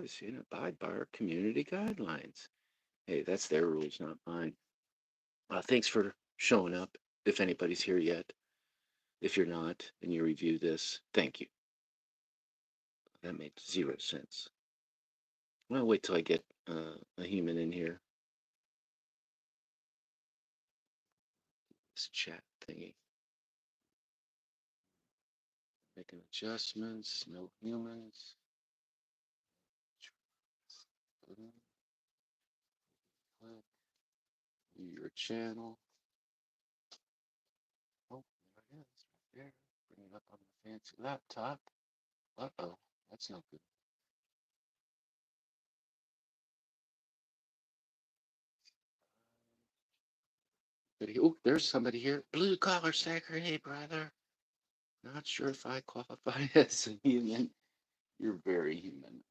guys, abide by our community guidelines. Hey, that's their rules, not mine. Thanks for showing up. If anybody's here yet, if you're not and you review this, thank you. That made zero sense. Well, wait till I get a human in here. This chat thingy. Making adjustments, no humans. Click your channel. Oh, there it is, right there. Bring it up on the fancy laptop. Uh-oh, that's no good. Oh, there's somebody here. Blue collar stacker. Hey, brother. Not sure if I qualify as a human. You're very human.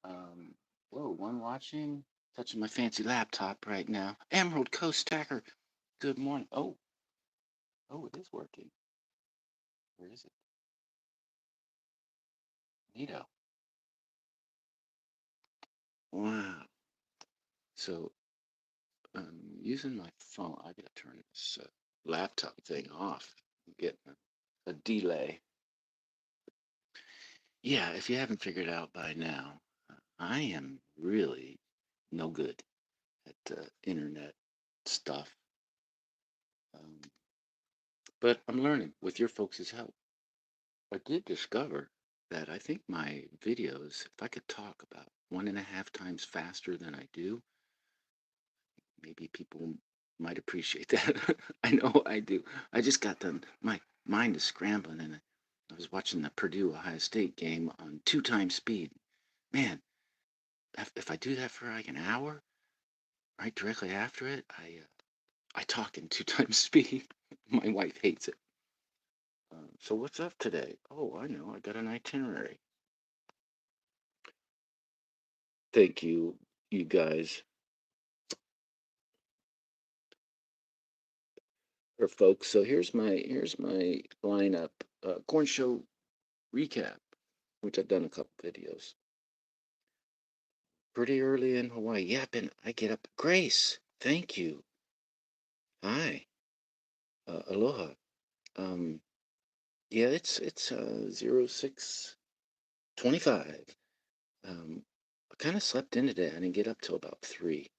Whoa, one watching. Touching my fancy laptop right now. Emerald Coast Stacker. Good morning. Oh, it is working. Where is it? Neato. Wow. So, using my phone, I gotta turn this laptop thing off. I'm getting a delay. Yeah, if you haven't figured out by now, I am really no good at internet stuff. Um, but I'm learning with your folks' help. I did discover that I think my videos, if I could talk about 1.5 times faster than I do, maybe people might appreciate that. I know I do. I just got done. My mind is scrambling, and I was watching the Purdue Ohio State game on 2 times speed. Man, if I do that for like an hour, right directly after it, I talk in 2 times speed. My wife hates it. So what's up today? Oh, I know. I got an itinerary. Thank you, you guys, or folks. So here's my lineup. Corn show recap, which I've done a couple videos. Pretty early in Hawaii. Yeah, I get up. Grace, thank you. Hi, aloha. Um, yeah, it's 06:25. I kind of slept in today. I didn't get up till about 3.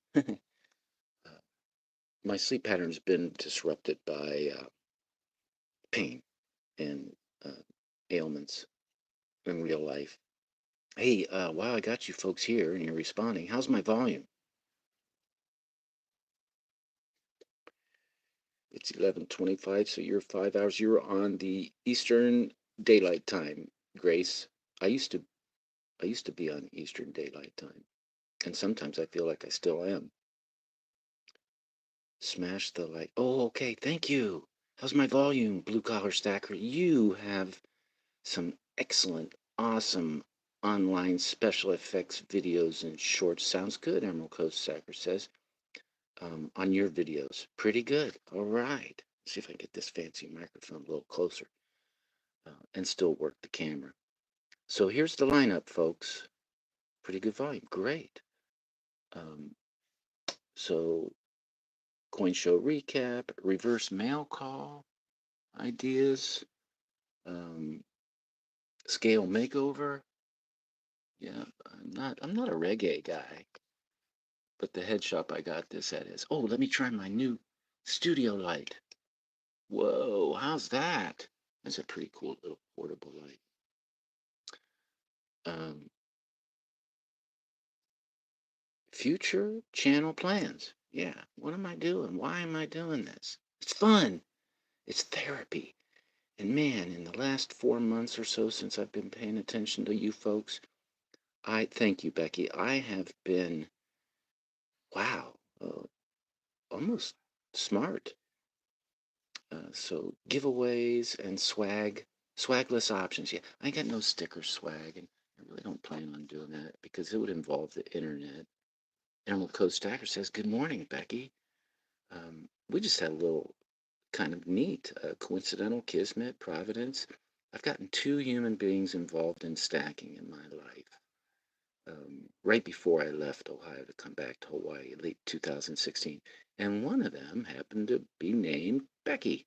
My sleep pattern's been disrupted by pain and uh, ailments in real life. Hey, wow, I got you folks here and you're responding. How's my volume? It's 11:25, so you're 5 hours. You're on the Eastern Daylight Time, Grace. I used to I used to be on Eastern Daylight Time, and sometimes I feel like I still am. Smash the like. Oh, okay. Thank you. How's my volume, blue collar stacker? You have some excellent, awesome online special effects videos and shorts. Sounds good, Emerald Coast Stacker says. On your videos. Pretty good. All right. See if I can get this fancy microphone a little closer and still work the camera. So here's the lineup, folks. Pretty good volume. Great. Um, so coin show recap, reverse mail call ideas, um, scale makeover. Yeah, I'm not a reggae guy, but the head shop I got this at is. Oh, let me try my new studio light. Whoa, how's that? That's a pretty cool little portable light. Um, future channel plans. Yeah, what am I doing? Why am I doing this? It's fun. It's therapy. And man, in the last 4 months or so since I've been paying attention to you folks, I thank you, Becky. I have been, wow, almost smart. So giveaways and swagless options. Yeah, I got no sticker swag, and I really don't plan on doing that because it would involve the internet. Emerald Coast Stacker says, "Good morning, Becky. We just had a little kind of neat, coincidental kismet, providence. I've gotten 2 human beings involved in stacking in my life. right before I left Ohio to come back to Hawaii, late 2016. And one of them happened to be named Becky.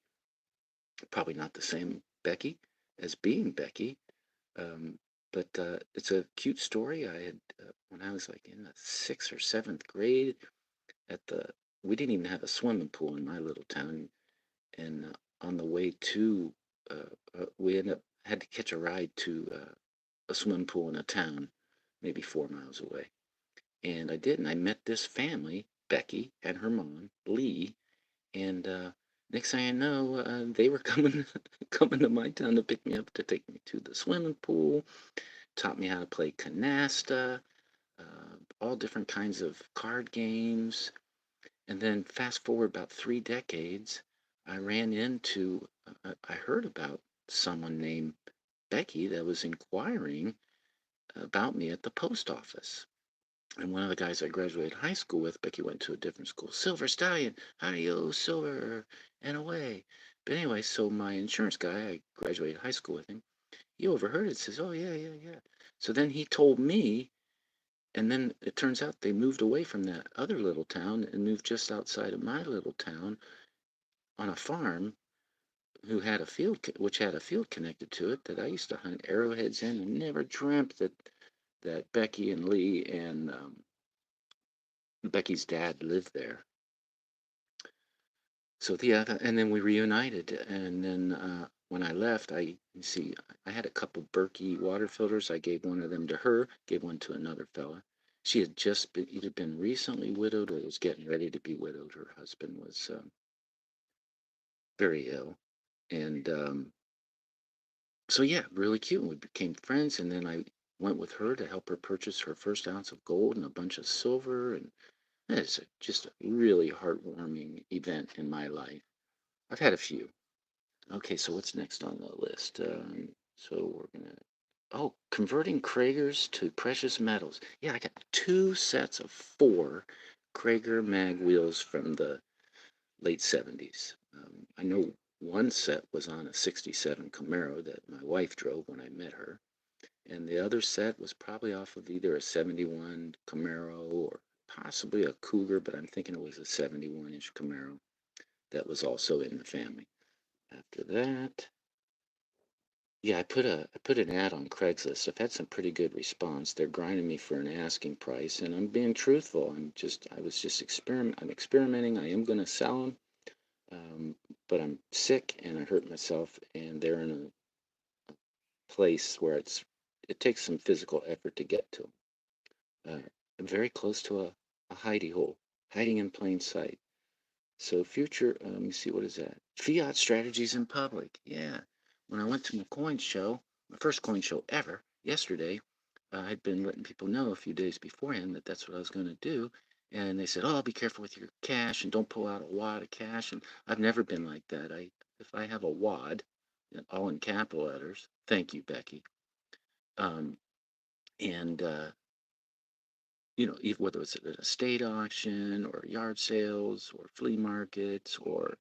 Probably not the same Becky as being Becky, um, but it's a cute story. I had, when I was like in the sixth or seventh grade, at the we didn't even have a swimming pool in my little town, and on the way to we ended up had to catch a ride to a swimming pool in a town, maybe 4 miles away. And I did, and I met this family, Becky and her mom, Lee, and next thing I know, they were coming coming to my town to pick me up to take me to the swimming pool, taught me how to play canasta, all different kinds of card games. And then fast forward about 3 decades, I ran into, I heard about someone named Becky that was inquiring about me at the post office. And one of the guys I graduated high school with, Becky went to a different school. Silver Stallion, adios, Silver, and away. But anyway, so my insurance guy, I graduated high school with him, he overheard it, says, oh, yeah, yeah, yeah. So then he told me, and then it turns out they moved away from that other little town and moved just outside of my little town on a farm who had a field, which had a field connected to it that I used to hunt arrowheads in, and never dreamt that Becky and Lee and Becky's dad lived there. So yeah, and then we reunited, and then when I left, you see, I had a couple Berkey water filters. I gave one of them to her, gave one to another fella. She had just been either been recently widowed or was getting ready to be widowed. Her husband was very ill, and so yeah, really cute. We became friends, and then I went with her to help her purchase her first ounce of gold and a bunch of silver, and it's just a really heartwarming event in my life. I've had a few. Okay, so what's next on the list? So we're gonna, oh, converting Cragars to precious metals. Yeah, I got 2 sets of 4 Cragar mag wheels from the late 70s. I know one set was on a 67 Camaro that my wife drove when I met her, and the other set was probably off of either a 71 Camaro or possibly a Cougar, but I'm thinking it was a 71-inch Camaro that was also in the family. After that, yeah, I put an ad on Craigslist. I've had some pretty good response. They're grinding me for an asking price, and I'm being truthful. I'm experimenting. I am going to sell them, but I'm sick and I hurt myself, and they're in a place where it takes some physical effort to get to 'em. I'm very close to a hidey hole, hiding in plain sight. So future, let me see, what is that? Fiat strategies in public. Yeah. When I went to my coin show, my first coin show ever, yesterday, I'd been letting people know a few days beforehand that that's what I was going to do. And they said, oh, be careful with your cash and don't pull out a wad of cash. And I've never been like that. If I have a wad, all in capital letters, thank you, Becky. Um, and even whether it's at an estate auction or yard sales or flea markets or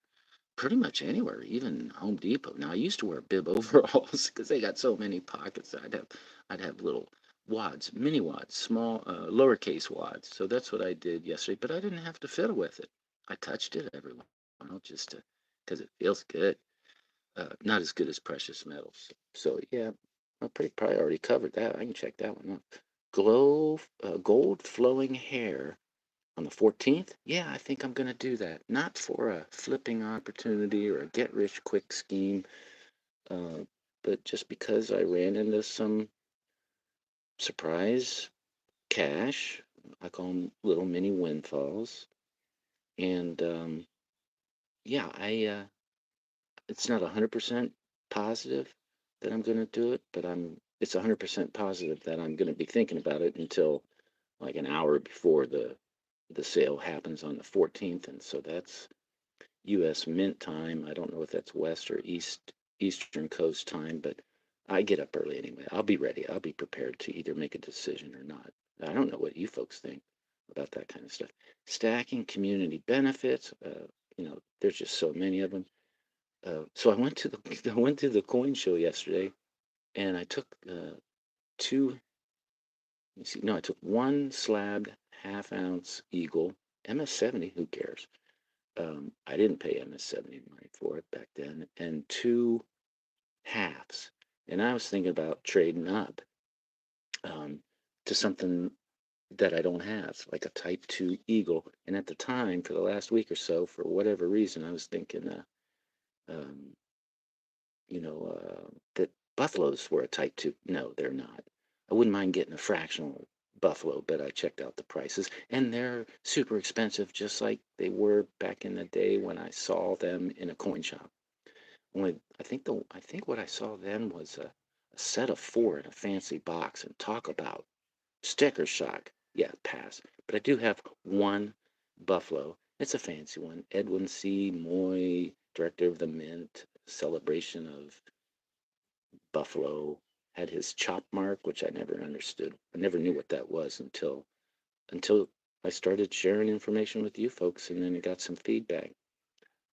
pretty much anywhere, even Home Depot. Now I used to wear bib overalls because they got so many pockets. I'd have little wads, mini wads, small, lowercase wads. So that's what I did yesterday. But I didn't have to fiddle with it. I touched it every while just to because it feels good. Not as good as precious metals. So yeah, I pretty probably already covered that. I can check that one out. Gold flowing hair on the 14th? Yeah, I think I'm going to do that. Not for a flipping opportunity or a get rich quick scheme, uh, but just because I ran into some surprise cash. I call them little mini windfalls. And yeah, it's not 100% positive that I'm going to do it, but it's 100% positive that I'm going to be thinking about it until like an hour before the sale happens on the 14th. And so that's U.S. Mint time. I don't know if that's West or Eastern Coast time, but I get up early anyway. I'll be ready. I'll be prepared to either make a decision or not. I don't know what you folks think about that kind of stuff. Stacking community benefits. There's just so many of them. So I went to the I went to the coin show yesterday, and I took two You see, no, I took one slabbed half-ounce Eagle MS-70. Who cares? I didn't pay MS-70 money for it back then, and two halves. And I was thinking about trading up um, to something that I don't have, like a Type 2 Eagle. And at the time, for the last week or so, for whatever reason, I was thinking, um, that Buffaloes were a Type 2. No, they're not. I wouldn't mind getting a fractional Buffalo, but I checked out the prices, and they're super expensive, just like they were back in the day when I saw them in a coin shop. Only I think what I saw then was a set of four in a fancy box, and talk about sticker shock. Yeah, pass. But I do have one Buffalo. It's a fancy one. Edwin C. Moy, director of the Mint, celebration of Buffalo, had his chop mark, which I never understood. I never knew what that was until I started sharing information with you folks, and then I got some feedback.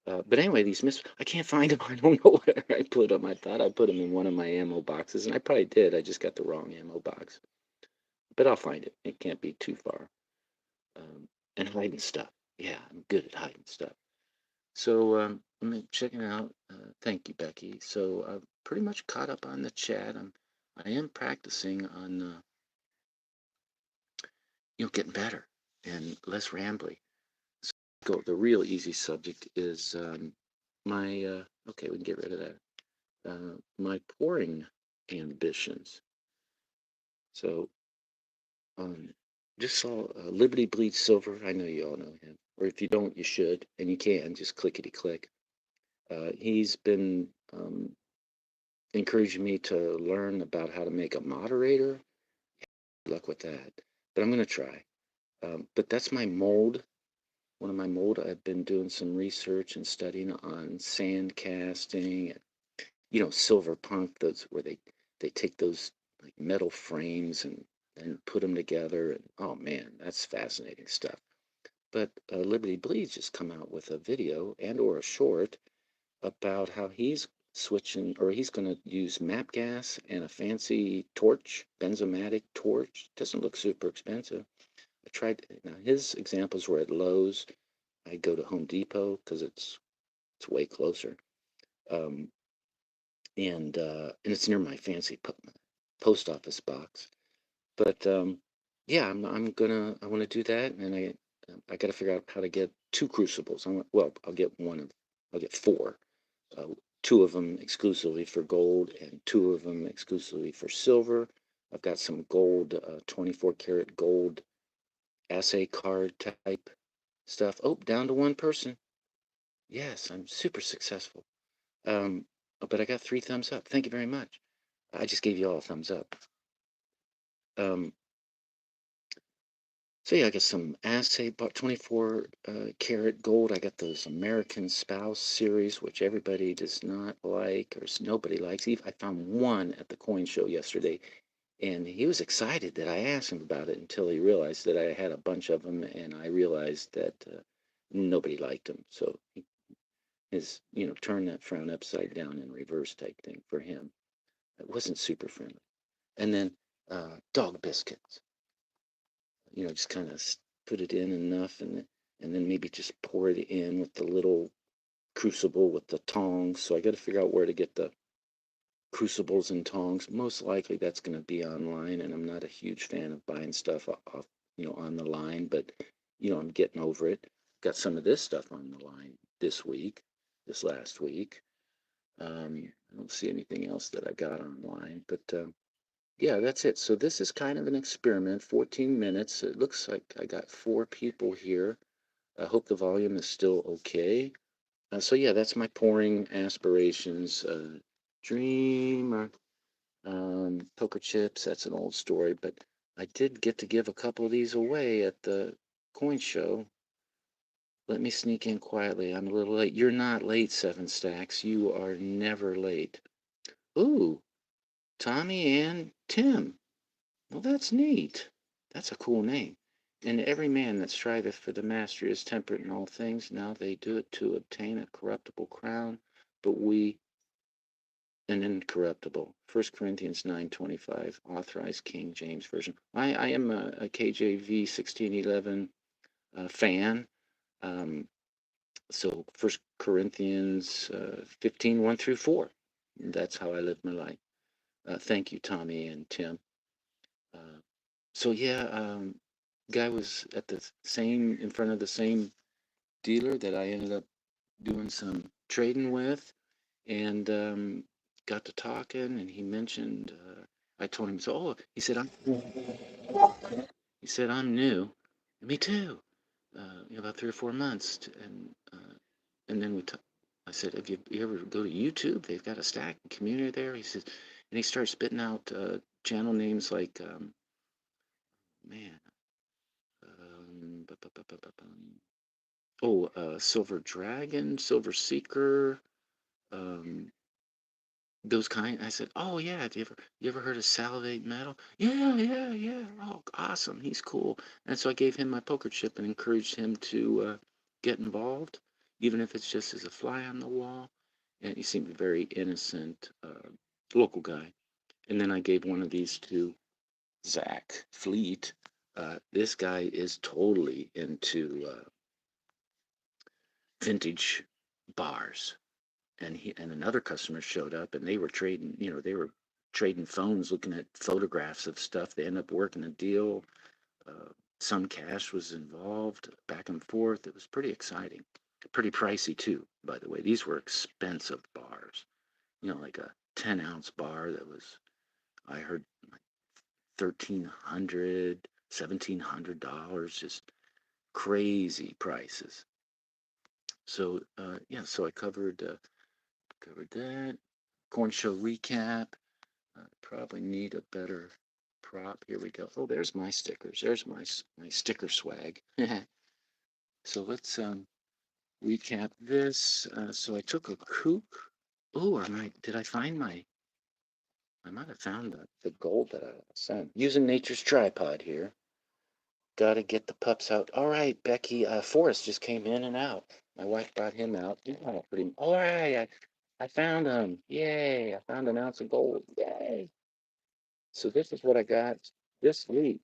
But anyway, I can't find them. I don't know where I put them. I thought I put them in one of my ammo boxes, and I probably did. I just got the wrong ammo box. But I'll find it. It can't be too far. And hiding stuff. Yeah, I'm good at hiding stuff. So I'm checking out. Thank you, Becky. So I've pretty much caught up on the chat. I am practicing on getting better and less rambly. So go. The real easy subject is my. Okay, we can get rid of that. My pouring ambitions. So um, just saw Liberty Bleeds Silver. I know you all know him, or if you don't, you should, and you can just clickety click. He's been encouraging me to learn about how to make a moderator. Good luck with that, but I'm going to try. But that's my mold. One of my mold. I've been doing some research and studying on sand casting, silver punk. Those where they take those like metal frames and put them together. And oh man, that's fascinating stuff. But Liberty Bleeds just come out with a video and or a short about how he's switching or he's going to use map gas and a fancy torch, benzomatic torch. Doesn't look super expensive. I tried. Now his examples were at Lowe's. I go to Home Depot because it's way closer. Um, and it's near my fancy post office box. But yeah, I want to do that, and I got to figure out how to get two crucibles. Well, I'll get four. Uh, two of them exclusively for gold, and two of them exclusively for silver. I've got some gold, 24 karat gold assay card type stuff. Oh, down to one person. Yes, I'm super successful. Um, but I got three thumbs up. Thank you very much. I just gave you all a thumbs up. Um, so yeah, I got some assay, about 24 karat gold. I got those American Spouse series, which everybody does not like or nobody likes. I found one at the coin show yesterday, and he was excited that I asked him about it until he realized that I had a bunch of them, and I realized that nobody liked them. So his, turn that frown upside down in reverse type thing for him. It wasn't super friendly. And then dog biscuits. Just kind of put it in enough, and then maybe just pour it in with the little crucible with the tongs. So I got to figure out where to get the crucibles and tongs. Most likely that's going to be online, and I'm not a huge fan of buying stuff off, on the line, but I'm getting over it. Got some of this stuff on the line this last week. I don't see anything else that I got online, but yeah, that's it. So this is kind of an experiment, 14 minutes. It looks like I got four people here. I hope the volume is still okay. So yeah, that's my pouring aspirations. Dreamer, poker chips, that's an old story, but I did get to give a couple of these away at the coin show. Let me sneak in quietly. I'm a little late. You're not late, Seven Stacks. You are never late. Ooh, Tommy and Tim. Well, that's neat. That's a cool name. And every man that striveth for the mastery is temperate in all things. Now they do it to obtain a corruptible crown, but we and incorruptible. 1 Corinthians 9:25, authorized King James Version. I am a KJV 1611 fan. So 1 Corinthians 15, 1 through 4. That's how I live my life. Thank you, Tommy and Tim. Uh, so yeah, guy was at the same, in front of the same dealer that I ended up doing some trading with, and got to talking, and he mentioned, I told him, so, oh, he said, I'm new. Me too. About 3 or 4 months. And then I said, have you ever go to YouTube? They've got a stack community there. He says, and he started spitting out channel names like, man, Silver Dragon, Silver Seeker, um, those kind. I said, oh yeah, have you ever heard of Salivate Metal? Yeah, yeah, yeah. Oh, awesome. He's cool. And so I gave him my poker chip and encouraged him to get involved, even if it's just as a fly on the wall. And he seemed very innocent, local guy. And then I gave one of these to Zach Fleet. This guy is totally into vintage bars. And another customer showed up, and they were trading phones, looking at photographs of stuff. They ended up working a deal. uh, some cash was involved, back and forth. It was pretty exciting, pretty pricey too, by the way. These were expensive bars, like a 10-ounce bar that was, I heard, like 1,300, $1,700, just crazy prices. So yeah, so I covered that. Corn show recap. Probably need a better prop. Here we go. Oh, there's my stickers. There's my sticker swag. So let's recap this. So I took a kook. Oh, did I find I might have found the gold that I sent. Using nature's tripod here. Gotta get the pups out. All right, Becky. Forrest just came in and out. My wife brought him out. Yeah, all right, I found him. Yay! I found an ounce of gold. Yay! So this is what I got this week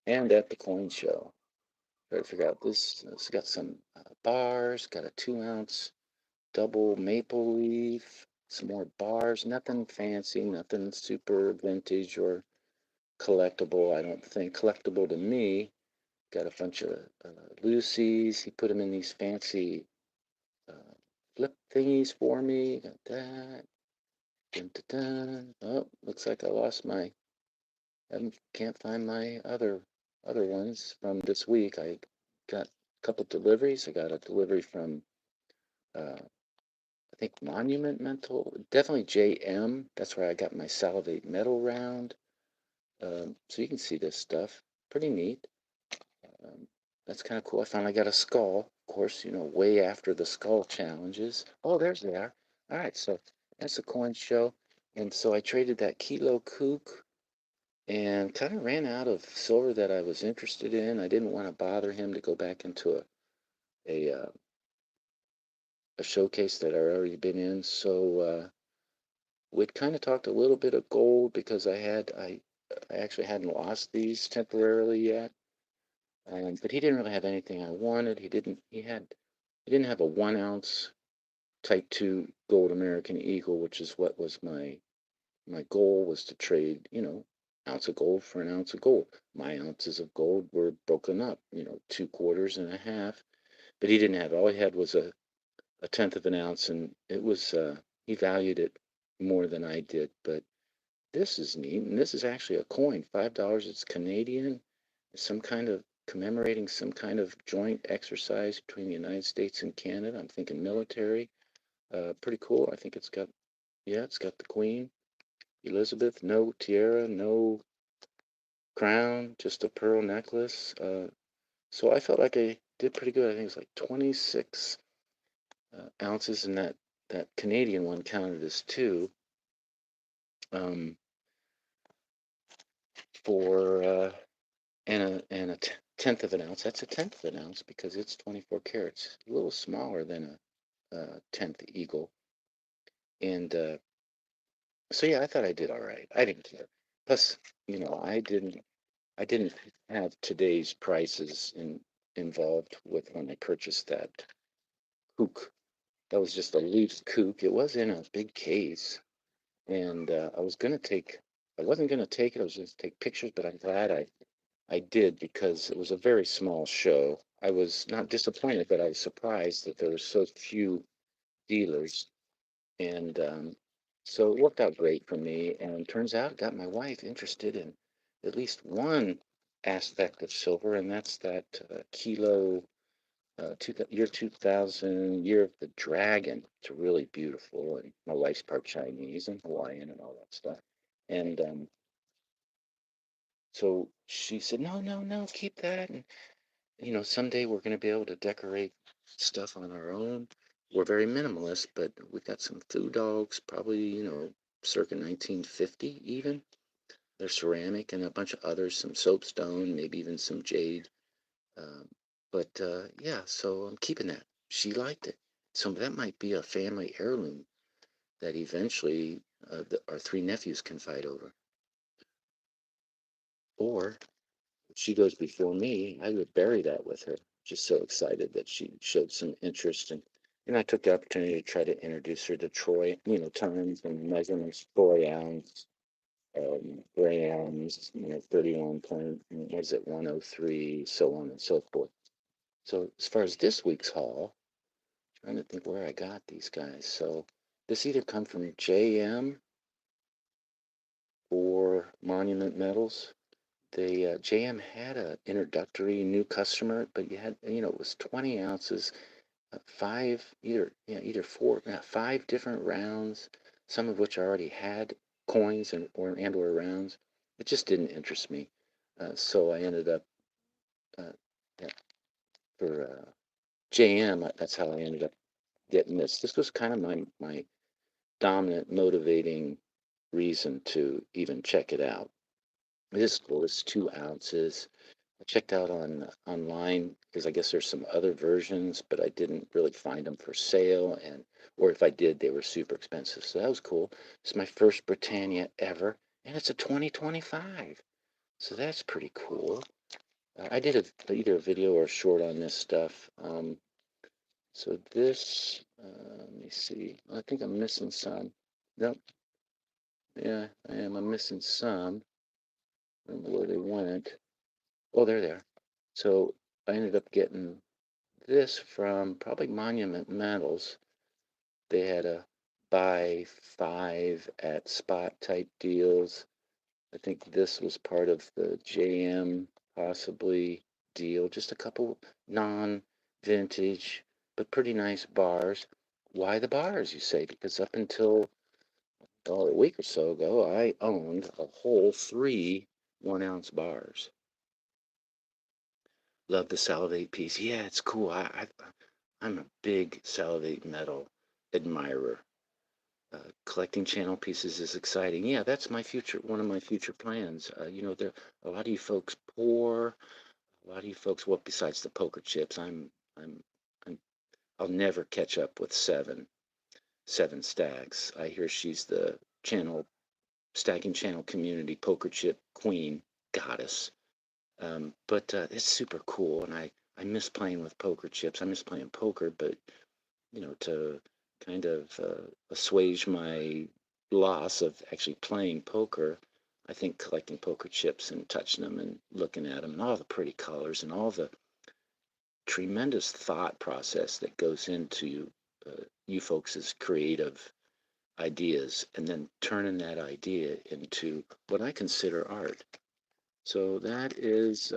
and at the coin show. Try to figure out this. It's got some bars. Got a 2-ounce double maple leaf. Some more bars. Nothing fancy. Nothing super vintage or collectible. I don't think collectible to me. Got a bunch of Lucy's. He put them in these fancy uh, flip thingies for me. Got that. Dun, dun, dun. Oh, looks like I lost my. I can't find my other ones from this week. I got a couple deliveries. I got a delivery from I think Monument Mental, definitely JM. That's where I got my Salivate Metal round. So you can see this stuff. Pretty neat. Um, that's kind of cool. I finally got a skull, of course, way after the skull challenges. Oh, there's they are. All right, so that's a coin show. And so I traded that Kilo Kook and kind of ran out of silver that I was interested in. I didn't want to bother him to go back into a showcase that I'd already been in. So we'd kind of talked a little bit of gold because I actually hadn't lost these temporarily yet. But he didn't really have anything I wanted. He didn't have a 1-ounce Type 2 gold American Eagle, which is what was my goal, was to trade, ounce of gold for an ounce of gold. My ounces of gold were broken up, 2 quarters and a half. But he didn't have it. All he had was a tenth of an ounce, and it was he valued it more than I did. But this is neat, and this is actually a coin, $5. It's Canadian. It's some kind of commemorating some kind of joint exercise between the United States and Canada. I'm thinking military. Pretty cool. I think it's got the Queen Elizabeth, no tiara, no crown, just a pearl necklace. So I felt like I did pretty good. I think it was like 26 ounces, and that Canadian one counted as two. Um, for and a tenth of an ounce. That's a tenth of an ounce because it's 24 carats, a little smaller than a tenth eagle. And So yeah, I thought I did all right. I didn't care. Plus, I didn't have today's prices involved with when I purchased that kook. That was just a loose kook. It was in a big case, and I wasn't gonna take it. I was just take pictures, but I'm glad I did because it was a very small show. I was not disappointed, but I was surprised that there were so few dealers, and so it worked out great for me. And turns out, it got my wife interested in at least one aspect of silver, and that's that kilo year 2000, year of the dragon. It's really beautiful, and my wife's part Chinese and Hawaiian and all that stuff. And so she said, no, no, no, keep that. And someday we're going to be able to decorate stuff on our own. We're very minimalist, but we got some food dogs, probably, circa 1950 even. They're ceramic and a bunch of others, some soapstone, maybe even some jade. Um, but yeah, so I'm keeping that. She liked it. So that might be a family heirloom that eventually our three nephews can fight over. Or if she goes before me, I would bury that with her. Just so excited that she showed some interest. And I took the opportunity to try to introduce her to Troy, times and measurements, Troy ounce, grams, 31 point, was it 103, so on and so forth. So as far as this week's haul, trying to think where I got these guys. So this either come from JM or Monument Metals. The JM had a introductory new customer, but it was 20 ounces, either four, five different rounds, some of which I already had coins and or rounds. It just didn't interest me, so I ended up uh, yeah, for JM. That's how I ended up getting this. This was kind of my dominant motivating reason to even check it out. It is cool. It's 2 ounces. I checked out online because I guess there's some other versions, but I didn't really find them for sale, or if I did, they were super expensive. So that was cool. It's my first Britannia ever, and it's a 2025. So that's pretty cool. I did either a video or a short on this stuff. So this, let me see. I think I'm missing some. Nope. Yeah, I am. I'm missing some. I don't know where they went. Oh, there they are. So I ended up getting this from probably Monument Metals. They had a buy five at spot type deals. I think this was part of the JM possibly deal. Just a couple non-vintage but pretty nice bars. Why the bars, you say? Because up until a week or so ago, I owned a whole three 1 ounce bars. Love the Salivate piece. Yeah, it's cool. I'm a big Salivate metal admirer. Collecting channel pieces is exciting. Yeah, that's one of my future plans. There a lot of you folks poor, a lot of you folks. Well, besides the poker chips, I'm, I'm, I'll never catch up with seven stacks. I hear she's the stacking channel community poker chip queen goddess. But it's super cool, and I miss playing with poker chips. I miss playing poker, but to kind of assuage my loss of actually playing poker, I think collecting poker chips and touching them and looking at them and all the pretty colors and all the tremendous thought process that goes into you folks' creative ideas and then turning that idea into what I consider art. So that's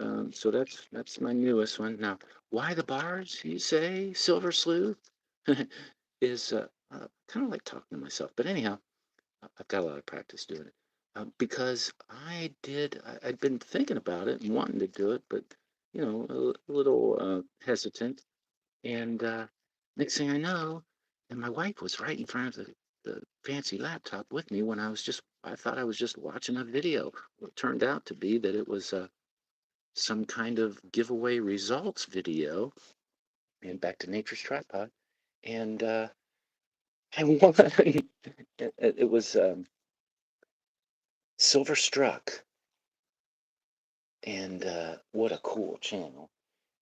my newest one. Now, why the bars? You say Silver Sleuth is kind of like talking to myself. But anyhow, I've got a lot of practice doing it because I'd been thinking about it and wanting to do it, but a little hesitant. And next thing I know, and my wife was right in front of the fancy laptop with me when I thought I was just watching a video. Well, it turned out to be that it was some kind of giveaway results video, and back to nature's tripod, and I won. It was. Silver Struck, and what a cool channel.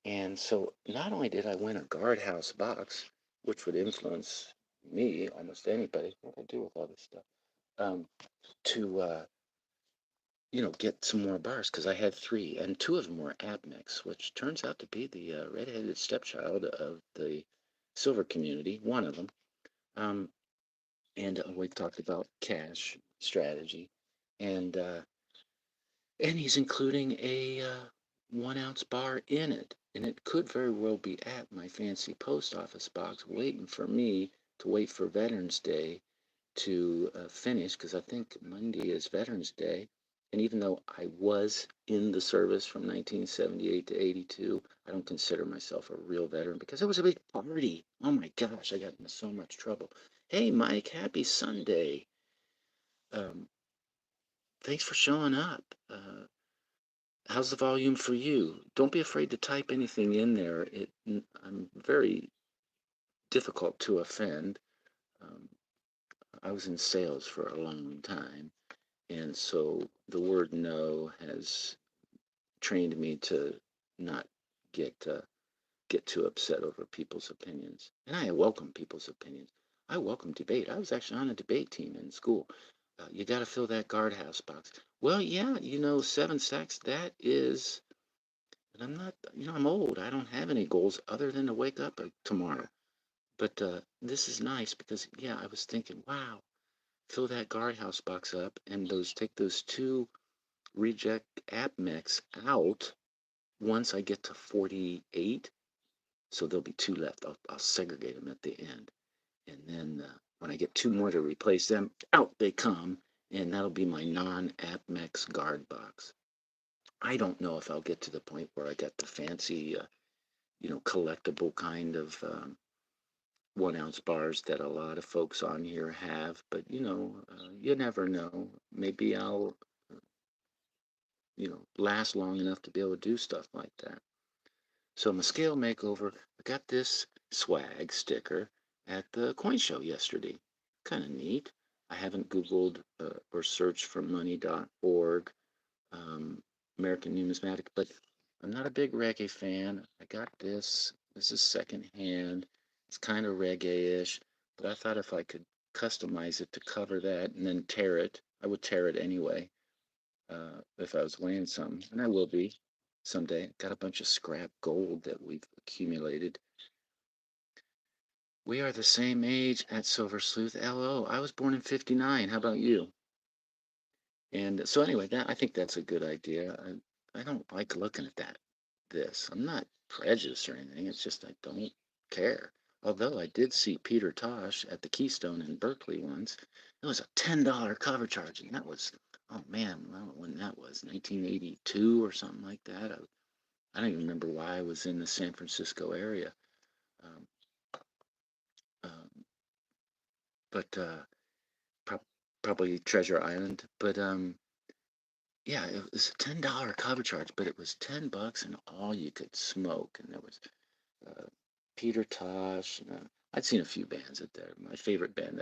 And so not only did I win a Guardhouse box, which would influence me, almost anybody, what do I do with all this stuff, um, to get some more bars because I had three, and two of them were Abmix, which turns out to be the redheaded stepchild of the silver community, one of them. Um, and we talked about cash strategy, and he's including a 1 ounce bar in it, and it could very well be at my fancy post office box, waiting for me to wait for Veterans Day to finish because I think Monday is Veterans Day. And even though I was in the service from 1978 to 82, I don't consider myself a real veteran because it was a big party. Oh my gosh, I got into so much trouble. Hey, Mike, happy Sunday. Um, Thanks for showing up. How's the volume for you? Don't be afraid to type anything in there. I'm very difficult to offend. Um, I was in sales for a long time. And so the word no has trained me to not get get too upset over people's opinions. And I welcome people's opinions. I welcome debate. I was actually on a debate team in school. You got to fill that guardhouse box. Well, yeah, 7 stacks, that is, and I'm not, I'm old. I don't have any goals other than to wake up tomorrow. But this is nice because, yeah, I was thinking, wow, fill that guardhouse box up and take those two reject app mix out once I get to 48. So there'll be two left. I'll segregate them at the end. And then when I get two more to replace them, out they come. And that'll be my non-app mix guard box. I don't know if I'll get to the point where I got the fancy, collectible kind of 1 ounce bars that a lot of folks on here have. But, you never know. Maybe I'll, last long enough to be able to do stuff like that. So my scale makeover, I got this swag sticker at the coin show yesterday. Kind of neat. I haven't Googled or searched for money.org, American Numismatic, but I'm not a big reggae fan. I got this. This is secondhand. It's kind of reggae-ish, but I thought if I could customize it to cover that and then tear it, I would tear it anyway if I was weighing something, and I will be someday. Got a bunch of scrap gold that we've accumulated. We are the same age at Silver Sleuth LO. I was born in 59. How about you? And so anyway, I think that's a good idea. I don't like looking at this. I'm not prejudiced or anything. It's just I don't care. Although I did see Peter Tosh at the Keystone in Berkeley once. It was a $10 cover charge, and that was, oh man, I don't know when that was, 1982 or something like that. I don't even remember why I was in the San Francisco area. Um, um, but pro- Probably Treasure Island. But yeah, it was a $10 cover charge, but it was $10 and all you could smoke. And there was uh, Peter Tosh. I'd seen a few bands at there. My favorite band,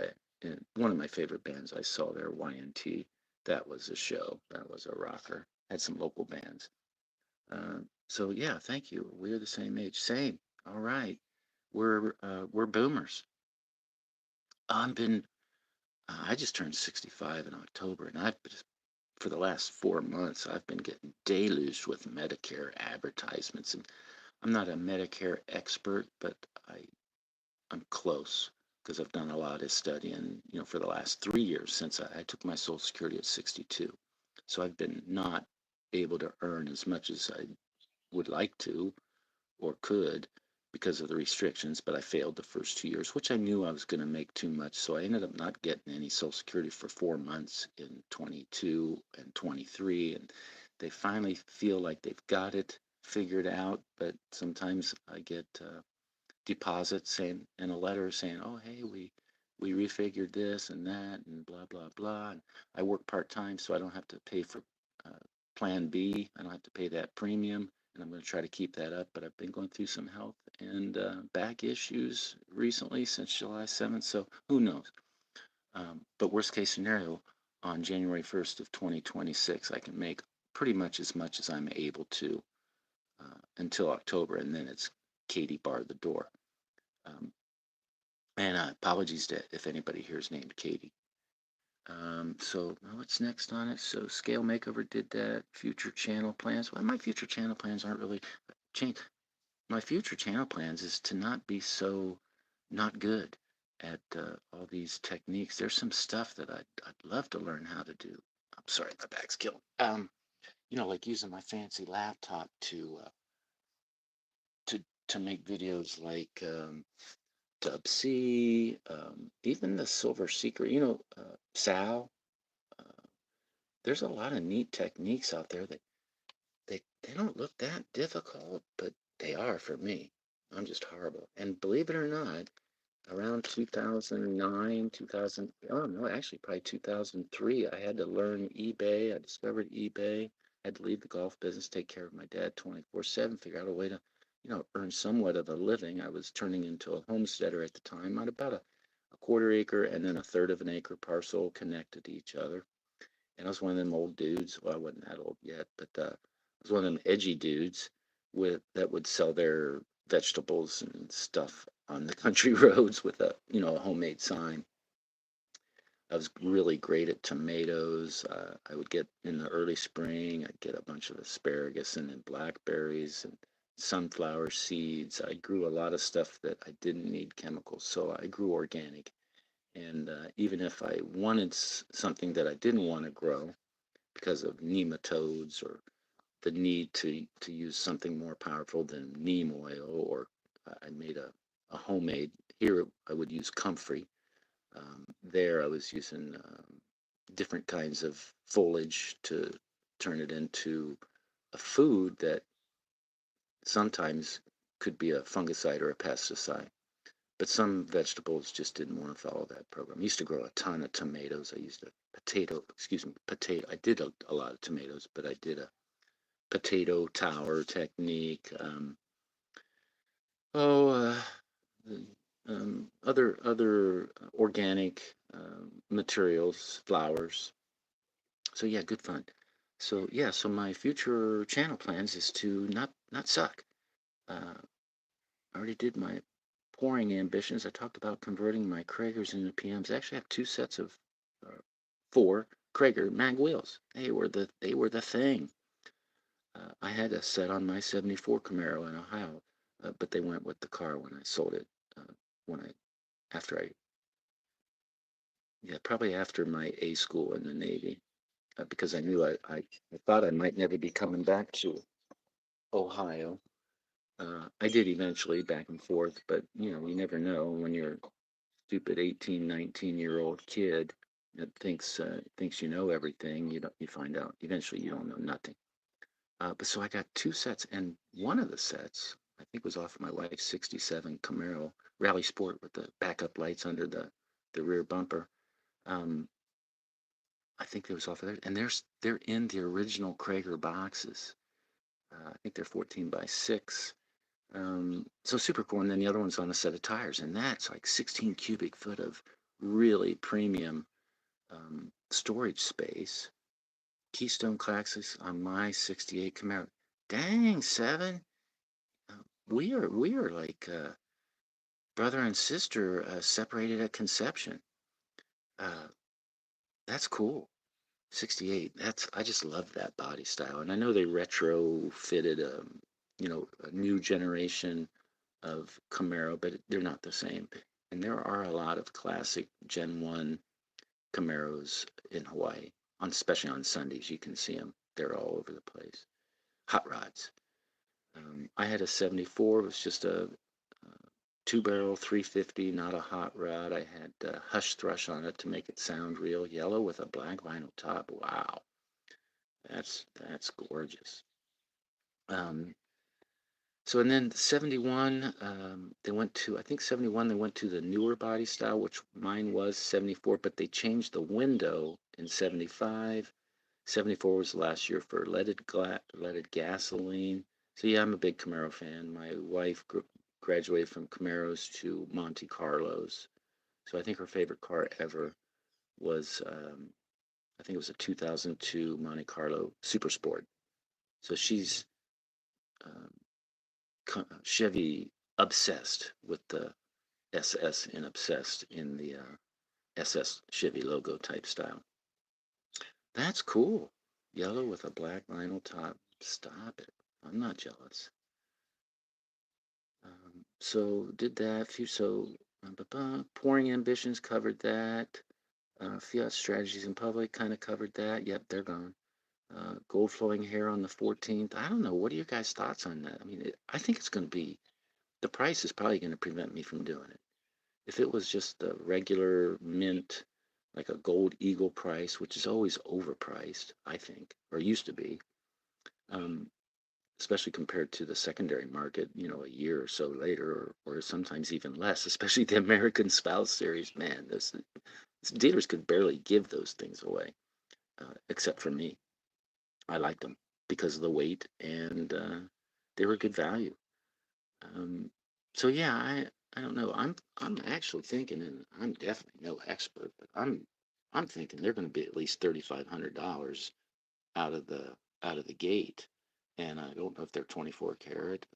one of my favorite bands I saw there, YNT. That was a show. That was a rocker. Had some local bands. So yeah, thank you. We're the same age. Same. All right. We're boomers. I've been. I just turned 65 in October, and for the last 4 months, I've been getting deluged with Medicare advertisements, and I'm not a Medicare expert, but I'm close because I've done a lot of studying, for the last 3 years since I took my Social Security at 62. So I've been not able to earn as much as I would like to or could because of the restrictions, but I failed the first 2 years, which I knew I was going to make too much. So I ended up not getting any Social Security for 4 months in 22 and 23. And they finally feel like they've got it figured out, but sometimes I get deposits saying and a letter saying, "Oh, hey, we refigured this and that and blah blah blah." And I work part time, so I don't have to pay for uh, Plan B. I don't have to pay that premium, and I'm going to try to keep that up. But I've been going through some health and back issues recently since July 7th, so who knows? But worst case scenario, on January 1st of 2026, I can make pretty much as I'm able to until October, and then it's Katie bar the door. Um, and apologies to if anybody here is named Katie. So what's next on it? So scale makeover did that. Future channel plans. Well, my future channel plans aren't really change. My future channel plans is to not be so not good at all these techniques. There's some stuff that I'd love to learn how to do. I'm sorry, my back's killing. Like using my fancy laptop to to make videos like Dub C, even the Silver Secret. Sal. Uh, there's a lot of neat techniques out there that they don't look that difficult, but they are for me. I'm just horrible. And believe it or not, around 2009, 2000, oh no, actually probably 2003, I had to learn eBay. I discovered eBay. I had to leave the golf business, take care of my dad 24/7, figure out a way to, earn somewhat of a living. I was turning into a homesteader at the time on about a quarter acre and then a third of an acre parcel connected to each other. And I was one of them old dudes. Well, I wasn't that old yet, but I was one of them edgy dudes with that would sell their vegetables and stuff on the country roads with a homemade sign. I was really great at tomatoes. I would get in the early spring, I'd get a bunch of asparagus and then blackberries and sunflower seeds. I grew a lot of stuff that I didn't need chemicals, so I grew organic. And even if I wanted something that I didn't want to grow, because of nematodes or the need to use something more powerful than neem oil, or I made a homemade. Here I would use comfrey. There I was using different kinds of foliage to turn it into a food that sometimes could be a fungicide or a pesticide. But some vegetables just didn't want to follow that program. I used to grow a ton of tomatoes. I used a potato. I did a lot of tomatoes, but I did a potato tower technique. Oh, other organic materials, flowers. So yeah, good fun. So yeah, so my future channel plans is to not suck. I already did my pouring ambitions. I talked about converting my Cragars into PMs. I actually have two sets of uh, four Cragar mag wheels. They were the thing. I had a set on my '74 Camaro in Ohio, but they went with the car when I sold it. When I after I Yeah, probably after my A school in the Navy, because I knew I thought I might never be coming back to Ohio. I did eventually back and forth, but you never know when you're a stupid 18, 19-year-old kid that thinks you know everything. You find out eventually you don't know nothing. But so I got two sets, and one of the sets I think was off of my wife's '67 Camaro Rally Sport with the backup lights under the rear bumper. Um, I think it was off of there, and they're in the original Cragar boxes. I think they're 14 by 6. So super cool. And then the other one's on a set of tires, and that's like 16 cubic foot of really premium storage space. Keystone Classics on my '68 Camaro. Dang, seven. We are like brother and sister separated at conception. Uh, that's cool. '68. I just love that body style, and I know they retrofitted a new generation of Camaro, but they're not the same. And there are a lot of classic Gen 1 Camaros in Hawaii, especially on Sundays. You can see them. They're all over the place. Hot rods. I had a '74. It was just a two barrel 350, not a hot rod. I had Hush Thrush on it to make it sound real yellow with a black vinyl top. Wow, that's gorgeous. Um, so and then '71, they went to I think '71 they went to the newer body style, which mine was '74, but they changed the window in '75. '74 was the last year for leaded gasoline. So yeah, I'm a big Camaro fan. My wife graduated from Camaros to Monte Carlos. So I think her favorite car ever was I think it was a 2002 Monte Carlo Super Sport. So she's um, Chevy obsessed with the SS and obsessed in the SS Chevy logo type style. That's cool. Yellow with a black vinyl top. Stop it. I'm not jealous. So did that. Pouring ambitions covered that. Fiat strategies in public kind of covered that. Yep, they're gone. Gold flowing hair on the 14th. I don't know. What are your guys' thoughts on that? I mean, I think it's going to be, the price is probably going to prevent me from doing it. If it was just the regular mint, like a gold eagle price, which is always overpriced, I think, or used to be, um, especially compared to the secondary market, a year or so later, or sometimes even less, especially the American Spouse Series. Man, this dealers could barely give those things away, except for me. I liked them because of the weight, and they were good value. Um, so yeah, I don't know. I'm actually thinking, and I'm definitely no expert, but I'm thinking they're going to be at least $3,500 out of the gate, and I don't know if they're 24 karat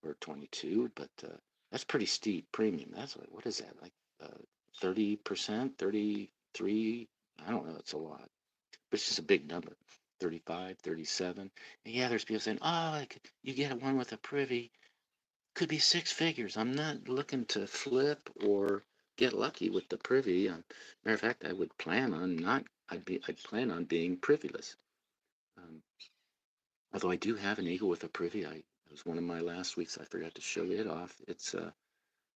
or 22, but that's pretty steep premium. That's like, what is that, like 30%, 33? I don't know. It's a lot, but it's just a big number. 35, 37. And yeah, there's people saying, oh, like, you get one with a privy, could be six figures. I'm not looking to flip or get lucky with the privy. Matter of fact, I would plan on not. I'd plan on being privyless. Um, Although I do have an eagle with a privy. It was one of my last weeks. I forgot to show it off. It's a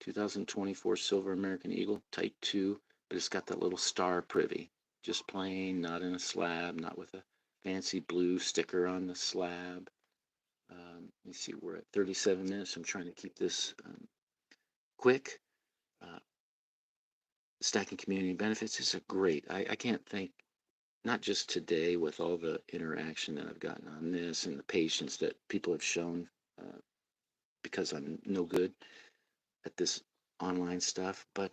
2024 Silver American Eagle Type 2, but it's got that little star privy. Just plain, not in a slab, not with a fancy blue sticker on the slab. Let me see, we're at 37 minutes. I'm trying to keep this quick. Uh, Stacking community benefits is a great. I can't thank, not just today with all the interaction that I've gotten on this and the patience that people have shown, because I'm no good at this online stuff, but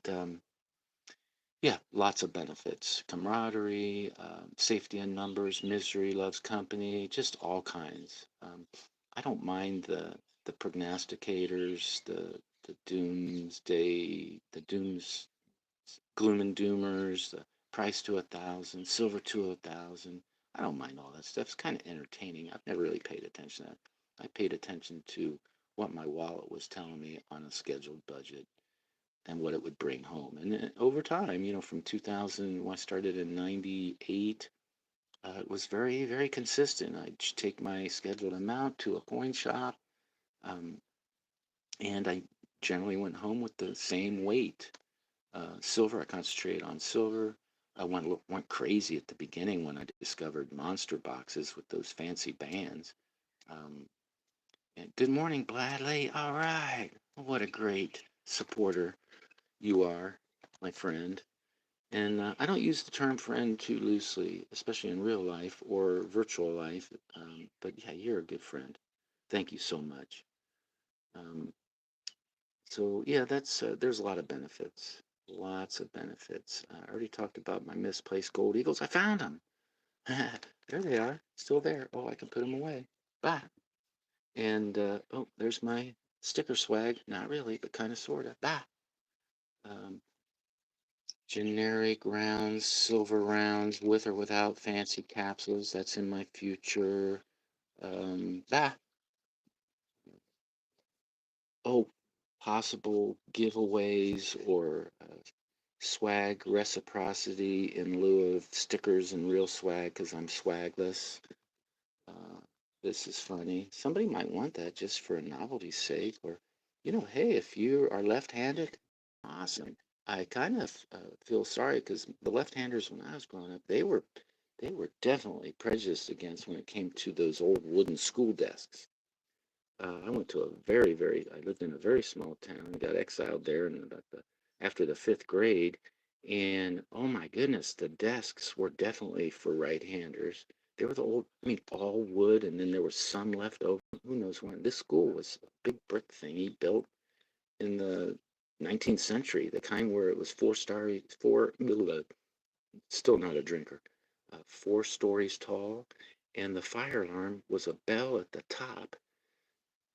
yeah, lots of benefits: camaraderie, safety in numbers, misery loves company, just all kinds. I don't mind the prognosticators, the doomsday, the dooms gloom and doomers, the price to 1,000, silver to 1,000. I don't mind all that stuff. It's kind of entertaining. I've never really paid attention to that. I paid attention to what my wallet was telling me on a scheduled budget and what it would bring home. And then over time, from 2000, when I started in 98, it was very, very consistent. I'd take my scheduled amount to a coin shop, um, and I generally went home with the same weight. Silver, I concentrated on silver. I went crazy at the beginning when I discovered monster boxes with those fancy bands. Um, and good morning, Bradley. All right. What a great supporter you are, my friend. And I don't use the term friend too loosely, especially in real life or virtual life. But yeah, you're a good friend. Thank you so much. Um, so yeah, there's a lot of benefits. Lots of benefits. I already talked about my misplaced gold eagles. I found them. There they are, still there. Oh, I can put them away. Bye. And oh, there's my sticker swag. Not really, but kind of, sort of. Bye. Um, Generic rounds, silver rounds, with or without fancy capsules. That's in my future. Ah, oh, possible giveaways or swag reciprocity in lieu of stickers and real swag because I'm swagless. Uh, this is funny. Somebody might want that just for a novelty's sake, or, hey, if you are left-handed, awesome. I kind of feel sorry because the left-handers when I was growing up, they were definitely prejudiced against when it came to those old wooden school desks. I went to a I lived in a very small town and got exiled there in after the fifth grade. And oh my goodness, the desks were definitely for right-handers. They were the old, I mean, all wood, and then there was some left over. Who knows when? This school was a big brick thing he built in the 19th century, the kind where it was four-star, still not a drinker. 4 stories tall, and the fire alarm was a bell at the top,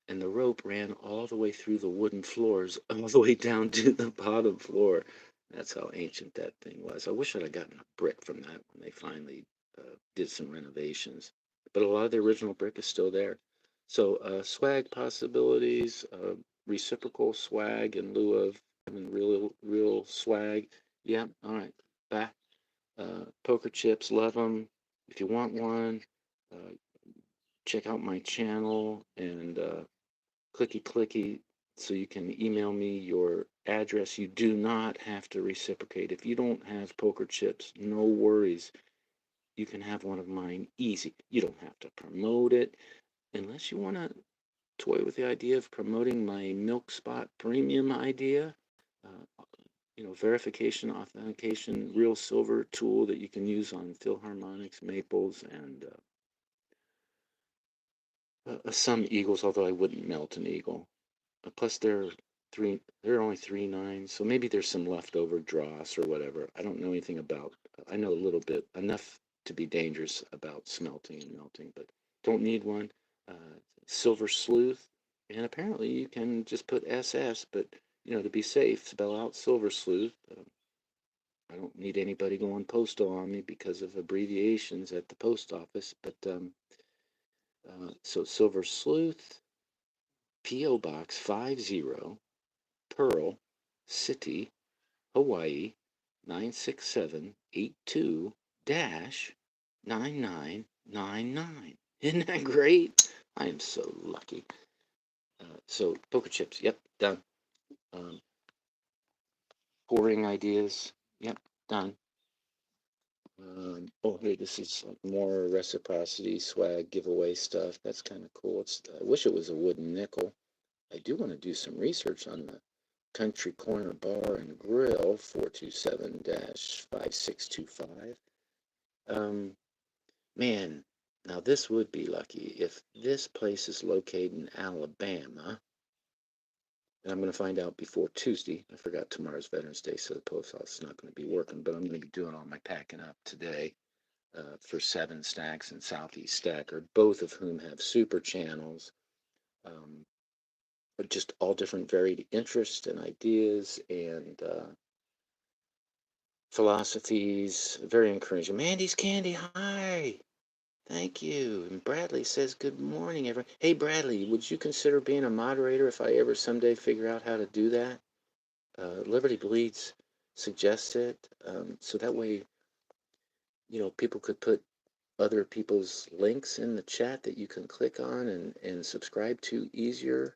and the rope ran all the way through the wooden floors, all the way down to the bottom floor. That's how ancient that thing was. I wish I'd have gotten a brick from that when they finally did some renovations. But a lot of the original brick is still there. So swag possibilities, reciprocal swag in lieu of having real swag. Yeah, all right. Back. Poker chips, love them. If you want one, uh, check out my channel and clicky clicky so you can email me your address. You do not have to reciprocate. If you don't have poker chips, no worries. You can have one of mine easy. You don't have to promote it unless you want to toy with the idea of promoting my Milk Spot Premium idea. Uh, verification, authentication, real silver tool that you can use on Philharmonics, Maples, and some eagles, although I wouldn't melt an eagle. Plus, they're only 3.9, so maybe there's some leftover dross or whatever. I don't know anything about. I know a little bit enough to be dangerous about smelting and melting, but don't need one. Silver sleuth, and apparently you can just put SS, but to be safe, spell out silver sleuth. I don't need anybody going postal on me because of abbreviations at the post office, but so silver sleuth, P.O. Box 50, Pearl City, Hawaii 96782 9999. Isn't that great? I am so lucky. So poker chips, yep, done. Um, pouring ideas, yep, done. Oh, hey, this is like more reciprocity swag giveaway stuff. That's kind of cool. I wish it was a wooden nickel. I do want to do some research on the Country Corner Bar and Grill 427-5625. Um, Man, now this would be lucky if this place is located in Alabama. And I'm going to find out before Tuesday. I forgot tomorrow's Veterans Day, so the post office is not going to be working, but I'm going to be doing all my packing up today for Seven Stacks and Southeast Stacker, both of whom have super channels. But just all different varied interests and ideas and philosophies. Very encouraging. Mandy's Candy, hi. Thank you. And Bradley says, good morning, everyone. Hey, Bradley, would you consider being a moderator if I ever someday figure out how to do that? Liberty Bleeds suggests it. So that way, people could put other people's links in the chat that you can click on and subscribe to easier.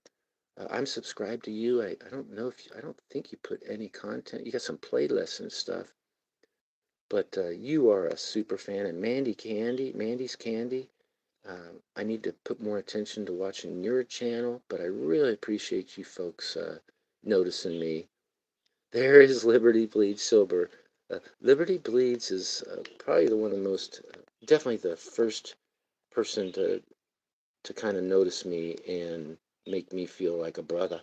I'm subscribed to you. I don't know if I don't think you put any content. You got some playlists and stuff, but you are a super fan. And Mandy's Candy. I need to put more attention to watching your channel, but I really appreciate you folks noticing me. There is Liberty Bleeds Silver. Liberty Bleeds is probably the one of the most, definitely the first person to kind of notice me and make me feel like a brother.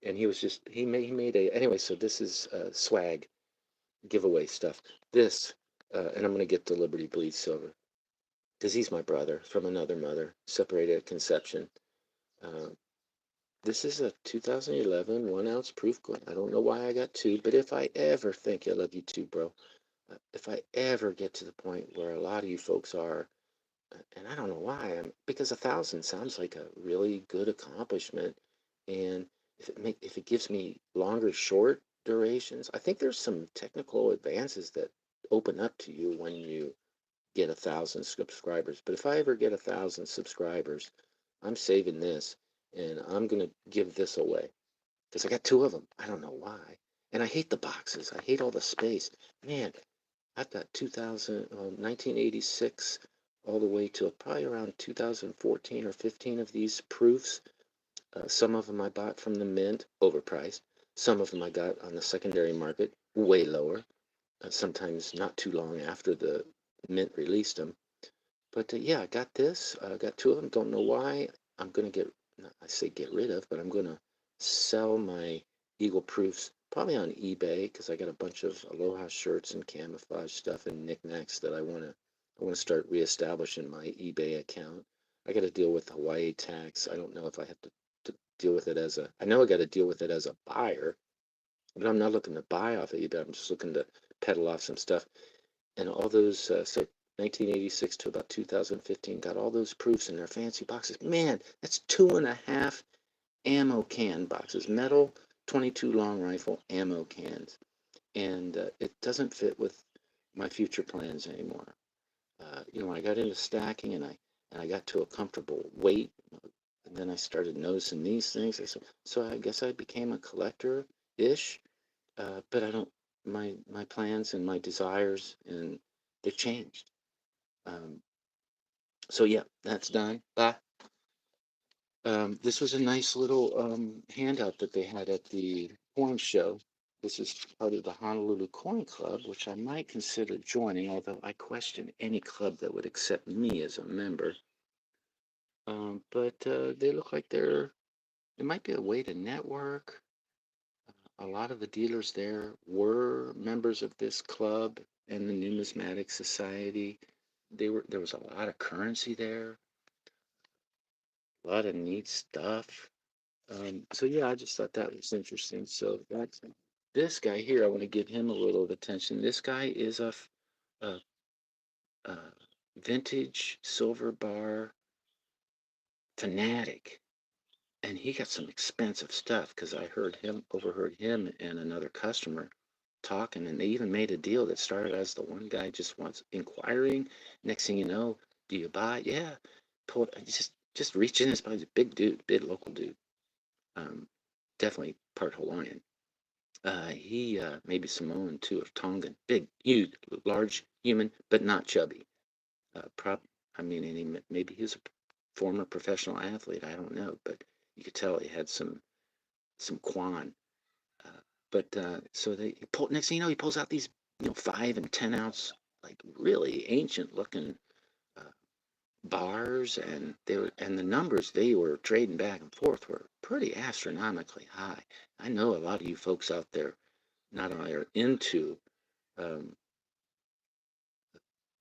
And he made a anyway. So this is swag giveaway stuff. This and I'm gonna get to Liberty Bleeds Silver because he's my brother from another mother, separated at conception. Uh, this is a 2011 1 ounce proof gold. I don't know why I got two, but if I ever think I love you too, bro. If I ever get to the point where a lot of you folks are, and I don't know why, because 1,000 sounds like a really good accomplishment, and if it gives me longer short durations, I think there's some technical advances that open up to you when you get 1,000 subscribers. But if I ever get 1,000 subscribers, I'm saving this and I'm gonna give this away because I got two of them. I don't know why. And I hate the boxes. I hate all the space. Man, I've got 1986 all the way to probably around 2014 or 15 of these proofs. Some of them I bought from the mint, overpriced. Some of them I got on the secondary market, way lower. Sometimes not too long after the mint released them. But yeah, I got this. I got two of them. Don't know why. I'm going to I say get rid of, but I'm going to sell my Eagle Proofs probably on eBay because I got a bunch of Aloha shirts and camouflage stuff and knickknacks that I want to I want to start reestablishing my eBay account. I got to deal with Hawaii tax. I don't know if I have to deal with it as a, I know I got to deal with it as a buyer, but I'm not looking to buy off of eBay. I'm just looking to peddle off some stuff. And all those, so 1986 to about 2015, got all those proofs in their fancy boxes. Man, that's 2.5 ammo can boxes, metal 22 long rifle ammo cans. And it doesn't fit with my future plans anymore. When I got into stacking and I got to a comfortable weight, and then I started noticing these things. So I guess I became a collector-ish, but I don't. My plans and my desires and they've changed. Um, so yeah, that's done. Bye. This was a nice little handout that they had at the coin show. This is part of the Honolulu Coin Club, which I might consider joining, although I question any club that would accept me as a member. But they look like it might be a way to network. A lot of the dealers there were members of this club and the Numismatic Society. There was a lot of currency there, a lot of neat stuff. So yeah, I just thought that was interesting. So that's this guy here. I want to give him a little of attention. This guy is a, a vintage silver bar fanatic, and he got some expensive stuff because I overheard him and another customer talking, and they even made a deal that started as the one guy just wants inquiring. Next thing you know, do you buy? Yeah, pull it. Just reach in. It's probably a big dude, big local dude. Um, Definitely part Hawaiian. He maybe Samoan too, or Tongan. Big, huge, large human, but not chubby. Prop. I mean, and maybe he's a former professional athlete. I don't know, but you could tell he had some quan. Uh, but so they he pull, next thing you know, he pulls out these 5 and 10 ounce, like really ancient looking uh, bars, and the numbers they were trading back and forth were pretty astronomically high. I know a lot of you folks out there not only are into um,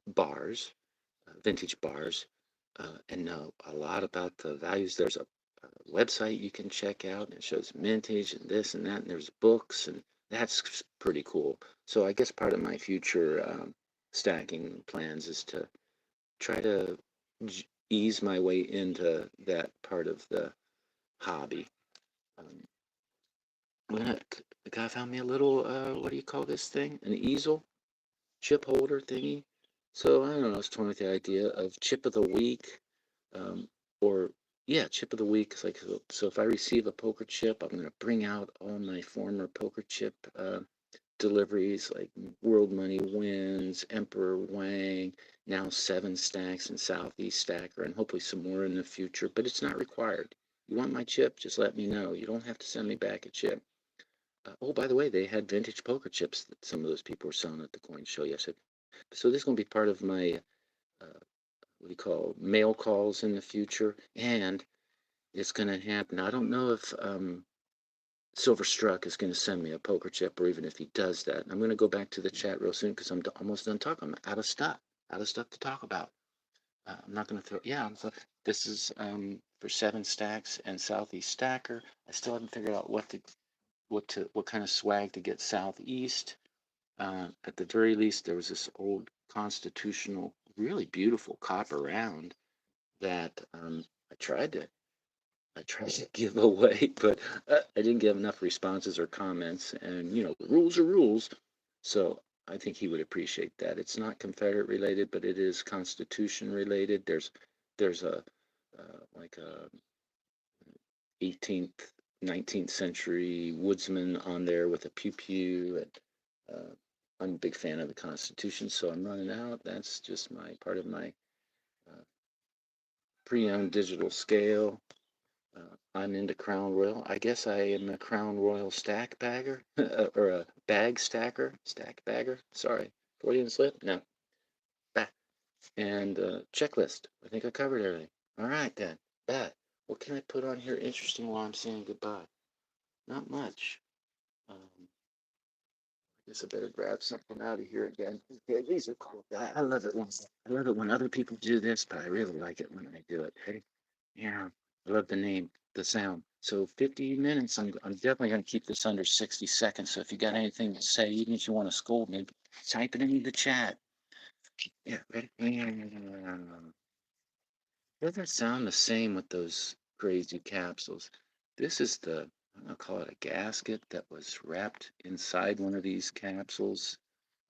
bars, vintage bars, and know a lot about the values. There's a website you can check out, and it shows mintage and this and that, and there's books, and that's pretty cool. So I guess part of my future stacking plans is to try to ease my way into that part of the hobby. Um, the guy found me a little, what do you call this thing? An easel? Chip holder thingy. So I don't know, I was toying with the idea of chip of the week, um, or yeah, chip of the week. It's like so if I receive a poker chip, I'm gonna bring out all my former poker chip deliveries, like World Money Wins, Emperor Wang, now Seven Stacks and Southeast Stacker, and hopefully some more in the future. But it's not required. You want my chip? Just let me know. You don't have to send me back a chip. Oh, by the way, they had vintage poker chips that some of those people were selling at the coin show yesterday. So this is going to be part of my what do you call mail calls in the future, and it's going to happen. I don't know if Silver Struck is going to send me a poker chip, or even if he does that. I'm going to go back to the chat real soon because I'm almost done talking. I'm out of stuff to talk about. I'm not going to throw. Yeah, this is for Seven Stacks and Southeast Stacker. I still haven't figured out what kind of swag to get Southeast. At the very least, there was this old constitutional, really beautiful copper round that I tried to I tried to give away, but I didn't get enough responses or comments. And rules are rules. So I think he would appreciate that. It's not Confederate related, but it is Constitution related. There's a like a 18th, 19th century woodsman on there with a pew pew. And I'm a big fan of the Constitution, so I'm running out. That's just my part of my uh, pre-owned digital scale. I'm into Crown Royal. I guess I am a Crown Royal stack bagger or a bag stack bagger. Sorry, Freudian slip. No, back and checklist. I think I covered everything. All right then. That. What can I put on here interesting while I'm saying goodbye? Not much. Um, Guess I better grab something out of here again. Okay, these are cool. I love it when other people do this, but I really like it when I do it. Hey, yeah, I love the name, the sound. So 50 minutes. I'm definitely gonna keep this under 60 seconds. So if you got anything to say, even if you want to scold me, type it in the chat. Yeah, ready? Doesn't sound the same with those crazy capsules. This is I'm gonna call it a gasket that was wrapped inside one of these capsules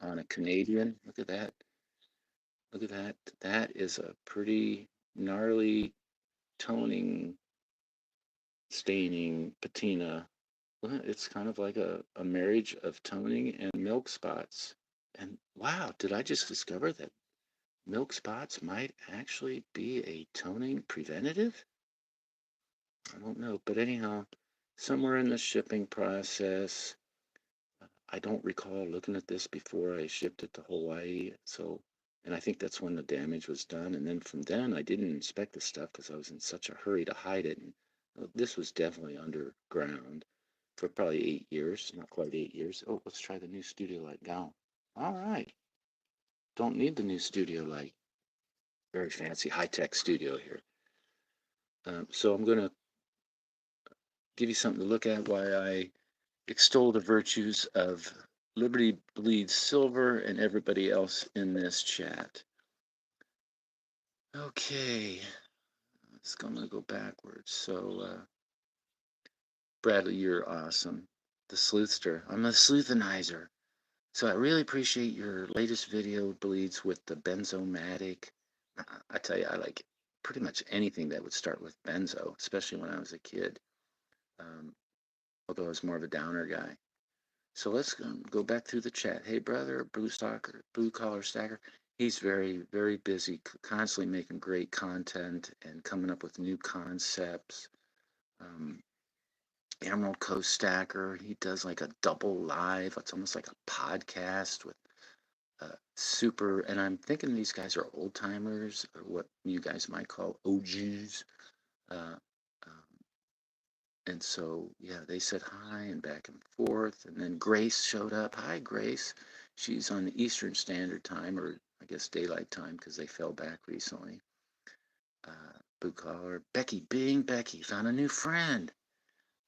on a Canadian. Look at that. Look at that. That is a pretty gnarly toning, staining patina. Well, it's kind of like a marriage of toning and milk spots. And wow, did I just discover that milk spots might actually be a toning preventative? I don't know, but anyhow, somewhere in the shipping process, I don't recall looking at this before I shipped it to Hawaii. So, and I think that's when the damage was done. And then from then, I didn't inspect the stuff because I was in such a hurry to hide it. And this was definitely underground for probably 8 years, not quite 8 years. Oh, let's try the new studio light now. All right. Don't need the new studio light. Very fancy, high-tech studio here. So I'm going to give you something to look at while I extol the virtues of Liberty Bleeds Silver and everybody else in this chat. Okay, I'm going to go backwards. So, Bradley, you're awesome. The sleuthster. I'm a sleuthanizer. So I really appreciate your latest video, Bleeds, with the benzomatic. I tell you, I like pretty much anything that would start with benzo, especially when I was a kid. Although I was more of a downer guy. So let's go back through the chat. Hey, brother, blue collar stacker. He's very, very busy, constantly making great content and coming up with new concepts. Um, Emerald Coast Stacker. He does like a double live. It's almost like a podcast with super. And I'm thinking these guys are old timers, or what you guys might call OGs. Uh, um, And so, yeah, they said hi and back and forth. And then Grace showed up. Hi, Grace. She's on the Eastern Standard Time, or I guess daylight time, because they fell back recently. Blue collar. Becky, being Becky, found a new friend.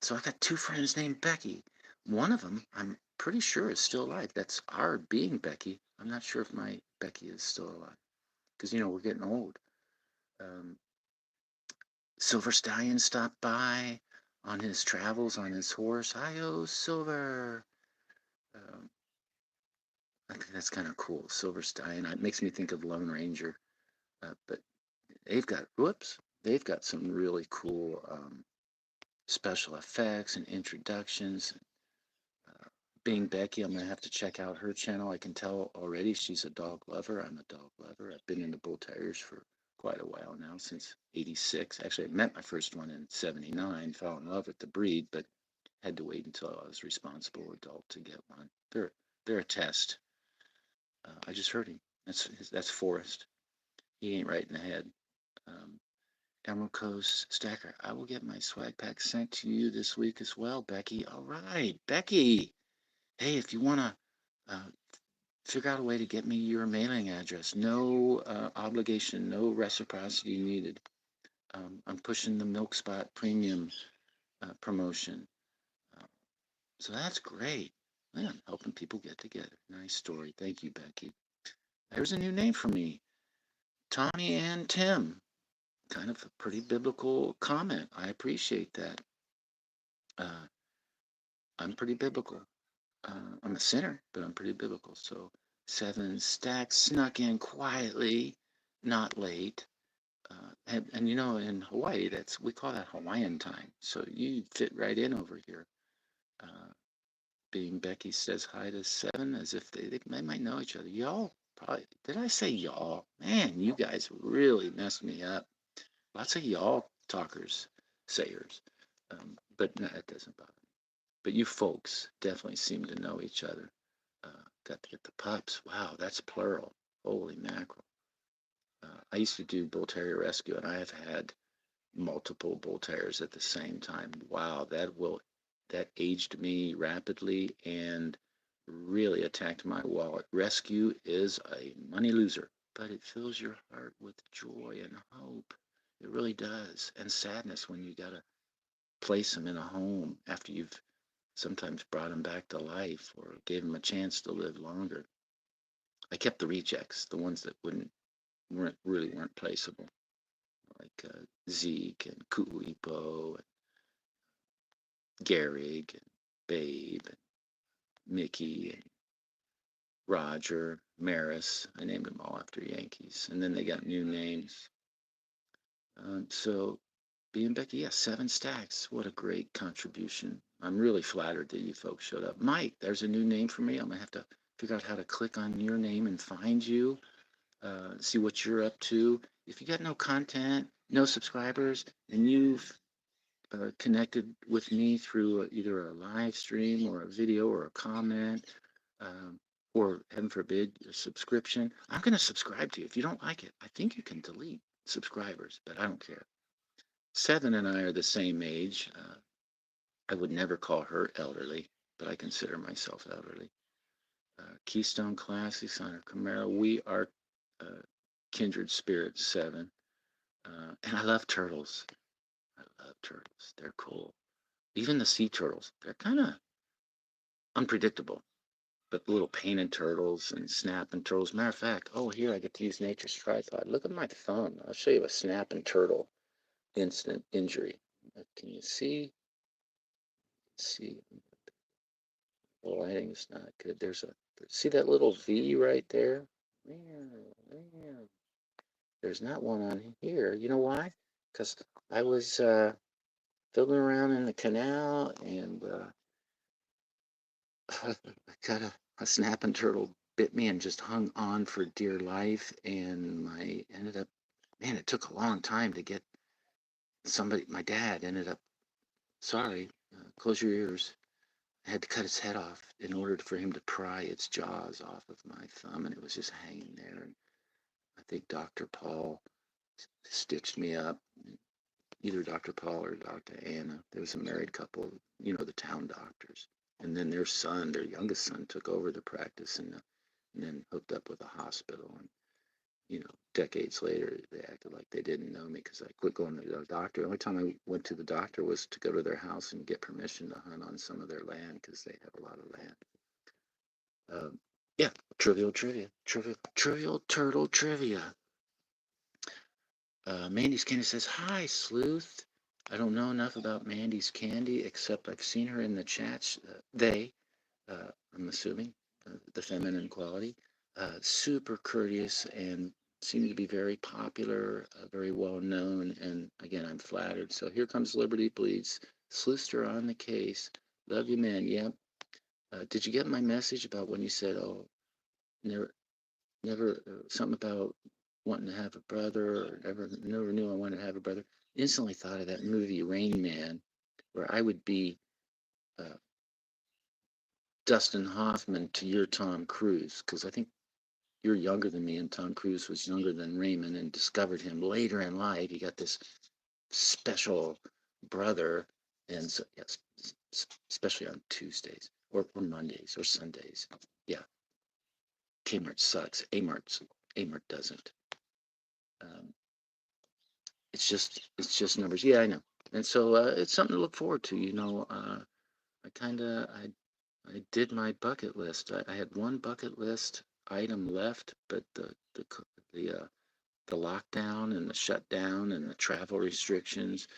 So I got two friends named Becky. One of them, I'm pretty sure, is still alive. That's our being Becky. I'm not sure if my Becky is still alive, because, we're getting old. Um, Silver Stallion stopped by on his travels on his horse. Hi-yo, Silver. Um, I think that's kind of cool. Silver Stallion. It makes me think of Lone Ranger. But they've got some really cool special effects and introductions. Uh, Being Becky, I'm going to have to check out her channel. I can tell already she's a dog lover. I'm a dog lover. I've been into bull terriers for quite a while now, since '86. Actually, I met my first one in '79, fell in love with the breed, but had to wait until I was responsible adult to get one. They're a test. I just heard him. That's Forrest. He ain't right in the head. Um, Emerald Coast Stacker. I will get my swag pack sent to you this week as well, Becky. All right, Becky. Hey, if you want to figure out a way to get me your mailing address, no obligation, no reciprocity needed. I'm pushing the Milk Spot Premium promotion. Uh, so that's great. Man, helping people get together. Nice story. Thank you, Becky. There's a new name for me, Tommy and Tim. Kind of a pretty biblical comment. I appreciate that. Uh, I'm pretty biblical. I'm a sinner, but I'm pretty biblical. So 7 stacks snuck in quietly, not late. And in Hawaii, we call that Hawaiian time. So you fit right in over here. Uh, Being Becky says hi to 7 as if they might know each other. Y'all probably, did I say y'all? Man, you guys really messed me up. Lots of y'all talkers, sayers. But no, it doesn't bother me. But you folks definitely seem to know each other. Got to get the pups. Wow, that's plural. Holy mackerel. I used to do bull terrier rescue, and I have had multiple bull terriers at the same time. Wow, that aged me rapidly and really attacked my wallet. Rescue is a money loser, but it fills your heart with joy and hope. It really does. And sadness when you got to place them in a home after you've sometimes brought them back to life or gave them a chance to live longer. I kept the rejects, the ones that weren't placeable, like Zeke and Kuipo and Gehrig and Babe and Mickey and Roger, Maris. I named them all after Yankees. And then they got new names. So B and Becky, yeah, 7 stacks. What a great contribution. I'm really flattered that you folks showed up. Mike, there's a new name for me. I'm going to have to figure out how to click on your name and find you, see what you're up to. If you got no content, no subscribers, and you've connected with me through either a live stream or a video or a comment, um, or heaven forbid, a subscription, I'm going to subscribe to you. If you don't like it, I think you can delete subscribers, but I don't care. Seven and I are the same age. I would never call her elderly, but I consider myself elderly. Keystone Classics on her Camaro. We are uh, kindred spirits, Seven. And I love turtles. I love turtles. They're cool. Even the sea turtles, they're kind of unpredictable. But little painted turtles and snapping turtles. Matter of fact, oh, here I get to use nature's tripod. Look at my thumb. I'll show you a snapping turtle incident injury. Can you see? See, the lighting's not good. See that little V right there? There's not one on here. You know why? Because I was fiddling around in the canal and I got a snapping turtle bit me and just hung on for dear life. And I ended up, man, it took a long time to get my dad ended up, sorry, close your ears. I had to cut its head off in order for him to pry its jaws off of my thumb, and it was just hanging there. And I think Dr. Paul stitched me up. Either Dr. Paul or Dr. Anna. There was a married couple, the town doctors. And then their youngest son, took over the practice and then hooked up with a hospital. And, decades later, they acted like they didn't know me because I quit going to the doctor. The only time I went to the doctor was to go to their house and get permission to hunt on some of their land because they have a lot of land. Yeah, trivial turtle trivia. Mandy's Candy says, "Hi, Sleuth. I don't know enough about Mandy's Candy except I've seen her in the chats. I'm assuming, the feminine quality, super courteous and seem to be very popular, very well known. And again, I'm flattered. So here comes Liberty Bleeds. Sleuthster on the case. Love you, man. Yep. Did you get my message about when you said, oh, never, never, something about wanting to have a brother, or never knew I wanted to have a brother? Instantly thought of that movie Rain Man, where I would be uh, Dustin Hoffman to your Tom Cruise, because I think you're younger than me, and Tom Cruise was younger than Raymond and discovered him later in life. He got this special brother, and so yes, especially on Tuesdays or Mondays or Sundays. Yeah, Kmart sucks. Amart doesn't. Um, it's just numbers. Yeah, I know. And so it's something to look forward to. I did my bucket list. I had one bucket list item left, but the uh, the lockdown and the shutdown and the travel restrictions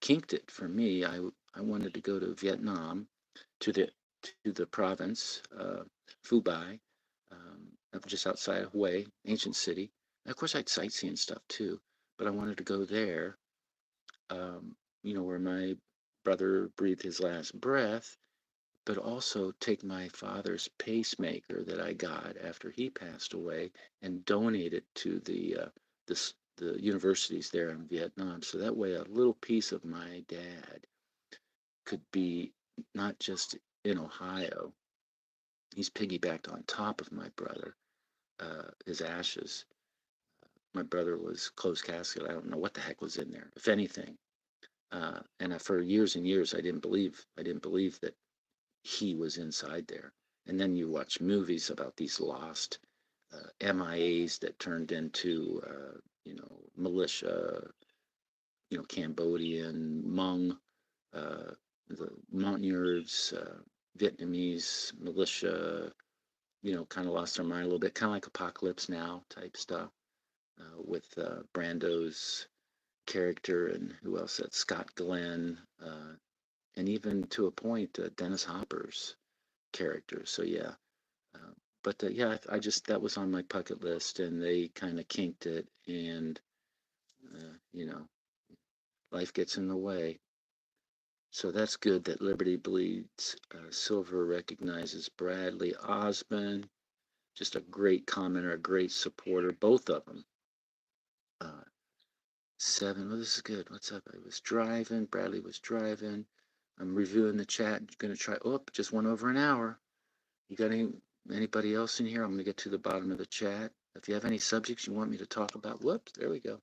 kinked it for me. I wanted to go to Vietnam, to the province, Phu just outside of Hue, ancient city. And of course, I'd sightsee and stuff too, but I wanted to go there, where my brother breathed his last breath, but also take my father's pacemaker that I got after he passed away and donate it to the universities there in Vietnam. So that way, a little piece of my dad could be not just in Ohio. He's piggybacked on top of my brother, his ashes. My brother was closed casket. I don't know what the heck was in there, if anything. And for years and years, I didn't believe that he was inside there. And then you watch movies about these lost MIAs that turned into, militia, Cambodian, Hmong, uh, the Mountaineers, Vietnamese militia, kind of lost their mind a little bit, kind of like Apocalypse Now type stuff, with Brando's character and who else? That Scott Glenn, and even to a point, Dennis Hopper's character. So yeah, uh, but yeah, I just that was on my bucket list, and they kind of kinked it, and uh, you know, life gets in the way. So that's good that Liberty Bleeds Silver recognizes Bradley Osmond. Just a great commenter, a great supporter, both of them. Uh, Seven, well, this is good. What's up? I was driving. Bradley was driving. I'm reviewing the chat. Going to try. Oh, just went over an hour. You got anybody else in here? I'm going to get to the bottom of the chat. If you have any subjects you want me to talk about, whoops, there we go.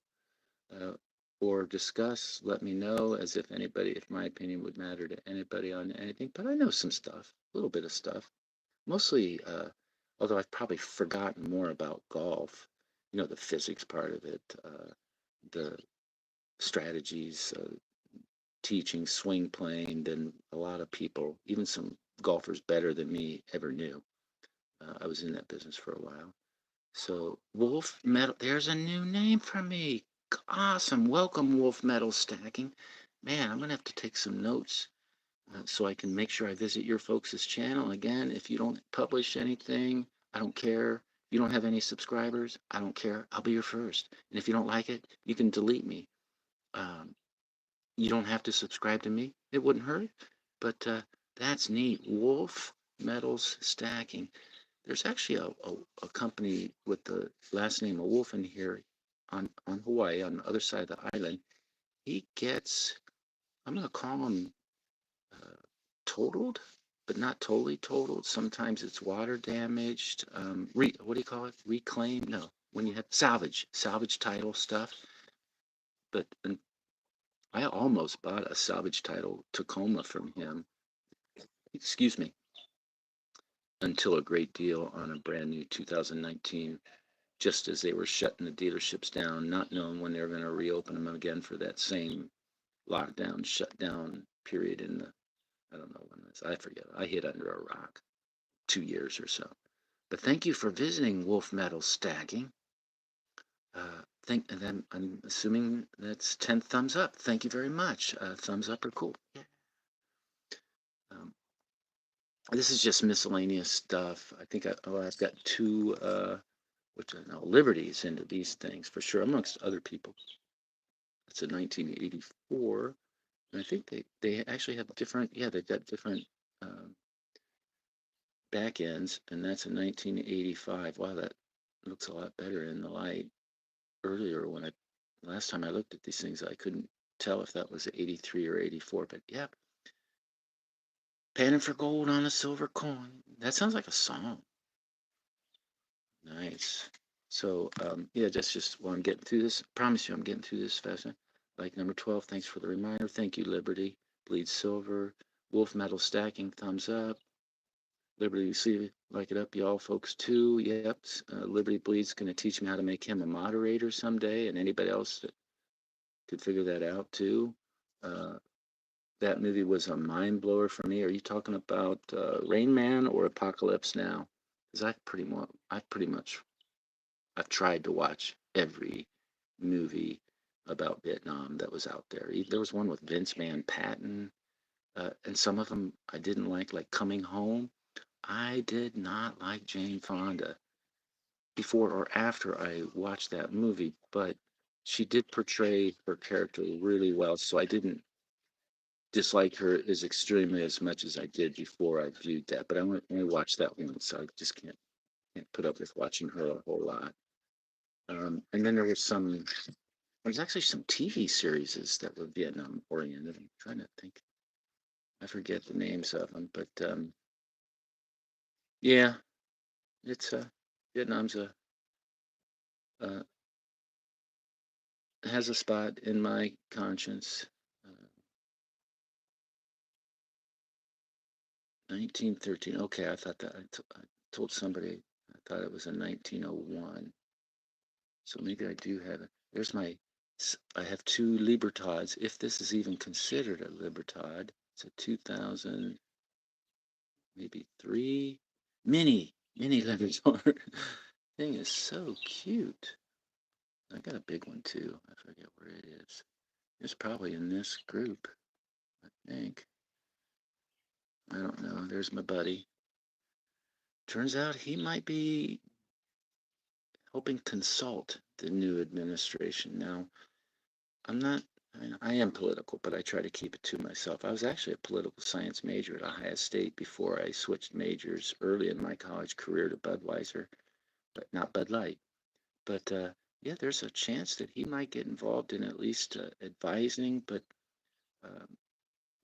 Uh, or discuss, let me know, as if my opinion would matter to anybody on anything. But I know some stuff, a little bit of stuff. Mostly, although I've probably forgotten more about golf, the physics part of it, the strategies, teaching, swing playing than a lot of people, even some golfers better than me, ever knew. I was in that business for a while. So Wolf Metal, there's a new name for me. Awesome. Welcome, Wolf Metal Stacking. Man, I'm going to have to take some notes so I can make sure I visit your folks' channel. Again, if you don't publish anything, I don't care. If you don't have any subscribers, I don't care. I'll be your first. And if you don't like it, you can delete me. Um, you don't have to subscribe to me. It wouldn't hurt. But that's neat. Wolf Metals Stacking. There's actually a company with the last name of Wolf in here on Hawaii, on the other side of the island. He gets, I'm going to call him uh, totaled, but not totally totaled. Sometimes it's water damaged. What do you call it? Reclaim? No, when you have salvage title stuff. But I almost bought a salvage title Tacoma from him. Excuse me. Until a great deal on a brand new 2019, just as they were shutting the dealerships down, not knowing when they were going to reopen them again for that same lockdown, shutdown period in the, I don't know when this, I forget. I hid under a rock 2 years or so. But thank you for visiting Wolf Metal Stacking. And then I'm assuming that's 10 thumbs up. Thank you very much. Thumbs up are cool. Yeah. Um, this is just miscellaneous stuff. I think I've got two, which I know, liberties into these things for sure, amongst other people. It's a 1984, and I think they actually have different. Yeah, they've got different um, back ends, and that's a 1985. Wow, that looks a lot better in the light. Earlier, last time I looked at these things, I couldn't tell if that was 83 or 84. But yeah, panning for gold on a silver coin. That sounds like a song. Nice. So yeah, that's just while I'm getting through this. I promise you, I'm getting through this fast. Like number 12, thanks for the reminder. Thank you, Liberty. Bleed Silver. Wolf Metal Stacking, thumbs up. Liberty, you see, like it up, y'all folks too. Yep. Liberty Bleed's going to teach me how to make him a moderator someday, and anybody else that could figure that out too. Uh, that movie was a mind blower for me. Are you talking about Rain Man or Apocalypse Now? Because I've tried to watch every movie about Vietnam that was out there. There was one with Vince Van Patten, and some of them I didn't like Coming Home. I did not like Jane Fonda before or after I watched that movie, but she did portray her character really well, so I didn't dislike her as extremely as much as I did before I viewed that. But I only watched that once, so I just can't put up with watching her a whole lot. And then there's actually some TV series that were Vietnam oriented. I'm trying to think. I forget the names of them, but yeah, it's Vietnam's uh, has a spot in my conscience. 1913. Okay, I thought that I told somebody I thought it was in 1901. So maybe I do have it. There's my. I have two Libertads. If this is even considered a Libertad, it's a 2000, maybe three mini Libertad. Thing is so cute. I got a big one too. I forget where it is. It's probably in this group, I think. I don't know. There's my buddy. Turns out he might be helping consult the new administration. Now, I'm not, I am political, but I try to keep it to myself. I was actually a political science major at Ohio State before I switched majors early in my college career to Budweiser, but not Bud Light. But yeah, there's a chance that he might get involved in at least advising, but um,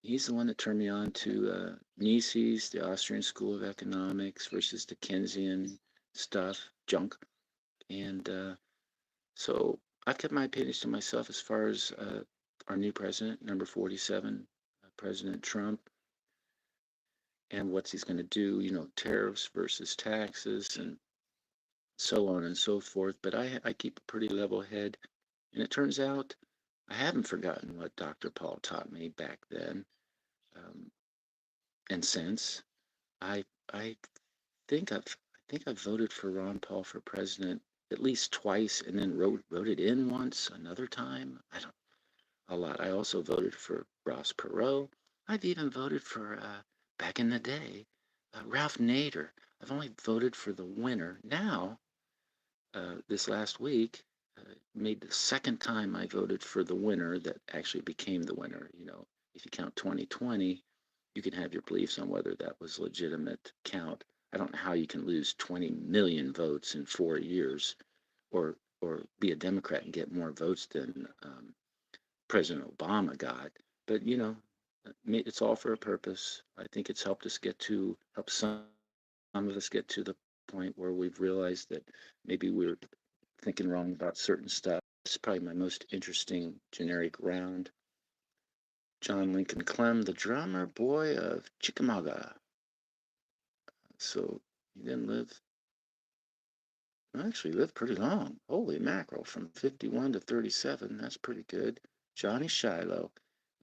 he's the one that turned me on to Mises, the Austrian School of Economics versus the Keynesian stuff, junk. And so I've kept my opinions to myself as far as our new president, number 47, President Trump, and what he's going to do, tariffs versus taxes and so on and so forth. But I keep a pretty level head. And it turns out I haven't forgotten what Dr. Paul taught me back then. Um, and since I I I think I've voted for Ron Paul for president at least twice, and then voted in once, another time. I don't a lot. I also voted for Ross Perot. I've even voted for back in the day, Ralph Nader. I've only voted for the winner. Now, this last week, made the second time I voted for the winner that actually became the winner. If you count 2020, you can have your beliefs on whether that was legitimate count. I don't know how you can lose 20 million votes in 4 years, or be a Democrat and get more votes than President Obama got. But it's all for a purpose. I think it's help some of us get to the point where we've realized that maybe we're thinking wrong about certain stuff. This is probably my most interesting generic round. John Lincoln Clem, the drummer boy of Chickamauga. So he didn't live, actually lived pretty long. Holy mackerel, from 51 to 37. That's pretty good. Johnny Shiloh.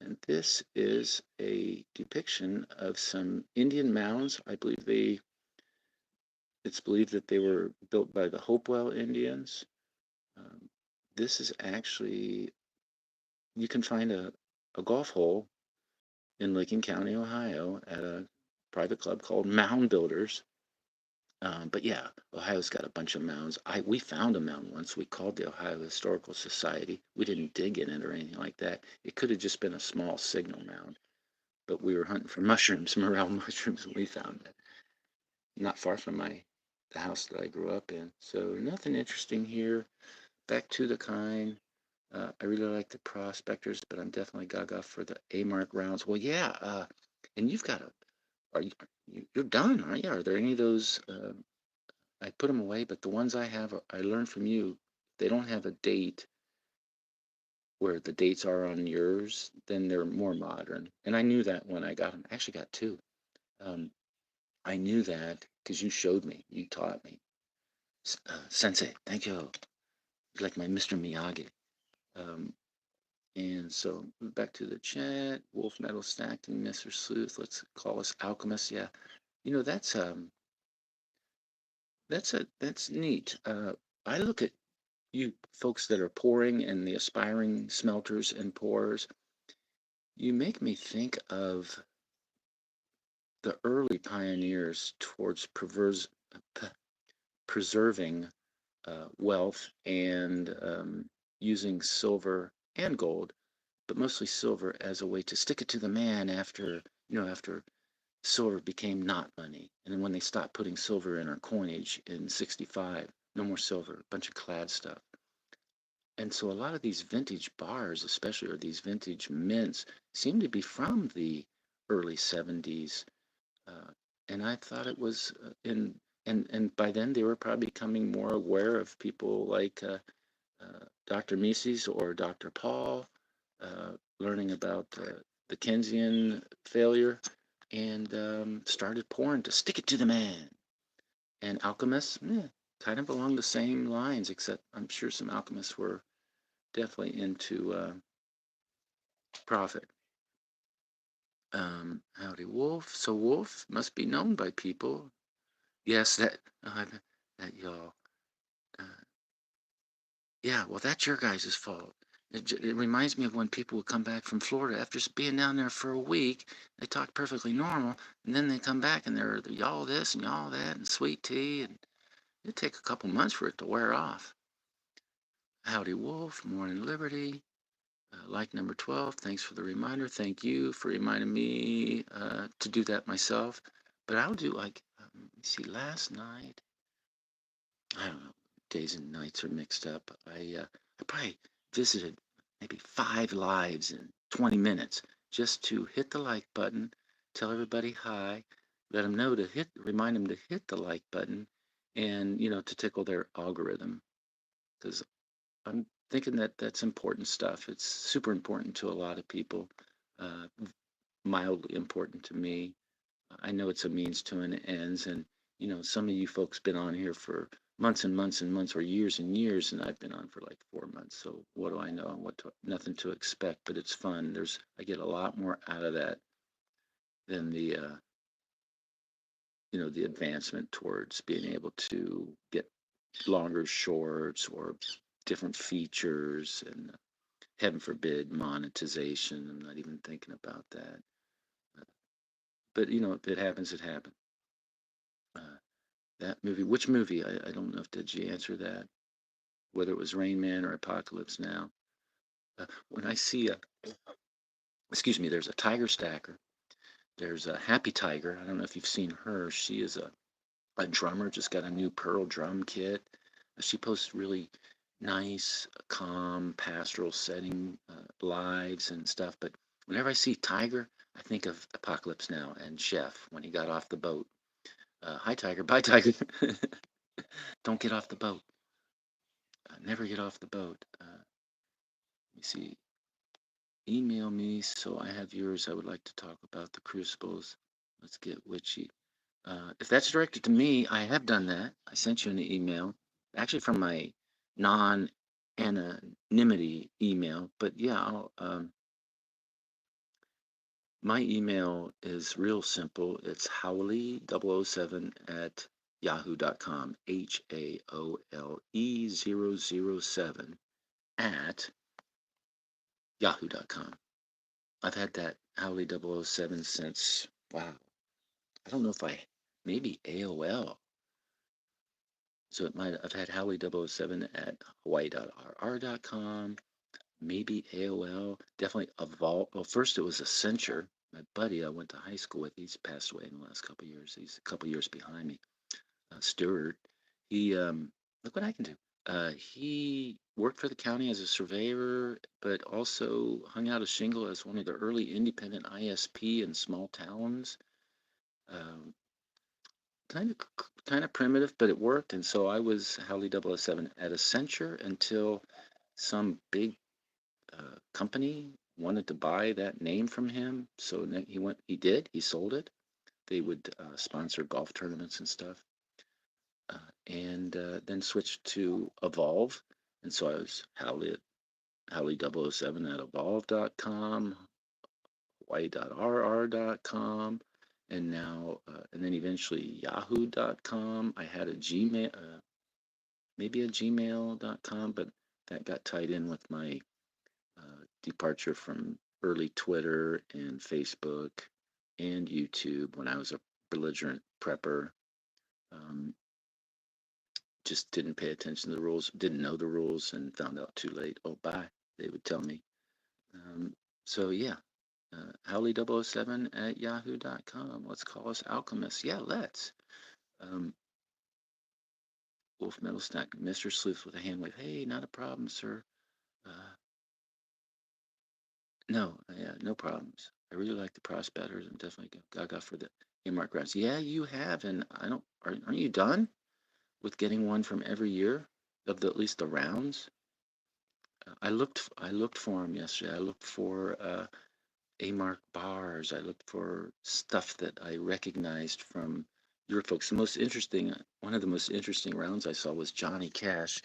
And this is a depiction of some Indian mounds. It's believed that they were built by the Hopewell Indians. Um, this is actually, you can find a golf hole in Licking County, Ohio, at a private club called Mound Builders. But yeah, Ohio's got a bunch of mounds. We found a mound once. We called the Ohio Historical Society. We didn't dig in it or anything like that. It could have just been a small signal mound, but we were hunting for mushrooms, morel mushrooms, and we found it not far from the house that I grew up in. So nothing interesting here. Back to the kind. I really like the prospectors, but I'm definitely gaga for the A mark rounds. Well, yeah, and you've got a. Are you're done, aren't you? Are there any of those? I put them away, but the ones I have, I learned from you. They don't have a date where the dates are on yours, then they're more modern. And I knew that when I got them. I actually got two. Um, I knew that because you showed me, you taught me. Sensei, thank you. You're like my Mr. Miyagi. Um, and so back to the chat. Wolf Metal Stacking, Mr. Sleuth. Let's call us alchemists. Yeah, that's neat. I look at you folks that are pouring and the aspiring smelters and pourers. You make me think of the early pioneers towards preserving wealth and using silver and gold, but mostly silver as a way to stick it to the man after silver became not money. And then when they stopped putting silver in our coinage in 65, no more silver, a bunch of clad stuff. And so a lot of these vintage bars, especially, or these vintage mints, seem to be from the early 70s. Uh, and I thought it was and by then they were probably becoming more aware of people like Dr. Mises or Dr. Paul, learning about the Keynesian failure. and started pouring to stick it to the man. And alchemists, kind of along the same lines, except I'm sure some alchemists were definitely into profit. Howdy, Wolf. So Wolf must be known by people. Yes, that y'all. Uh, yeah, well, that's your guys' fault. It reminds me of when people would come back from Florida after being down there for a week. They talk perfectly normal, and then they come back and they're y'all this and y'all that and sweet tea, and it take a couple months for it to wear off. Howdy, Wolf. Morning, Liberty. Like number 12, thanks for the reminder. Thank you for reminding me to do that myself. But I'll do like, let me see, last night, I don't know, days and nights are mixed up. I probably visited maybe 5 lives in 20 minutes just to hit the like button, tell everybody hi, let them know to remind them to hit the like button, and, to tickle their algorithm. Because I'm thinking that that's important stuff. It's super important to a lot of people, uh, mildly important to me. I know it's a means to an ends, and some of you folks been on here for months and months and months, or years and years, and I've been on for like 4 months. So what do I know? Nothing to expect, but it's fun. I get a lot more out of that than the advancement towards being able to get longer shorts or different features and heaven forbid monetization. I'm not even thinking about that. But if it happens, it happens. Uh, that movie, which movie? I don't know if did you answer that, whether it was Rain Man or Apocalypse Now. When I see excuse me, there's a Tiger Stacker. There's a Happy Tiger. I don't know if you've seen her. She is a drummer, just got a new Pearl drum kit. She posts really nice, calm, pastoral setting lives and stuff. But whenever I see Tiger, I think of Apocalypse Now and Chef when he got off the boat. Hi, Tiger. Bye, Tiger. Don't get off the boat. Never get off the boat. Let me see. Email me so I have yours. I would like to talk about the crucibles. Let's get witchy. If that's directed to me, I have done that. I sent you an email, actually from my non-anonymity email. But yeah, my email is real simple. It's howley007 at yahoo.com. HAOLE007 at yahoo.com. I've had that Howley007 since, wow, I don't know if maybe AOL. So I've had Howley007 at hawaii.rr.com, maybe AOL, definitely Evolve. Well, first it was Accenture. My buddy I went to high school with, he's passed away in the last couple of years. He's a couple of years behind me. Stewart, he, look what I can do. He worked for the county as a surveyor, but also hung out a shingle as one of the early independent ISP in small towns. Um, kind of primitive, but it worked. And so I was Howley007 at Accenture until some big company wanted to buy that name from him. So he sold it. They would sponsor golf tournaments and stuff. And then switched to Evolve. And so I was Howley007 at evolve.com, hawaii.rr.com, and now, and then eventually yahoo.com. I had a Gmail, maybe a gmail.com, but that got tied in with my departure from early Twitter and Facebook and YouTube when I was a belligerent prepper. Um, just didn't pay attention to the rules, didn't know the rules, and found out too late. Oh, bye, they would tell me. Um, so, yeah, Howley007 at yahoo.com. Let's call us alchemists. Yeah, let's. Um, Wolf Metal Stack, Mr. Sleuth with a hand wave. Hey, not a problem, sir. Uh, no, yeah, no problems. I really like the prospectors. I'm definitely gaga for the earmark grants. Yeah, you have, and I don't. Aren't you done with getting one from every year of at least the rounds? I looked for them yesterday. I looked for A-mark bars. I looked for stuff that I recognized from your folks. The most interesting, one of the most interesting rounds I saw was Johnny Cash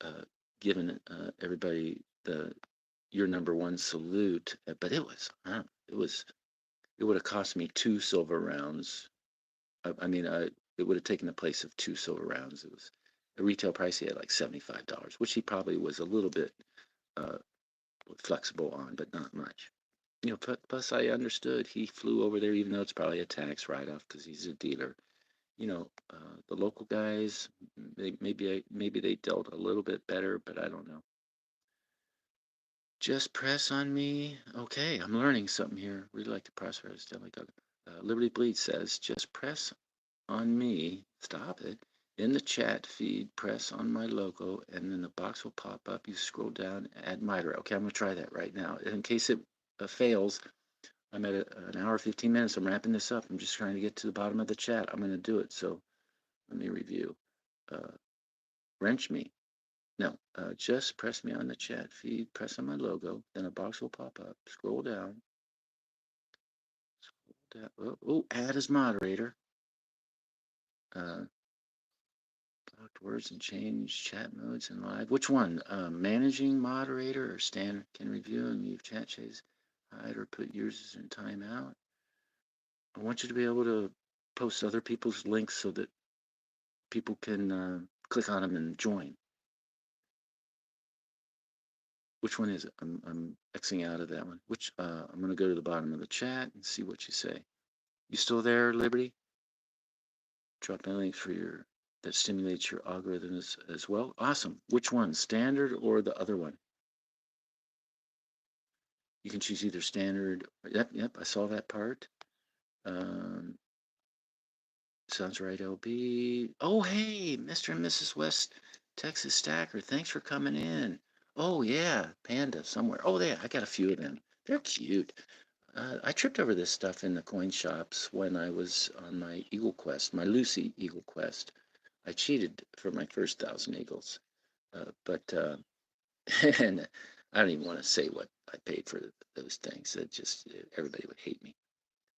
uh, giving everybody the your number one salute. But it was, it was, it would have cost me two silver rounds. I mean, it would have taken the place of two silver rounds. It was a retail price he had like $75, which he probably was a little bit uh, flexible on, but not much. Plus I understood he flew over there, even though it's probably a tax write-off because he's a dealer. The local guys, maybe they dealt a little bit better, but I don't know. Just press on me. Okay, I'm learning something here. Really like the process. Liberty Bleed says, just press on me. Stop it. In the chat feed, press on my logo, and then the box will pop up. You scroll down, add moderator. Okay, I'm gonna try that right now. In case it fails, I'm at an hour 15 minutes. I'm wrapping this up. I'm just trying to get to the bottom of the chat. I'm gonna do it. So let me review. Wrench me. No, just press me on the chat feed, press on my logo, then a box will pop up. Scroll down. Oh, add as moderator. Blocked words and change chat modes and live. Which one? Managing moderator or standard? Can review and leave chat chains. Hide or put users in timeout. I want you to be able to post other people's links so that people can click on them and join. Which one is it? I'm Xing out of that one. I'm going to go to the bottom of the chat and see what you say. You still there, Liberty? Drop in links for that stimulates your algorithm as well. Awesome. Which one, standard or the other one? You can choose either standard. Yep, I saw that part. Um, Sounds right, LB. Oh, hey, Mr. and Mrs. West Texas Stacker. Thanks for coming in. Oh, yeah, Panda somewhere. Oh, there, I got a few of them. They're cute. I tripped over this stuff in the coin shops when I was on my Eagle Quest, my Lucy Eagle Quest. I cheated for my first 1,000 eagles. And I don't even want to say what I paid for those things. Everybody would hate me.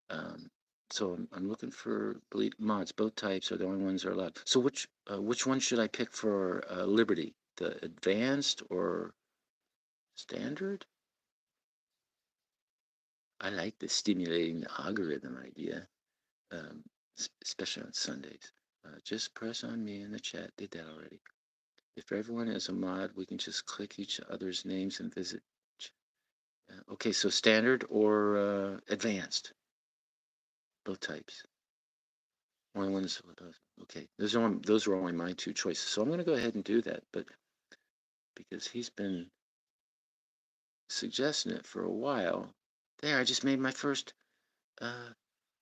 Um, so I'm looking for mods. Both types are the only ones that are allowed. So which one should I pick for Liberty? The advanced or standard? I like the stimulating the algorithm idea, um, especially on Sundays. Just press on me in the chat. Did that already. If everyone has a mod, we can just click each other's names and visit. Okay, so standard or advanced? Both types. Only ones. Okay, those are only my two choices. So I'm going to go ahead and do that. But because he's been suggesting it for a while, there I just made my first.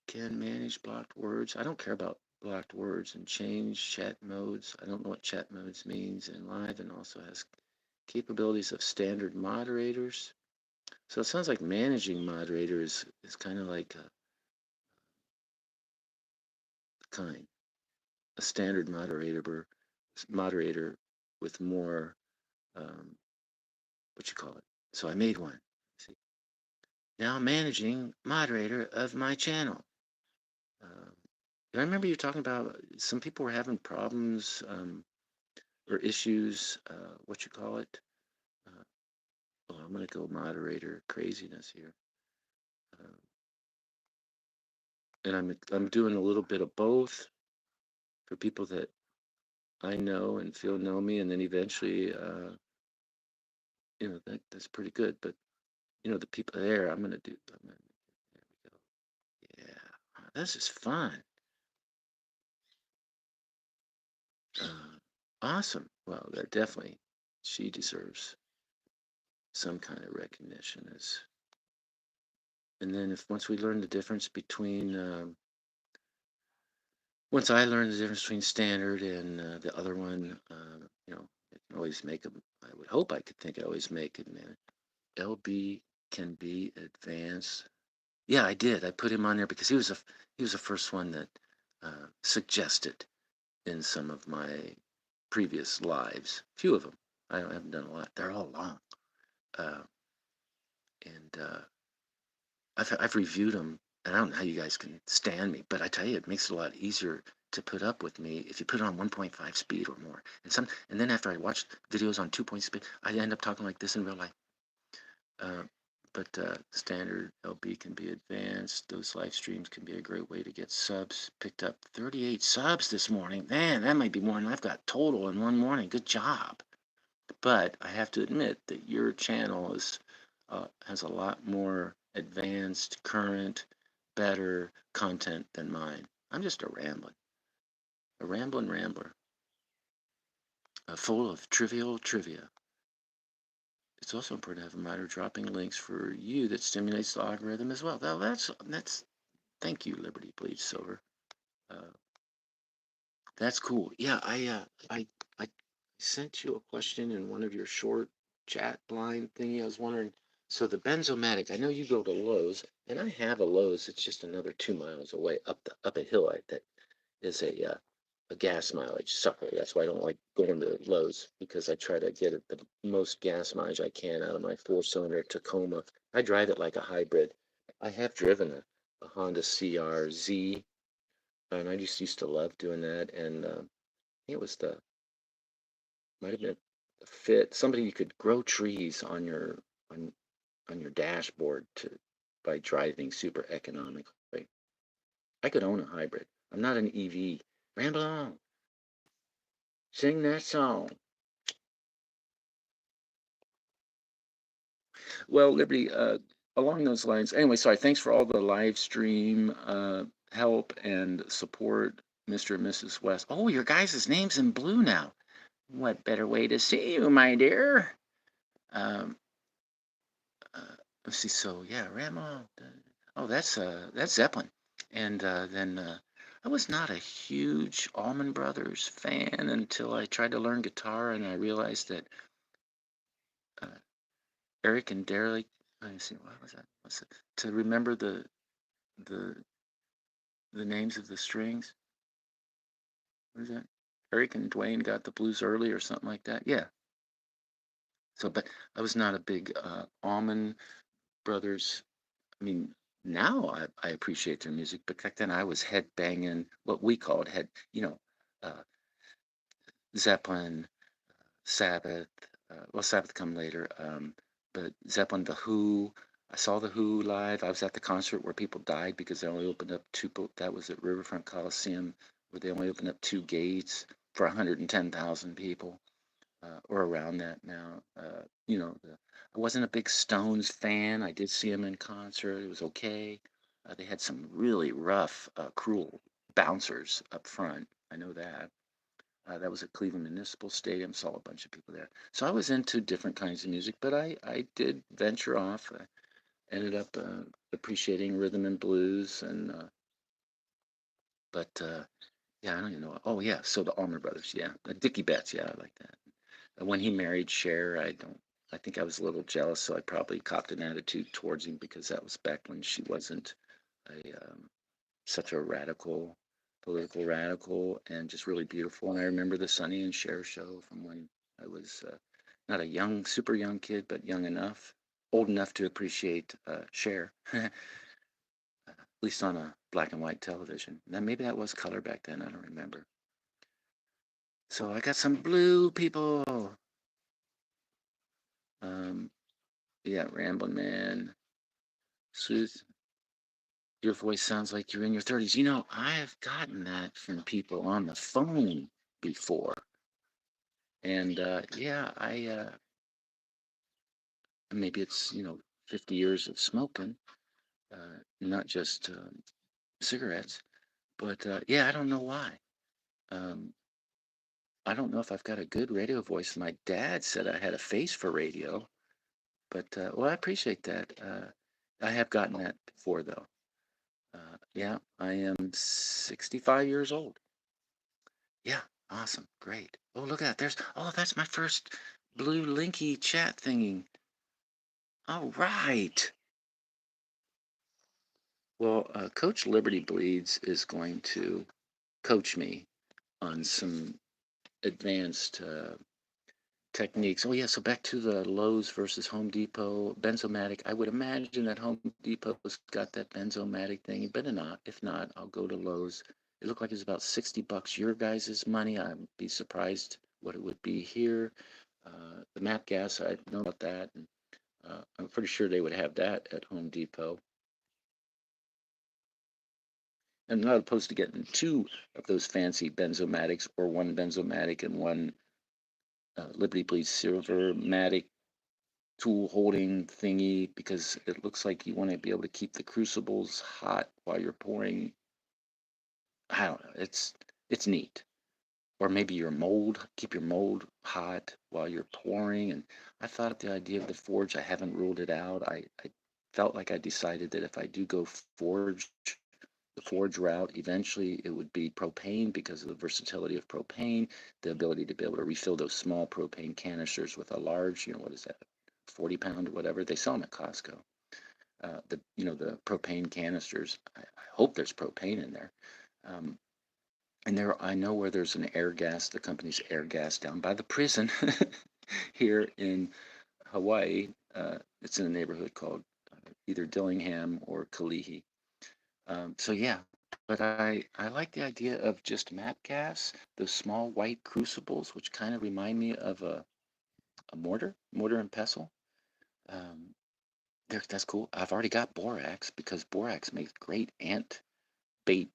Can manage blocked words. I don't care about blocked words and change chat modes. I don't know what chat modes means in live, and also has capabilities of standard moderators. So it sounds like managing moderators is kind of like a standard moderator with more what you call it. So I made one. See, now managing moderator of my channel. I remember you talking about some people were having problems or issues. What you call it? I'm gonna go moderator craziness here, and I'm doing a little bit of both for people that I know and feel know me, and then eventually, that's pretty good. But the people there, there we go. Yeah, this is fun. Awesome. Well, that definitely, she deserves some kind of recognition and then once we learn the difference between, once I learn the difference between standard and the other one, I can always make them. I would hope I could think I always make it, man. LB can be advanced. Yeah, I did. I put him on there because he was the first one that suggested in some of my previous lives. A few of them. I haven't done a lot. They're all long. Uh, and I've reviewed them, and I don't know how you guys can stand me, but I tell you, it makes it a lot easier to put up with me if you put it on 1.5 speed or more. And then after I watch videos on 2 point speed, I end up talking like this in real life. Uh, but standard LB can be advanced. Those live streams can be a great way to get subs. Picked up 38 subs this morning. Man, that might be more than I've got total in one morning. Good job. But I have to admit that your channel has a lot more advanced, current, better content than mine. I'm just a rambling rambler, full of trivial trivia. It's also important to have a reminder dropping links for you that stimulates the algorithm as well. Well, that's thank you, Liberty Bleeds Silver. Uh, that's cool. Yeah, I sent you a question in one of your short chat line thingy. I was wondering. So the Benzomatic, I know you go to Lowe's, and I have a Lowe's. It's just another 2 miles away up a hill that is a gas mileage sucker. That's why I don't like going to Lowe's because I try to get the most gas mileage I can out of my four-cylinder Tacoma. I drive it like a hybrid. I have driven a Honda CR-Z, and I just used to love doing that. And it was might have been the fit. Somebody you could grow trees on on your dashboard to by driving super economically. I could own a hybrid. I'm not an EV. Ramble on. Sing that song. Well, Liberty, along those lines, anyway, sorry, thanks for all the live stream help and support, Mr. and Mrs. West. Oh, your guys' name's in blue now. What better way to see you, my dear? Um, let's see, so yeah, Ramo. Oh, that's Zeppelin. And then I was not a huge Allman Brothers fan until I tried to learn guitar and I realized that uh, Eric and Derek. Let me see, what was that? What's it? To remember the the names of the strings. What is that? Eric and Dwayne got the blues early or something like that. Yeah. So, but I was not a big Allman Brothers. I mean, now I appreciate their music, but back then I was head banging what we called head, uh, Zeppelin, Sabbath. Well, Sabbath come later, but Zeppelin, The Who. I saw The Who live. I was at the concert where people died because they only opened up two. That was at Riverfront Coliseum, where they only opened up two gates for 110,000 people, or around that now. I wasn't a big Stones fan. I did see them in concert. It was okay. They had some really rough, cruel bouncers up front. I know that. That was at Cleveland Municipal Stadium. Saw a bunch of people there. So I was into different kinds of music, but I did venture off. I ended up appreciating rhythm and blues, but yeah, I don't even know. Oh yeah, so the Allman Brothers, yeah, Dickie Betts, yeah, I like that. When he married Cher, I don't. I think I was a little jealous, so I probably copped an attitude towards him because that was back when she wasn't a such a radical, political radical, and just really beautiful. And I remember the Sonny and Cher show from when I was not a young, super young kid, but young enough, old enough to appreciate Cher, at least on a black and white television. Now maybe that was color back then. I don't remember. So I got some blue people. Um, yeah, Ramblin' Man, Sooth. Your voice sounds like you're in your 30s. I've gotten that from people on the phone before. And yeah, maybe it's, 50 years of smoking, not just cigarettes. But yeah, I don't know why. Um, I don't know if I've got a good radio voice. My dad said I had a face for radio, but well, I appreciate that. I have gotten that before, though. Yeah, I am 65 years old. Yeah, awesome, great. Oh, look at that. That's my first blue linky chat thingy. All right. Well, Coach Liberty Bleeds is going to coach me on some advanced techniques. Oh yeah, so back to the Lowe's versus Home Depot Benzomatic. I would imagine that Home Depot's got that Benzomatic thing, but not. If not, I'll go to Lowe's. It looked like it's about $60 your guys' money. I'd be surprised what it would be here. The MAP gas, I know about that, and I'm pretty sure they would have that at Home Depot. I'm not opposed to getting two of those fancy Benzomatics, or one Benzomatic and one Liberty Bleed Silver Matic tool holding thingy, because it looks like you want to be able to keep the crucibles hot while you're pouring. I don't know. It's neat. Or maybe your mold, keep your mold hot while you're pouring. And I thought the idea of the forge, I haven't ruled it out. I felt like I decided that if I do go the forge route, eventually it would be propane because of the versatility of propane, the ability to be able to refill those small propane canisters with a large, what is that, 40-pound or whatever. They sell them at Costco. The propane canisters. I hope there's propane in there. Um, and there, I know where there's an air gas, the company's air gas down by the prison here in Hawaii. It's in a neighborhood called either Dillingham or Kalihi. So yeah, but I like the idea of just map gas, those small white crucibles, which kind of remind me of a mortar and pestle. Um, that's cool. I've already got borax because borax makes great ant bait,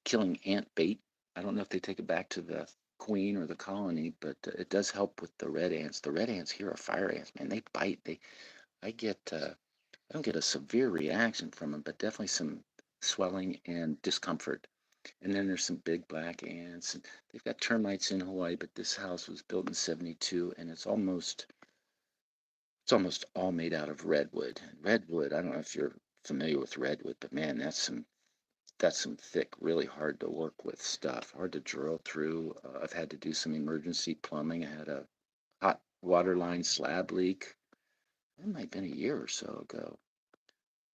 killing ant bait. I don't know if they take it back to the queen or the colony, but it does help with the red ants. The red ants here are fire ants, man. They bite. I get, I don't get a severe reaction from them, but definitely some swelling and discomfort. And then there's some big black ants. And they've got termites in Hawaii, but this house was built in '72, and it's almost all made out of redwood. And redwood, I don't know if you're familiar with redwood, but man, that's some thick, really hard to work with stuff, hard to drill through. I've had to do some emergency plumbing. I had a hot water line slab leak. It might have been a year or so ago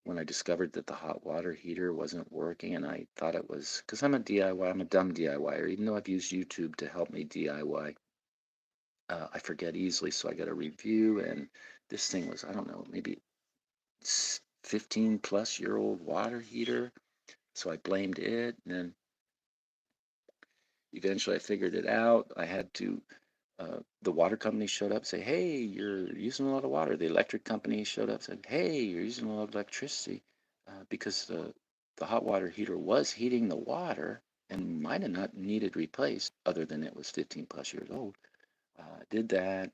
when I discovered that the hot water heater wasn't working, and I thought it was because I'm a DIY, I'm a dumb DIYer. Even though I've used YouTube to help me DIY, I forget easily. So I got a review, and this thing was, I don't know, maybe 15 plus year old water heater. So I blamed it, and then eventually I figured it out. The water company showed up, say, hey, you're using a lot of water. The electric company showed up, said, hey, you're using a lot of electricity, because the hot water heater was heating the water and might have not needed replaced, other than it was 15 plus years old. Did that,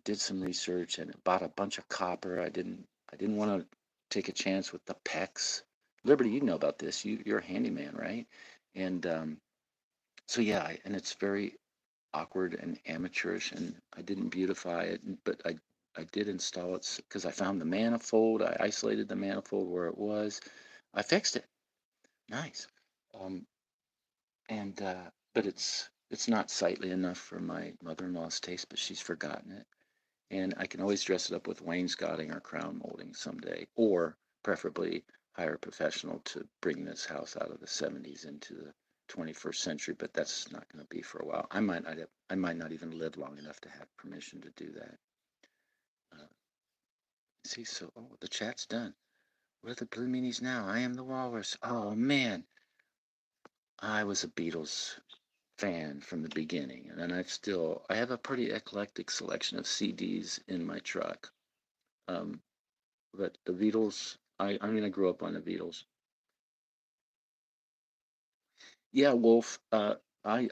did some research, and bought a bunch of copper. I didn't want to take a chance with the PEX. Liberty, you know about this. You're a handyman, right? And so yeah, and it's very awkward and amateurish, and I didn't beautify it, but I did install it because I found the manifold. I isolated the manifold where it was. I fixed it. Nice. Um, and but it's not sightly enough for my mother-in-law's taste, but she's forgotten it. And I can always dress it up with wainscoting or crown molding someday, or preferably hire a professional to bring this house out of the '70s into the 21st century. But that's not going to be for a while. I might not even live long enough to have permission to do that. Uh, see, so the chat's done. Where are the blue meanies now? I am the walrus. Oh man, I was a Beatles fan from the beginning, and then I have a pretty eclectic selection of CDs in my truck. Um, but the Beatles, I grew up on the Beatles. Yeah, Wolf. I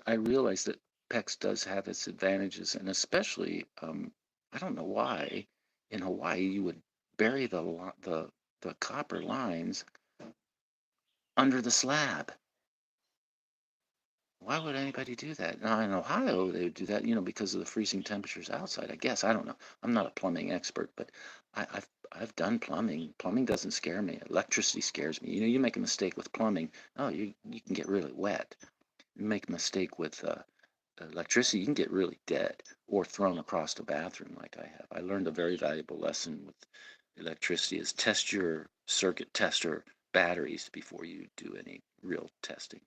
realize that PEX does have its advantages, and especially, I don't know why in Hawaii you would bury the copper lines under the slab. Why would anybody do that? Now, in Ohio, they would do that, because of the freezing temperatures outside. I guess I don't know. I'm not a plumbing expert, but I've done plumbing. Plumbing doesn't scare me. Electricity scares me. You make a mistake with plumbing, oh, you can get really wet. You make a mistake with electricity, you can get really dead or thrown across the bathroom like I have. I learned a very valuable lesson with electricity: is test your circuit tester batteries before you do any real testing.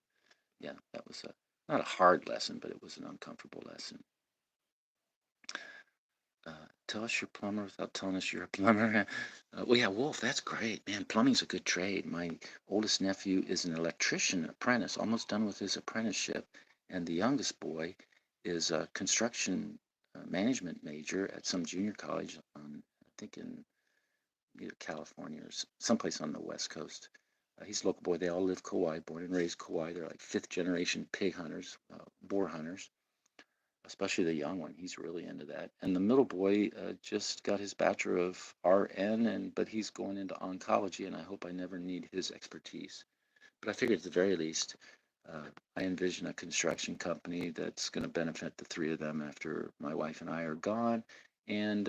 Yeah, that was not a hard lesson, but it was an uncomfortable lesson. tell us you're a plumber without telling us you're a plumber. Well, yeah, Wolf, that's great, man. Plumbing's a good trade. My oldest nephew is an electrician apprentice, almost done with his apprenticeship, and the youngest boy is a construction management major at some junior college I think in either California or someplace on the West Coast. He's a local boy. They all live Kauai, born and raised Kauai. They're like fifth generation pig hunters, boar hunters, especially the young one. He's really into that. And the middle boy just got his Bachelor of RN, but he's going into oncology, and I hope I never need his expertise. But I figured at the very least, uh, I envision a construction company that's going to benefit the three of them after my wife and I are gone. And,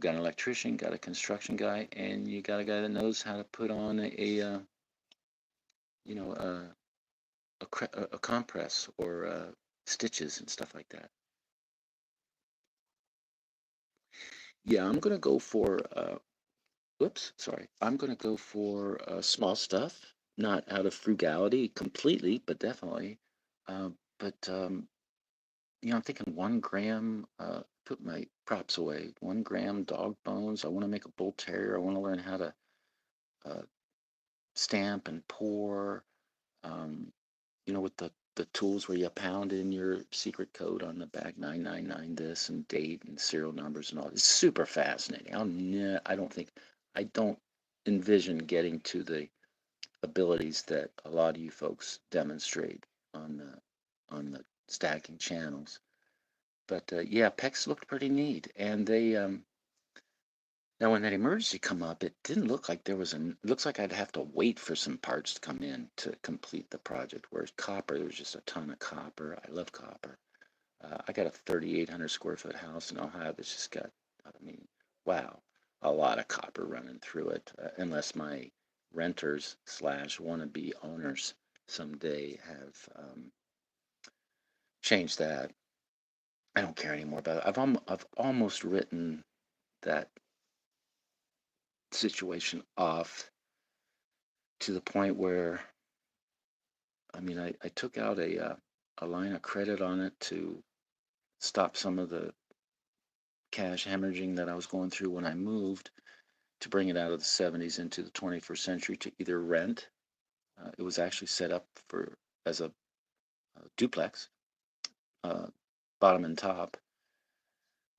got an electrician, got a construction guy, and you got a guy that knows how to put on you know, a compress or stitches and stuff like that. Yeah, I'm gonna go for whoops, sorry. I'm gonna go for small stuff, not out of frugality completely, but definitely. But I'm thinking 1 gram. Put my props away. 1 gram dog bones. I want to make a bull terrier. I want to learn how to uh, stamp and pour. Um, with the tools where you pound in your secret code on the back, 999 this and date and serial numbers and all. It's super fascinating. I don't envision getting to the abilities that a lot of you folks demonstrate on the stacking channels. But yeah, PEX looked pretty neat, and they now when that emergency come up, it didn't look like there was an. It looks like I'd have to wait for some parts to come in to complete the project. Whereas copper, there was just a ton of copper. I love copper. I got a 3,800 square foot house in Ohio that's just got, I mean, wow, a lot of copper running through it. Unless my renters slash wannabe owners someday have changed that. I don't care anymore about it. I've almost written that situation off to the point where, I mean, I took out a line of credit on it to stop some of the cash hemorrhaging that I was going through when I moved, to bring it out of the 70s into the 21st century to either rent. It was actually set up for as a duplex, uh, bottom and top,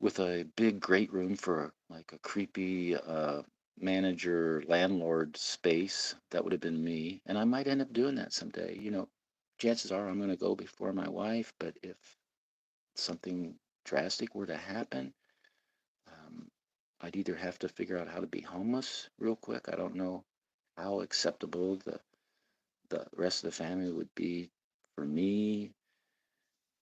with a big great room for like a creepy manager landlord space. That would have been me, and I might end up doing that someday. Chances are I'm going to go before my wife, but if something drastic were to happen, um, I'd either have to figure out how to be homeless real quick. I don't know how acceptable the rest of the family would be for me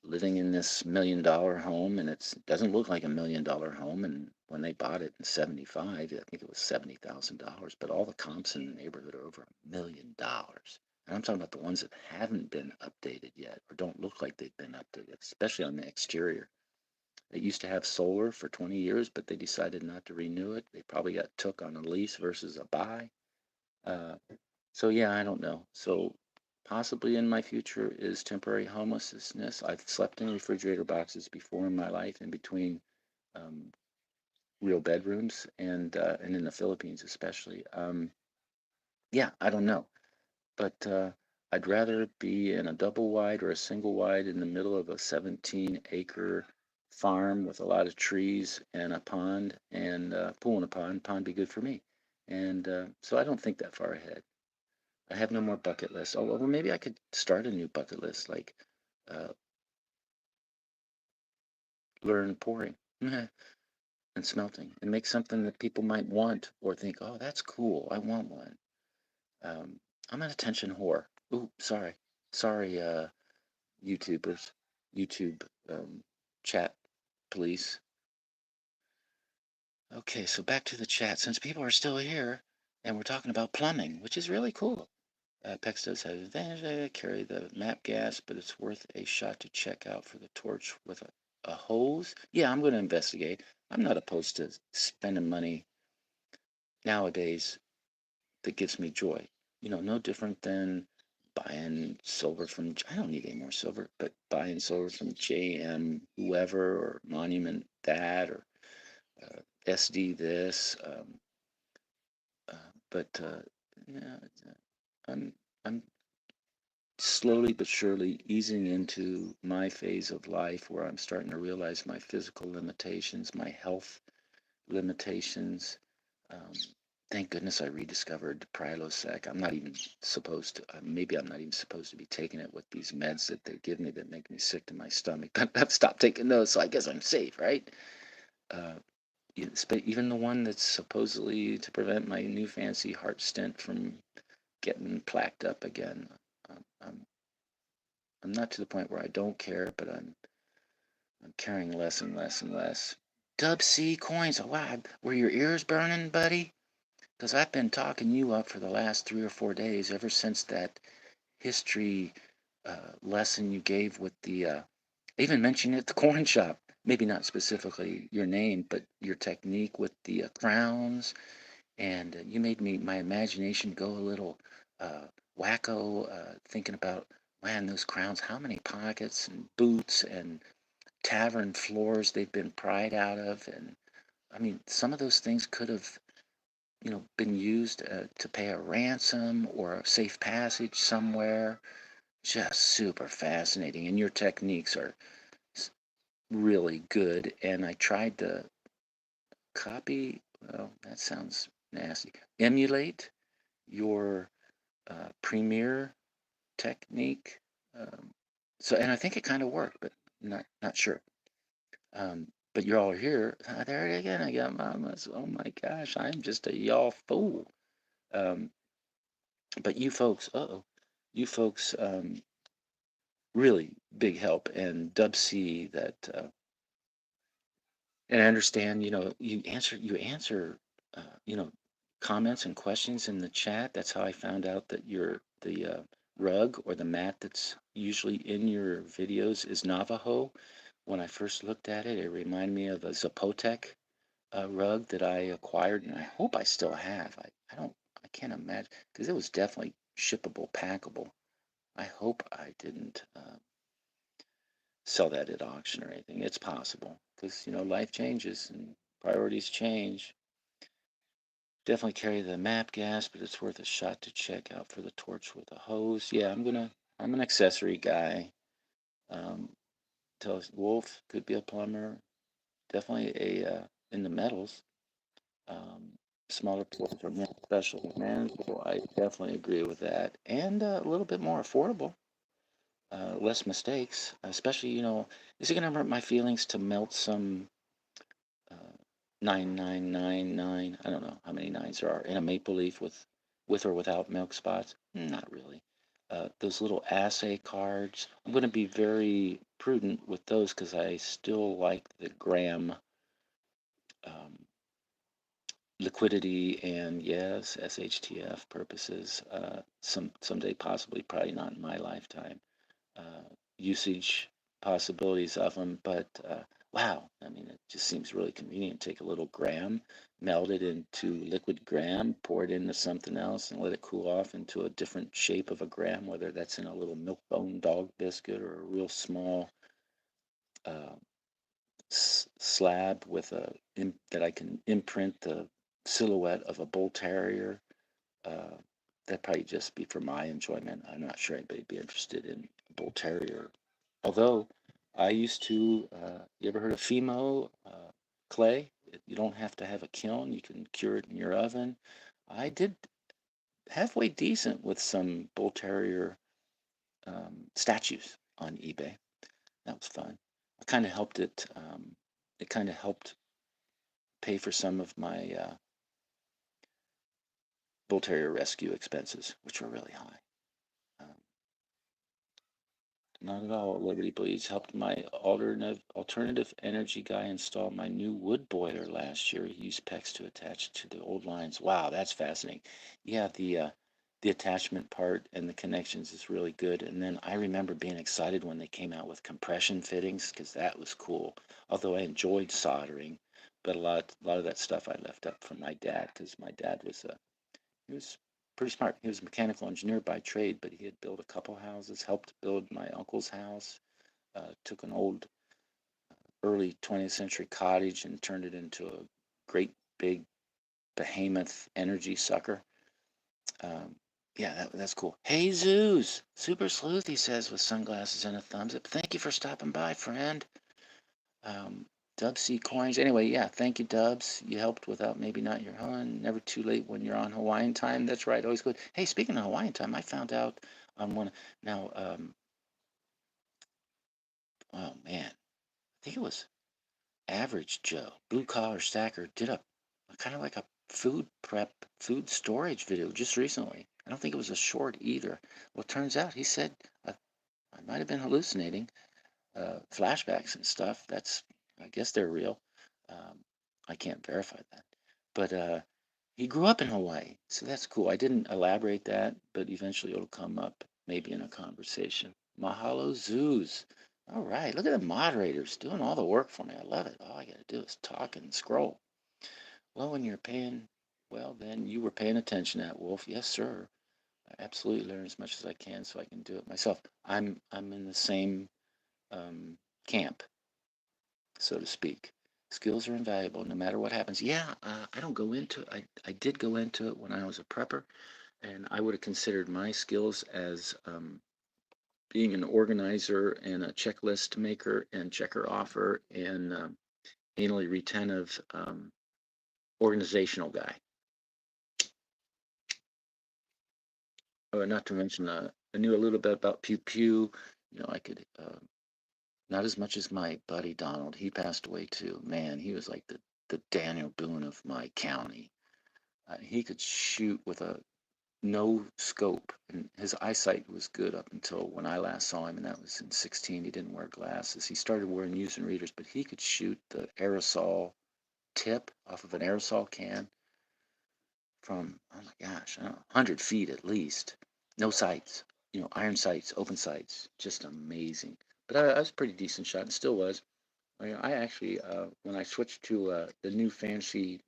living in this $1 million home, and it doesn't look like $1 million home. And when they bought it in '75, I think it was $70,000, but all the comps in the neighborhood are over $1 million. And I'm talking about the ones that haven't been updated yet or don't look like they've been updated, especially on the exterior. It used to have solar for 20 years, but they decided not to renew it. They probably got took on a lease versus a buy. Uh, so yeah, I don't know. So possibly in my future is temporary homelessness. I've slept in refrigerator boxes before in my life, in between um, real bedrooms, and in the Philippines especially. Yeah, I don't know, but I'd rather be in a double wide or a single wide in the middle of a 17-acre farm with a lot of trees and a pond and pool in a pond. Pond be good for me, and so I don't think that far ahead. I have no more bucket lists. Oh, well, maybe I could start a new bucket list, like uh, learn pouring and smelting, and make something that people might want or think, oh, that's cool. I want one. Um, I'm an attention whore. Ooh, sorry, YouTubers, YouTube chat police. Okay, so back to the chat. Since people are still here, and we're talking about plumbing, which is really cool. PEX does have advantage. Carry the map gas, but it's worth a shot to check out for the torch with a hose. Yeah, I'm going to investigate. I'm not opposed to spending money nowadays that gives me joy. No different than buying silver from, I don't need any more silver, but buying silver from JM, whoever, or Monument that, or SD this, but yeah, I'm I'm slowly but surely easing into my phase of life where I'm starting to realize my physical limitations, my health limitations. Um, thank goodness I rediscovered Prilosec. I'm not even supposed to, maybe I'm not even supposed to be taking it with these meds that they give me that make me sick to my stomach. But I've stopped taking those, so I guess I'm safe, right? Uh, even the one that's supposedly to prevent my new fancy heart stent from getting plaqued up again. Um, I'm, I'm not to the point where I don't care, but I'm caring less and less and less. Dub C coins. Oh, wow. Were your ears burning, buddy? Because I've been talking you up for the last 3 or 4 days ever since that history lesson you gave with the, even mentioning at the corn shop. Maybe not specifically your name, but your technique with the crowns. And you made my imagination go a little wacko, thinking about, man, those crowns, how many pockets and boots and tavern floors they've been pried out of. And I mean, some of those things could have, been used to pay a ransom or a safe passage somewhere. Just super fascinating. And your techniques are really good. And I tried to copy, well, that sounds nasty, emulate your premiere technique. Um, and I think it kind of worked, but not sure. But you're all here. There it again. I got mamas. Oh my gosh, I'm just a y'all fool. Um, but you folks, you folks, really big help. And Dub C that, and I understand. You answer, you know, comments and questions in the chat. That's how I found out that the rug or the mat that's usually in your videos is Navajo. When I first looked at it, it reminded me of a Zapotec rug that I acquired, and I hope I still have. I can't imagine because it was definitely shippable, packable. I hope I didn't sell that at auction or anything. It's possible because life changes and priorities change. Definitely carry the map gas, but it's worth a shot to check out for the torch with a hose. Yeah, I'm an accessory guy. Um, Tells Wolf could be a plumber. Definitely a in the metals. Um, Smaller ports are more special manageable. I definitely agree with that, and a little bit more affordable. Less mistakes, especially is it gonna hurt my feelings to melt some 9999? I don't know how many nines there are in a maple leaf with or without milk spots. Not really. Those little assay cards. I'm going to be very prudent with those because I still like the gram um, liquidity and yes, SHTF purposes. Someday, possibly, probably not in my lifetime. Usage possibilities of them, but wow, I mean, it just seems really convenient. Take a little gram, melt it into liquid gram, pour it into something else, and let it cool off into a different shape of a gram, whether that's in a little milk bone dog biscuit or a real small uh, slab with that I can imprint the silhouette of a bull terrier. Uh, that'd probably just be for my enjoyment. I'm not sure anybody'd be interested in a bull terrier. Although I used to, you ever heard of Fimo clay? You don't have to have a kiln. You can cure it in your oven. I did halfway decent with some bull terrier statues on eBay. That was fun. I kind of helped it. It kind of helped pay for some of my bull terrier rescue expenses, which were really high. Um, Not at all. Liberty Bleeds helped my alternative energy guy install my new wood boiler last year. He used PEX to attach to the old lines. Wow, that's fascinating. Yeah, the attachment part and the connections is really good. And then I remember being excited when they came out with compression fittings because that was cool. Although I enjoyed soldering, but a lot of that stuff I left up from my dad because my dad he was pretty smart. He was a mechanical engineer by trade, but he had built a couple houses, helped build my uncle's house, took an old early 20th century cottage and turned it into a great big behemoth energy sucker. Um, yeah, that's cool. Hey, Zeus, Super Sleuth, he says with sunglasses and a thumbs up. Thank you for stopping by, friend. Um, Dubs C coins. Anyway, yeah, thank you, Dubs. You helped without maybe not your hun. Never too late when you're on Hawaiian time. That's right, always good. Hey, speaking of Hawaiian time, I found out on one now. Oh man, I think it was Average Joe, blue collar stacker, did a kind of like a food prep, food storage video just recently. I don't think it was a short either. Well, it turns out he said I might have been hallucinating. Flashbacks and stuff. I guess they're real. Um, I can't verify that. But he grew up in Hawaii, so that's cool. I didn't elaborate that, but eventually it'll come up maybe in a conversation. Mahalo Zoos. All right, look at the moderators doing all the work for me. I love it. All I got to do is talk and scroll. Well, when you're paying, well, then you were paying attention at Wolf. Yes, sir. I absolutely learn as much as I can so I can do it myself. I'm in the same camp, so to speak. Skills are invaluable no matter what happens. Yeah, I don't go into it. I did go into it when I was a prepper, and I would have considered my skills as being an organizer and a checklist maker and checker offer and anally retentive organizational guy. Not to mention, I knew a little bit about Pew Pew. I could not as much as my buddy Donald. He passed away too. Man, he was like the Daniel Boone of my county. He could shoot with a no scope, and his eyesight was good up until when I last saw him, and that was in 16. He didn't wear glasses. He started wearing using readers, but he could shoot the aerosol tip off of an aerosol can from, oh my gosh, I don't know, 100 feet at least. No sights, iron sights, open sights, just amazing. But I was a pretty decent shot and still was. I actually, when I switched to the new fancy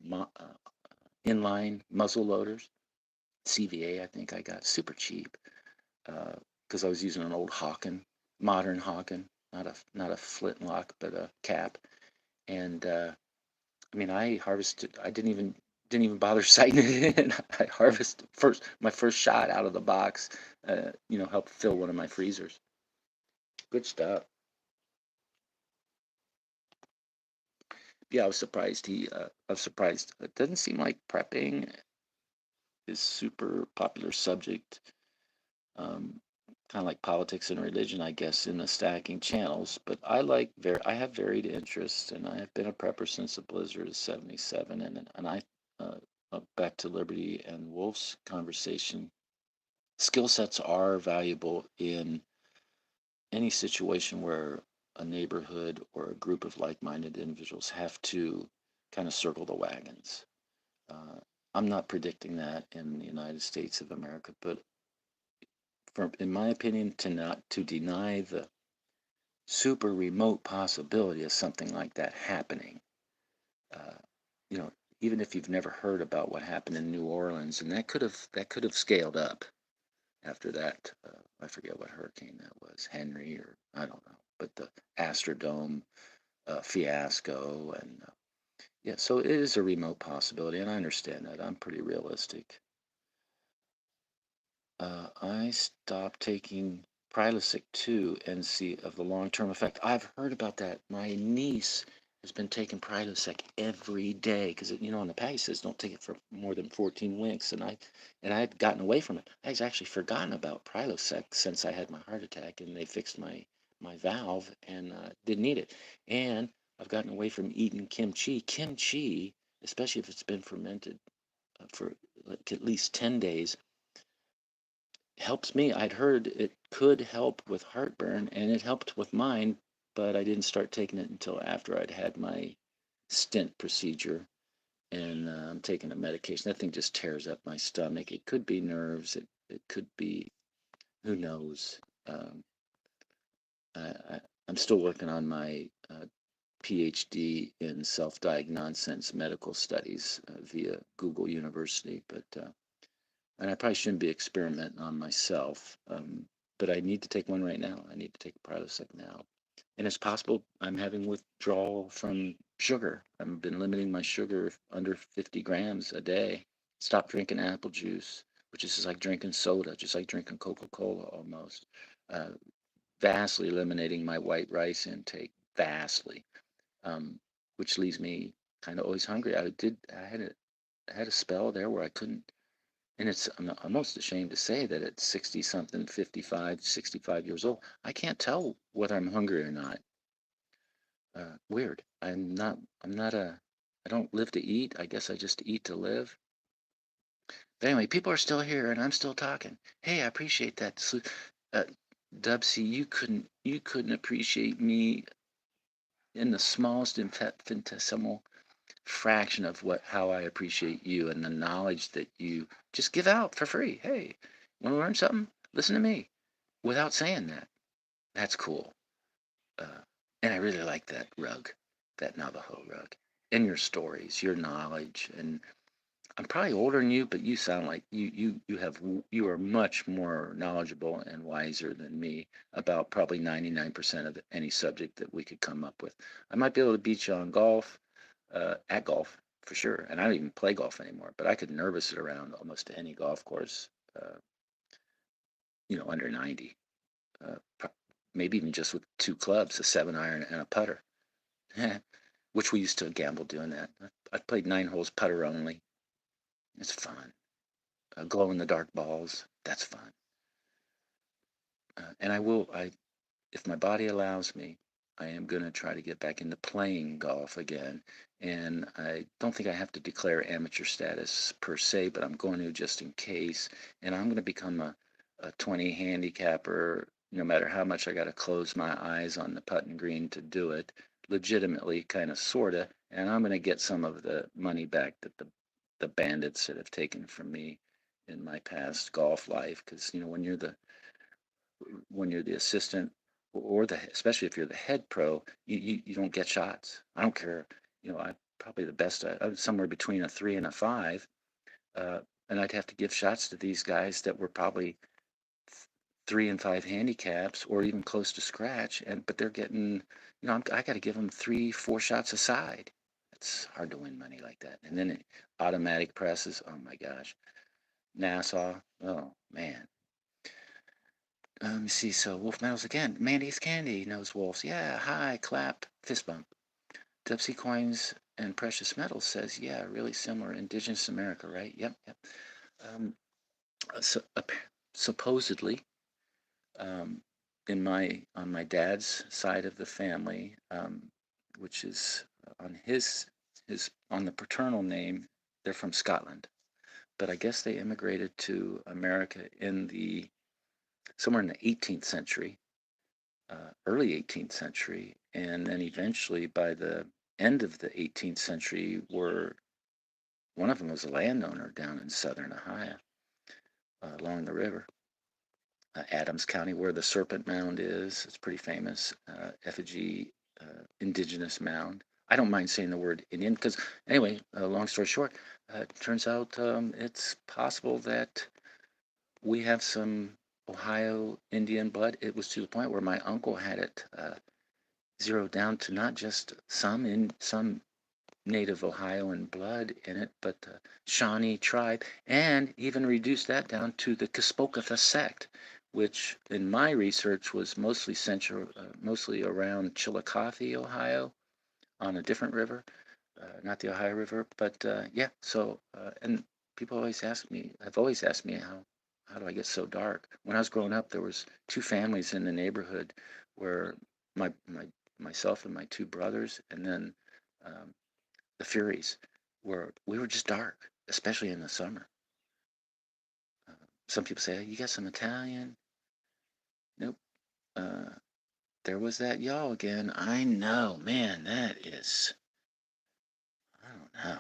inline muzzle loaders, CVA, I think I got super cheap because I was using an old Hawken, modern Hawken, not a flintlock, but a cap. And I mean, I harvested. I didn't even bother sighting it in. I harvested my first shot out of the box. Helped fill one of my freezers. Good stuff. Yeah, I was surprised. I was surprised. It doesn't seem like prepping is super popular subject. Um, kind of like politics and religion, I guess, in the stacking channels. But I have varied interests, and I have been a prepper since the Blizzard of '77, and back to Liberty and Wolf's conversation. Skill sets are valuable in any situation where a neighborhood or a group of like-minded individuals have to kind of circle the wagons. Uh, I'm not predicting that in the United States of America, but in my opinion, to deny the super remote possibility of something like that happening. Uh, you know, Even if you've never heard about what happened in New Orleans, and that could have scaled up after that. I forget what hurricane that was, Henry or I don't know, but the Astrodome fiasco, and yeah, so it is a remote possibility, and I understand that. I'm pretty realistic. I stopped taking Prilosec 2 and see of the long-term effect. I've heard about that. My niece has been taking Prilosec every day because on the package says don't take it for more than 14 winks, and I had gotten away from it. I had actually forgotten about Prilosec since I had my heart attack, and they fixed my valve and didn't need it. And I've gotten away from eating kimchi. Kimchi, especially if it's been fermented for like at least 10 days helps me. I'd heard it could help with heartburn, and it helped with mine, but I didn't start taking it until after I'd had my stent procedure. And I'm taking a medication. That thing just tears up my stomach. It could be nerves. It could be, who knows. Um, I'm still working on my PhD in self-diagnosed medical studies via Google University, but and I probably shouldn't be experimenting on myself, but I need to take one right now. I need to take a Prilosec now. And it's possible I'm having withdrawal from sugar. I've been limiting my sugar under 50 grams a day. Stop drinking apple juice, which is like drinking soda, just like drinking Coca-Cola almost. Uh, Vastly eliminating my white rice intake, vastly, which leaves me kind of always hungry. I had a spell there where I couldn't, and I'm almost ashamed to say that at 60 something, 55, 65 years old, I can't tell whether I'm hungry or not. Weird. I'm not I don't live to eat. I guess I just eat to live. But anyway, people are still here and I'm still talking. Hey, I appreciate that. So, uh, Dubsy, you couldn't appreciate me in the smallest infinitesimal fraction of what how I appreciate you and the knowledge that you just give out for free. Hey, want to learn something? Listen to me. Without saying that, that's cool. Uh, and I really like that rug, that Navajo rug, and your stories, your knowledge. And I'm probably older than you, but you sound like you are much more knowledgeable and wiser than me about probably 99% of any subject that we could come up with. I might be able to beat you on golf, at golf for sure. And I don't even play golf anymore, but I could nervous it around almost any golf course, uh, under 90. Uh, Maybe even just with two clubs, a 7 iron and a putter. Which we used to gamble doing that. I've played 9 holes putter only. It's fun. Glow in the dark balls. That's fun. And if my body allows me, I am going to try to get back into playing golf again. And I don't think I have to declare amateur status per se, but I'm going to just in case. And I'm going to become a 20 handicapper, no matter how much I got to close my eyes on the putting green to do it, legitimately, kind of, sort of. And I'm going to get some of the money back that the bandits that have taken from me in my past golf life. Because, when you're the assistant or especially if you're the head pro, you don't get shots. I don't care. I probably the best. I was somewhere between a 3 and a 5, uh, and I'd have to give shots to these guys that were probably 3 and 5 handicaps or even close to scratch, but they're getting. I got to give them 3, 4 shots aside. It's hard to win money like that. And then automatic presses. Oh my gosh, Nassau. Oh man. Let me see. So Wolf Metals again. Mandy's Candy knows wolves. Yeah. Hi. Clap. Fist bump. Dubsy Coins and Precious Metals says, yeah, really similar. Indigenous America, right? Yep. Yep. Um, so, supposedly, um, on my dad's side of the family, which is on his on the paternal name, they're from Scotland, but I guess they immigrated to America somewhere in the 18th century, early 18th century, and then eventually by the end of the 18th century, one of them was a landowner down in southern Ohio, along the river, Adams County, where the Serpent Mound is. It's pretty famous, effigy, indigenous mound. I don't mind saying the word Indian because, anyway, long story short, turns out it's possible that we have some Ohio Indian blood. It was to the point where my uncle had it zeroed down to not just some native Ohioan blood in it, but the Shawnee tribe, and even reduced that down to the Kaspokatha sect, which in my research was mostly around Chillicothe, Ohio, on a different river, not the Ohio River, but yeah. So and people have always asked me how do I get so dark? When I was growing up, there was 2 families in the neighborhood where myself and my 2 brothers, and then um, the Furies, were we were just dark, especially in the summer. Uh, some people say, oh, you got some Italian. Nope. Uh, there was that y'all again. I know, man. I don't know.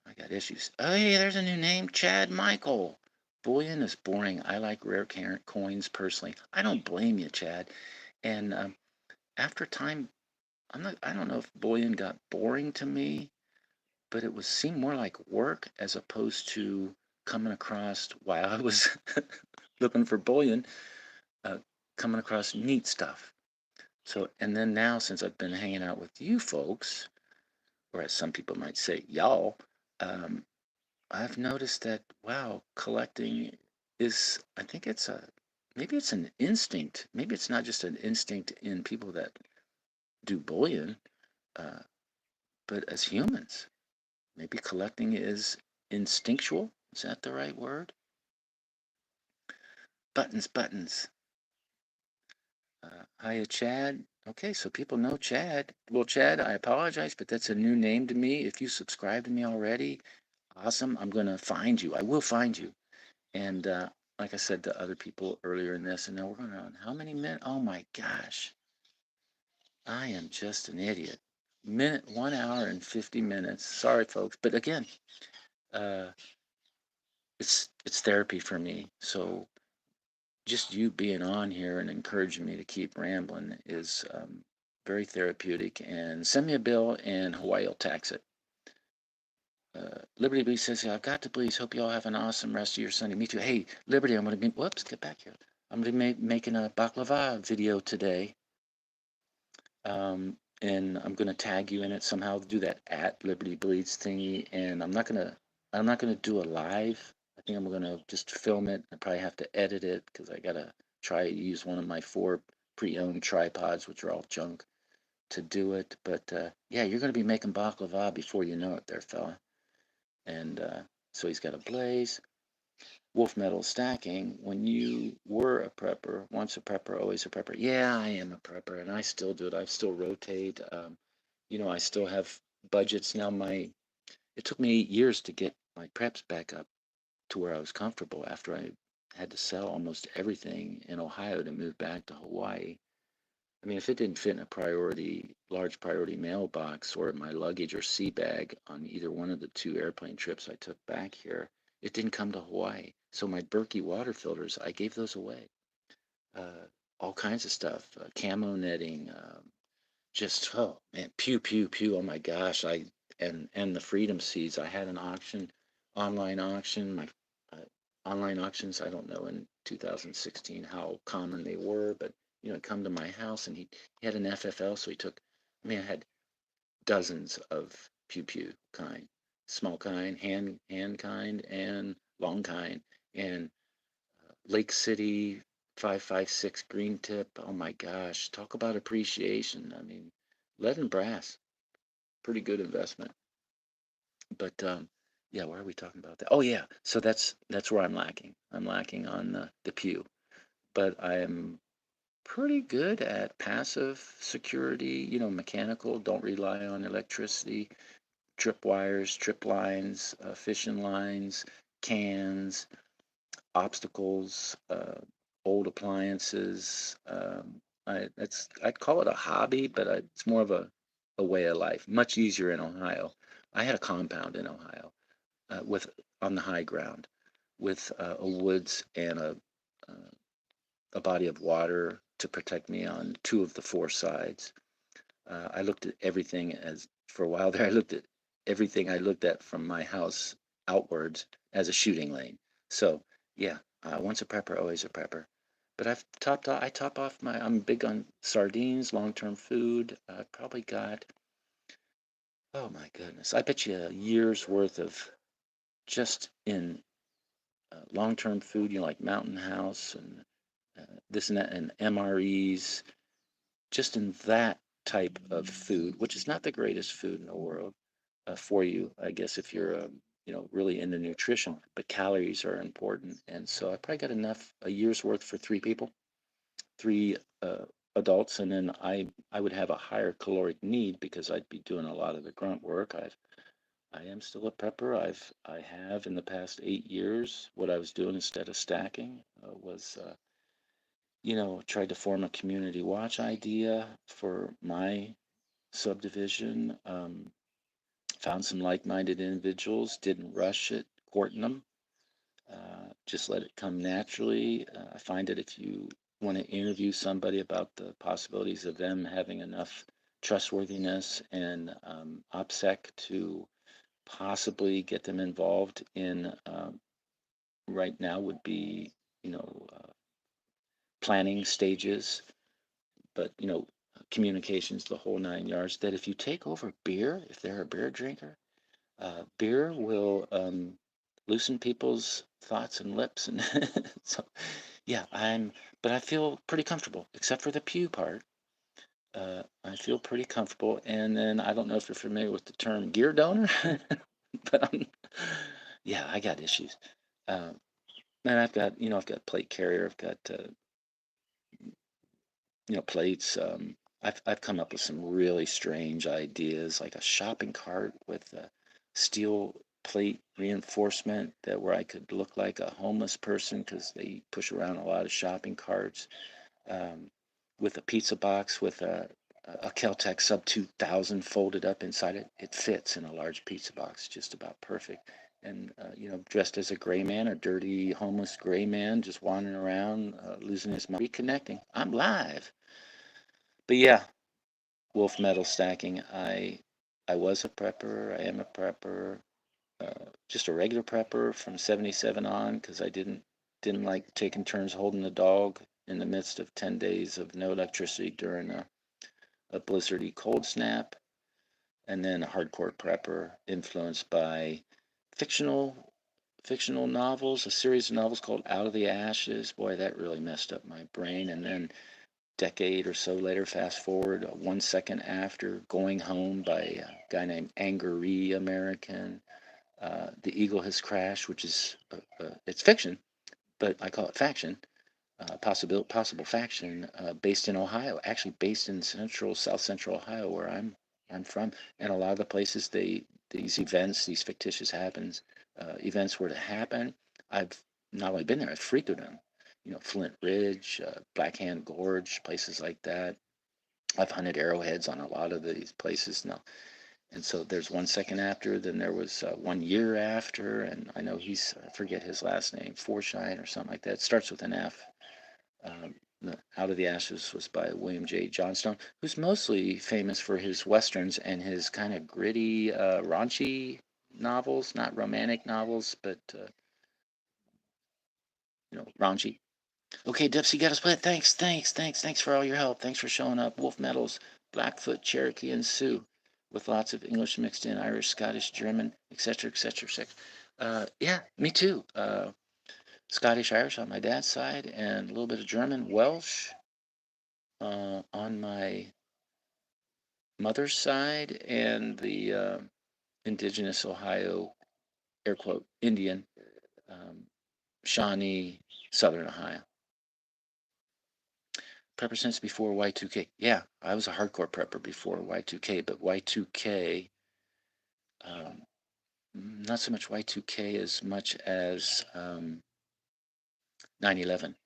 I got issues. Oh, hey, there's a new name, Chad Michael. Bullion is boring. I like rare coins personally. I don't blame you, Chad. And after time, I don't know if bullion got boring to me, but it seemed more like work as opposed to coming across while I was looking for bullion, uh, coming across neat stuff. So, and then now, since I've been hanging out with you folks, or as some people might say, y'all, um, I've noticed that, wow, collecting is, I think it's maybe it's an instinct. Maybe it's not just an instinct in people that do bullion, uh, but as humans. Maybe collecting is instinctual. Is that the right word? Buttons, buttons. Hiya, Chad. Okay, so people know Chad. Well, Chad, I apologize, but that's a new name to me. If you subscribe to me already, awesome. I'm going to find you. I will find you. And like I said to other people earlier in this, and now we're going on how many minutes? Oh my gosh. I am just an idiot. 1 hour and 50 minutes. Sorry, folks. But again, uh, it's therapy for me. So just you being on here and encouraging me to keep rambling is very therapeutic. And send me a bill, and Hawaii will tax it. Liberty Bee says, I've got to please. Hope you all have an awesome rest of your Sunday. Me too. Hey, Liberty, I'm going to be, whoops, get back here. I'm going to be making a baklava video today. And I'm going to tag you in it somehow. Do that at Liberty Bleeds thingy. And I'm not gonna do a live. I think I'm going to just film it. I probably have to edit it because I got to try to use one of my 4 pre-owned tripods, which are all junk, to do it. But yeah, you're going to be making baklava before you know it there, fella. And so he's got a blaze. Wolf metal stacking. When you were a prepper, once a prepper, always a prepper. Yeah, I am a prepper, and I still do it. I still rotate. I still have budgets now. It took me 8 years to get my preps back up to where I was comfortable after I had to sell almost everything in Ohio to move back to Hawaii. I mean, if it didn't fit in a large priority mailbox or in my luggage or sea bag on either one of the 2 airplane trips I took back here, it didn't come to Hawaii. So my Berkey water filters, I gave those away. Uh, all kinds of stuff, camo netting, just oh man, pew pew pew. Oh my gosh, and the freedom seeds. I had an auction, online auction. My uh, online auctions. I don't know in 2016 how common they were, but come to my house, and he had an FFL, so he took. I mean, I had dozens of pew pew kind, small kind, hand kind, and long kind, and Lake City 556 green tip. Oh my gosh, talk about appreciation. I mean, lead and brass, pretty good investment. But yeah, why are we talking about that? Oh yeah, so that's where I'm lacking. I'm lacking on the pew, but I am pretty good at passive security. Mechanical. Don't rely on electricity. Trip wires, trip lines, fishing lines, cans, obstacles, old appliances. I'd call it a hobby, but it's more of a way of life. Much easier in Ohio. I had a compound in Ohio with on the high ground with a woods and a body of water to protect me on 2 of the 4 sides. I looked at everything as for a while there. I looked at everything I looked at from my house outwards as a shooting lane. So yeah, once a prepper, always a prepper. But I top off I'm big on sardines, long-term food. I probably got, oh my goodness, I bet you a year's worth of just in long-term food. Like Mountain House and this and that, and MREs, just in that type of food, which is not the greatest food in the world for you, I guess, if you're really into nutrition. But calories are important, and so I probably got enough a year's worth for 3 people, 3 adults, and then I would have a higher caloric need because I'd be doing a lot of the grunt work. I am still a prepper. I have in the past 8 years. What I was doing instead of stacking was tried to form a community watch idea for my subdivision. Found some like-minded individuals, didn't rush it, courting them, just let it come naturally. I find that if you want to interview somebody about the possibilities of them having enough trustworthiness and OPSEC to possibly get them involved in right now would be, planning stages, but communications, the whole 9 yards, that if you take over beer, if they're a beer drinker, beer will loosen people's thoughts and lips. And so, yeah, but I feel pretty comfortable, except for the pew part. I feel pretty comfortable. And then I don't know if you're familiar with the term gear donor, but yeah, I got issues. Um, and I've got plate carrier, I've got, plates. I've come up with some really strange ideas, like a shopping cart with a steel plate reinforcement that where I could look like a homeless person because they push around a lot of shopping carts. Um, with a pizza box with a Caltech Sub 2000 folded up inside it. It fits in a large pizza box, just about perfect. And dressed as a gray man, a dirty homeless gray man, just wandering around, losing his mind, reconnecting. I'm live. But yeah, wolf metal stacking. I was a prepper. I am a prepper. Just a regular prepper from 77 on because I didn't like taking turns holding the dog in the midst of 10 days of no electricity during a blizzardy cold snap. And then a hardcore prepper influenced by fictional fictional novels, a series of novels called Out of the Ashes. Boy, that really messed up my brain. And then decade or so later, fast forward, 1 second after, Going Home by a guy named Angry American. The Eagle Has Crashed, which is it's fiction, but I call it faction. Possible faction, based in Ohio, actually based in South Central Ohio, where I'm from. And a lot of the places these fictitious events were to happen. I've not only been there, I've frequented them. Flint Ridge, Black Hand Gorge, places like that. I've hunted arrowheads on a lot of these places now. And so there's 1 second after, then there was 1 year after, and I know I forget his last name, Forshine or something like that. It starts with an F. Um, Out of the Ashes was by William J. Johnstone, who's mostly famous for his westerns and his kind of gritty, raunchy novels, not romantic novels, but raunchy. Okay, Dipsy, got us split. Thanks for all your help. Thanks for showing up. Wolf Metals, Blackfoot, Cherokee, and Sioux, with lots of English mixed in, Irish, Scottish, German, etc., etc., etc. Yeah, me too. Scottish, Irish on my dad's side, and a little bit of German, Welsh on my mother's side, and the indigenous Ohio, air quote, Indian, um, Shawnee, Southern Ohio. Prepper since before Y2K. Yeah, I was a hardcore prepper before Y2K, but Y2K, um, not so much Y2K as much as 9/11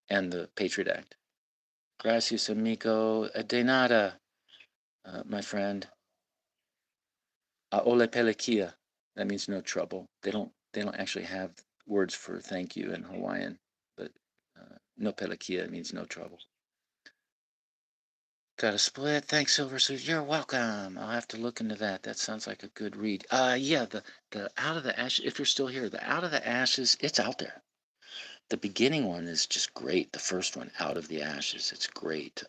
and the Patriot Act. Gracias, amigo. De nada, my friend. Ole pelekia. That means no trouble. They don't actually have words for thank you in Hawaiian, but no pelekia means no trouble. Got a split. Thanks, Silver Suit. You're welcome. I'll have to look into that. That sounds like a good read. Yeah, the Out of the Ashes. If you're still here, the Out of the Ashes. It's out there. The beginning one is just great. The first one, Out of the Ashes. It's great.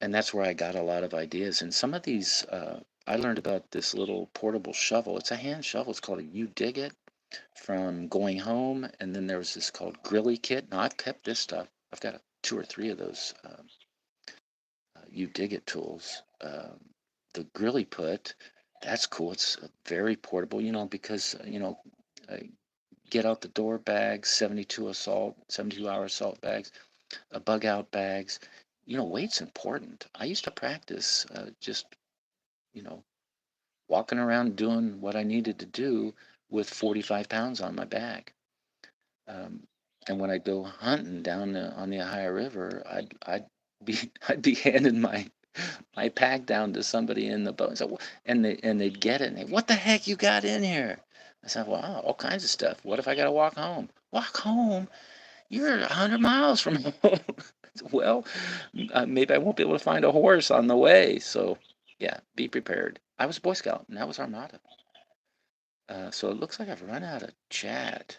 And that's where I got a lot of ideas. And some of these, I learned about this little portable shovel. It's a hand shovel. It's called a You Dig It from Going Home. And then there was this called Grilly Kit. Now I've kept this stuff. I've got two or three of those. You Dig It tools. The Grilly Put, that's cool. It's very portable, because, get out the door bags, 72-hour assault bags, bug out bags. Weight's important. I used to practice just, you know, walking around doing what I needed to do with 45 pounds on my back. Um, and when I go hunting down on the Ohio River, I'd be I'd be handing my pack down to somebody in the boat. So, they'd get it. And what the heck you got in here? I said, well, all kinds of stuff. What if I got to walk home? Walk home? You're 100 miles from home. Well, maybe I won't be able to find a horse on the way. So, yeah, be prepared. I was a Boy Scout, and that was our motto. So it looks like I've run out of chat.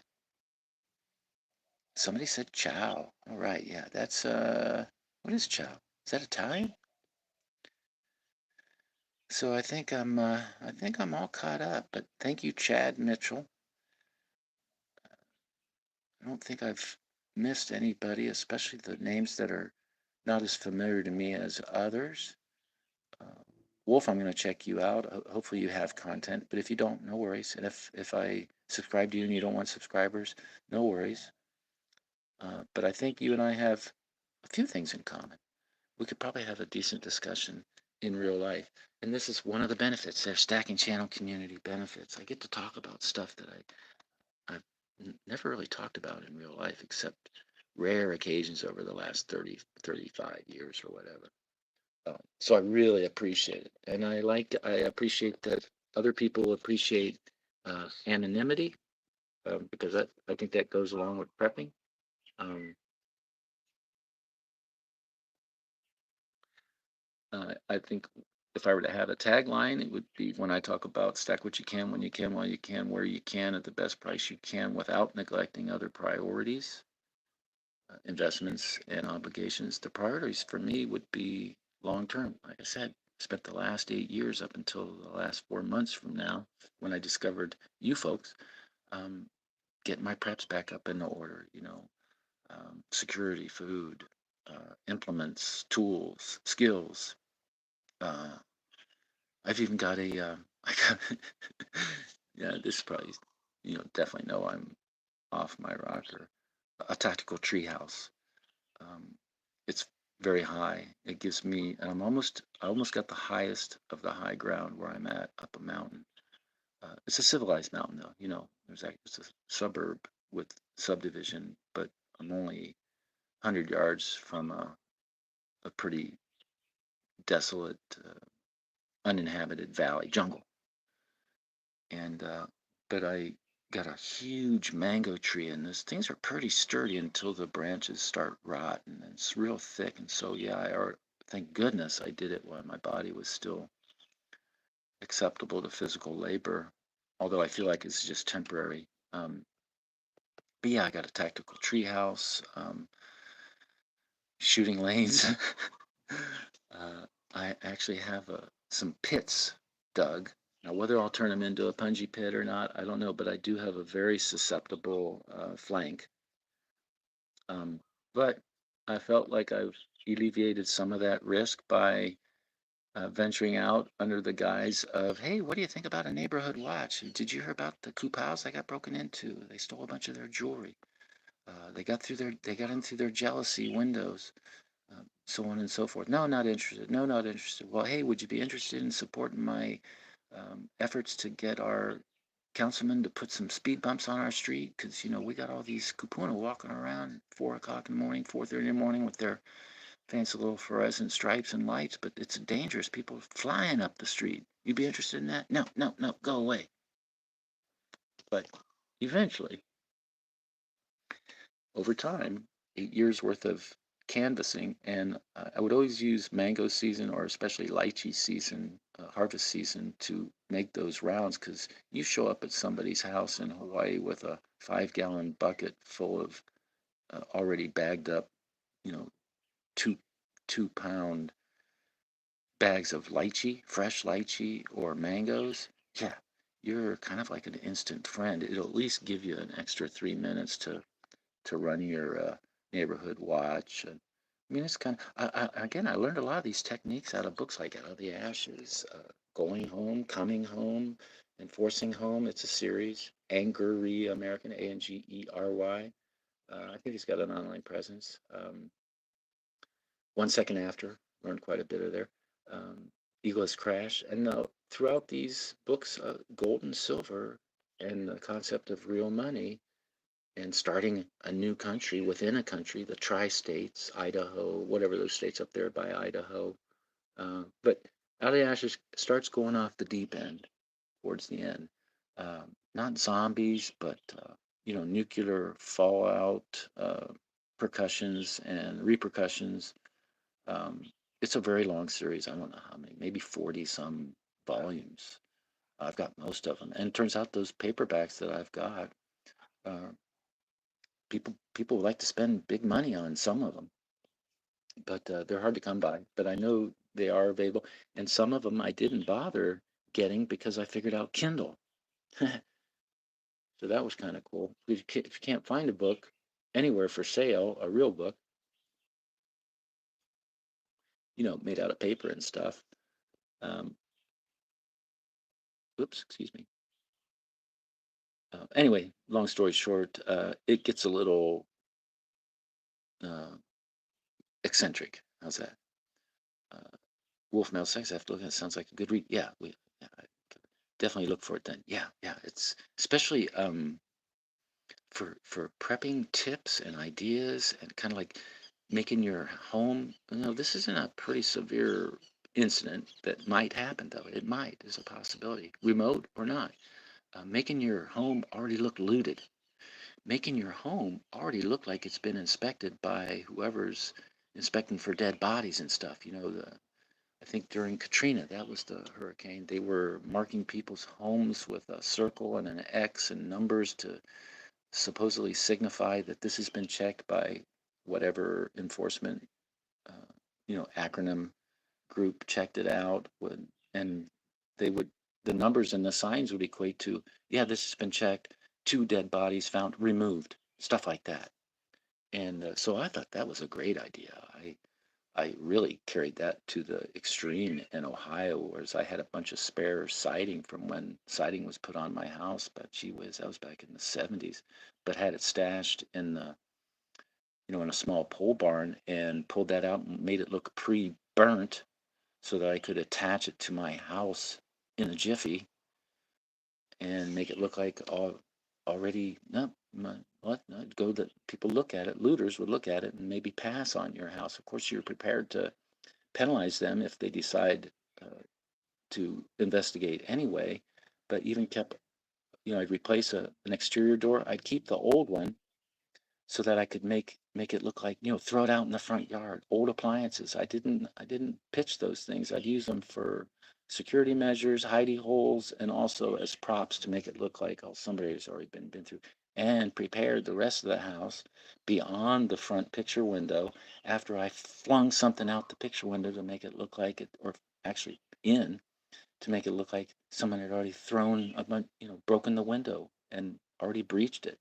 Somebody said ciao. All right, yeah, that's what is ciao? Is that Italian? So I think I'm all caught up. But thank you, Chad Mitchell. I don't think I've missed anybody, especially the names that are not as familiar to me as others. Uh, Wolf, I'm going to check you out. Hopefully you have content, but if you don't, no worries. And if I subscribe to you and you don't want subscribers, no worries. But I think you and I have a few things in common. We could probably have a decent discussion in real life. And this is one of the benefits. There's stacking channel community benefits. I get to talk about stuff that I've never really talked about in real life, except rare occasions over the last 30, 35 years or whatever. So I really appreciate it. And I appreciate that other people appreciate anonymity, because I think that goes along with prepping. Um, I think if I were to have a tagline, it would be when I talk about stack what you can, when you can, while you can, where you can, at the best price you can, without neglecting other priorities, investments, and obligations. The priorities for me would be long term. Like I said, spent the last 8 years up until the last 4 months from now, when I discovered you folks, um, getting my preps back up in order. Security, food, implements, tools, skills. Uh, I've even got I got, yeah, this is probably, definitely know I'm off my rocker. A tactical treehouse. Um, it's very high. It gives me, and I almost got the highest of the high ground where I'm at up a mountain. It's a civilized mountain though. It's a suburb with subdivision, but I'm only 100 yards from a pretty desolate, uninhabited valley jungle. And but I got a huge mango tree, and those things are pretty sturdy until the branches start rotting. And it's real thick, and so yeah, thank goodness I did it while my body was still acceptable to physical labor, although I feel like it's just temporary. But yeah, I got a tactical tree house, shooting lanes. I actually have some pits dug. Now, whether I'll turn them into a punji pit or not, I don't know, but I do have a very susceptible flank. Um, but I felt like I've alleviated some of that risk by venturing out under the guise of, hey, what do you think about a neighborhood watch? Did you hear about the coop house that got broken into? They stole a bunch of their jewelry. They got into their jealousy windows, so on and so forth. No, not interested. No, not interested. Well, hey, would you be interested in supporting my efforts to get our councilman to put some speed bumps on our street? Because, we got all these kupuna walking around 4 o'clock in the morning, 4:30 in the morning with their fancy little fluorescent stripes and lights, but it's dangerous. People flying up the street. You'd be interested in that? No, no, no, go away. But eventually, over time, 8 years worth of canvassing, and I would always use mango season, or especially lychee season, harvest season, to make those rounds, because you show up at somebody's house in Hawaii with a 5-gallon bucket full of already bagged up, you know, two pound bags of lychee, fresh lychee or mangoes. Yeah, you're kind of like an instant friend. It'll at least give you an extra 3 minutes to run your neighborhood watch. And I mean, it's kind of, again, I learned a lot of these techniques out of books like Out of the Ashes, Going Home, Coming Home, Enforcing Home. It's a series. Angery American, Angery. I think he's got an online presence. 1 second after, learned quite a bit of there. Um, Egoless Crash. And throughout these books, gold and silver and the concept of real money and starting a new country within a country, the tri-states, Idaho, whatever those states up there by Idaho. But Out of the Ashes starts going off the deep end towards the end. Not zombies, but nuclear fallout, percussions and repercussions. Um, it's a very long series. I don't know how many, maybe 40 some volumes. I've got most of them, and it turns out those paperbacks that I've got, uh, people like to spend big money on some of them. but they're hard to come by. But I know they are available, and some of them I didn't bother getting because I figured out Kindle. So that was kind of cool. If you can't find a book anywhere for sale, a real book, made out of paper and stuff. Um, Oops, excuse me. Anyway, long story short, it gets a little uh, eccentric. How's that? Uh, Wolf Male Sex. I have to look at it. Sounds like a good read. Yeah, I definitely look for it then. Yeah. It's especially for prepping tips and ideas and kind of like making your home. This isn't a pretty severe incident that might happen though. It might is a possibility, remote or not. Making your home already look looted, making your home already look like it's been inspected by whoever's inspecting for dead bodies and stuff. I think during Katrina, that was the hurricane, they were marking people's homes with a circle and an X and numbers to supposedly signify that this has been checked by whatever enforcement, acronym group checked it out. And they would, the numbers and the signs would equate to, yeah, this has been checked, 2 dead bodies found, removed, stuff like that. And so I thought that was a great idea. I really carried that to the extreme in Ohio, whereas I had a bunch of spare siding from when siding was put on my house, but gee whiz, that was back in the 70s, but had it stashed in a small pole barn and pulled that out and made it look pre-burnt so that I could attach it to my house in a jiffy and make it look like already, no, what? No, go that people look at it, looters would look at it and maybe pass on your house. Of course, you're prepared to penalize them if they decide uh, to investigate anyway. But even kept, I'd replace an exterior door. I'd keep the old one so that I could make it look like, throw it out in the front yard. Old appliances. I didn't pitch those things. I'd use them for security measures, hidey holes, and also as props to make it look like, oh, somebody has already been through and prepared the rest of the house beyond the front picture window after I flung something out the picture window to make it look like it, or actually in to make it look like someone had already thrown a bunch, broken the window and already breached it.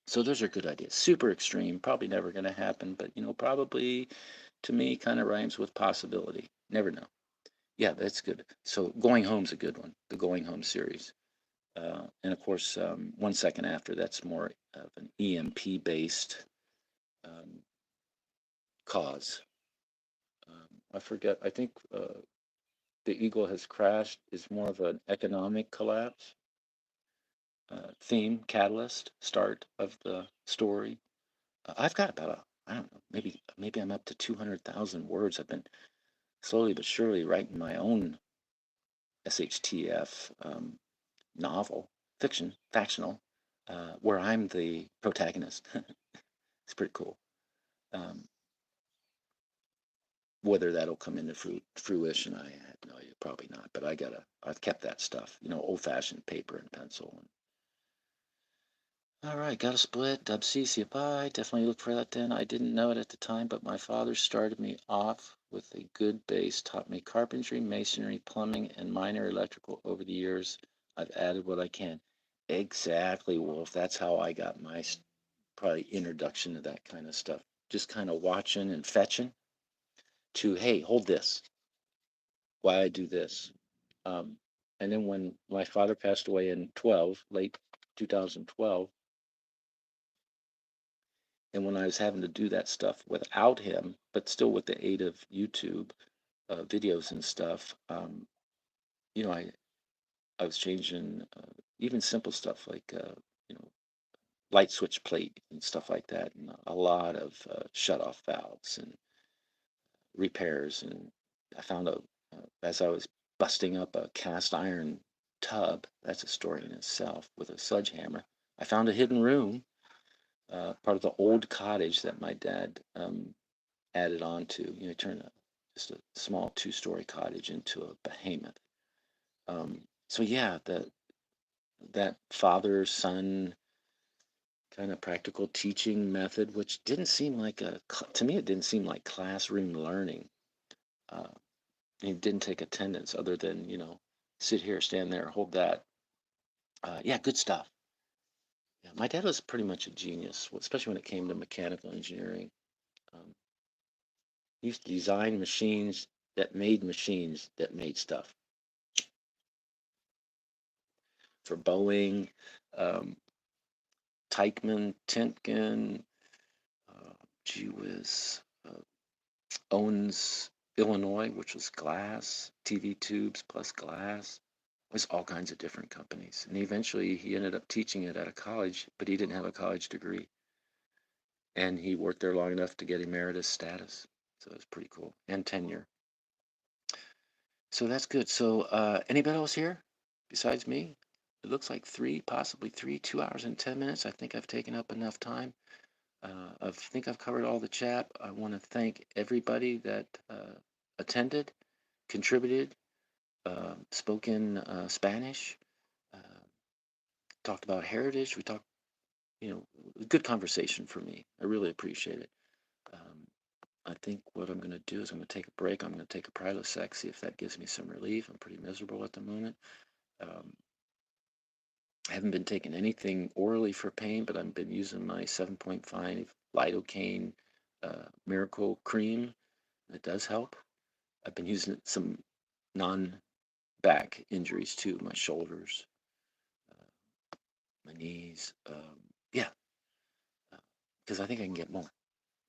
So those are good ideas. Super extreme, probably never going to happen, but probably to me kind of rhymes with possibility. Never know. Yeah, that's good. So Going Home's a good one, the Going Home series. And of course, 1 second after, that's more of an EMP based um, cause. I forget, I think the Eagle has crashed is more of an economic collapse theme, catalyst, start of the story. I've got about I don't know, maybe I'm up to 200,000 words. I've been slowly but surely writing my own SHTF novel, fiction, factional, where I'm the protagonist. It's pretty cool. Um, whether that'll come into fruition, I had no idea. Probably not. But I've kept that stuff, old-fashioned paper and pencil. All right, got a split. Dub C, CFI. Definitely look for that then. I didn't know it at the time, but my father started me off with a good base, taught me carpentry, masonry, plumbing, and minor electrical. Over the years, I've added what I can. Exactly, Wolf. That's how I got my probably introduction to that kind of stuff. Just kind of watching and fetching to, hey, hold this. Why I do this. Um, and then when my father passed away in late 2012, and when I was having to do that stuff without him, but still with the aid of YouTube videos and stuff, you know, I was changing even simple stuff like you know light switch plate and stuff like that, and a lot of shut off valves and repairs. And I found out as I was busting up a cast iron tub, that's a story in itself, with a sledgehammer. I found a hidden room, part of the old cottage that my dad added on to, turn just a small 2-story cottage into a behemoth. So yeah, that father son kind of practical teaching method, which didn't seem like to me, it didn't seem like classroom learning. Uh, it didn't take attendance other than, sit here, stand there, hold that. Yeah, good stuff. Yeah, my dad was pretty much a genius, especially when it came to mechanical engineering. Um, he used to design machines that made stuff for Boeing, um, Teichmann, Timken, uh, gee whiz, Owens, Illinois, which was glass, TV tubes plus glass. It was all kinds of different companies. And eventually he ended up teaching it at a college, but he didn't have a college degree. And he worked there long enough to get emeritus status. So it was pretty cool. And tenure. So that's good. So anybody else here besides me? It looks like possibly three, 2 hours and 10 minutes. I think I've taken up enough time. I think I've covered all the chat. I want to thank everybody that attended, contributed, spoke in Spanish, uh, talked about heritage. We talked, good conversation for me. I really appreciate it. Um, I think what I'm going to do is I'm going to take a break. I'm going to take a Prilosec, see if that gives me some relief. I'm pretty miserable at the moment. Um, I haven't been taking anything orally for pain, but I've been using my 7.5 lidocaine miracle cream. It does help. I've been using some non-back injuries too, my shoulders, uh, my knees. Yeah, because I think I can get more.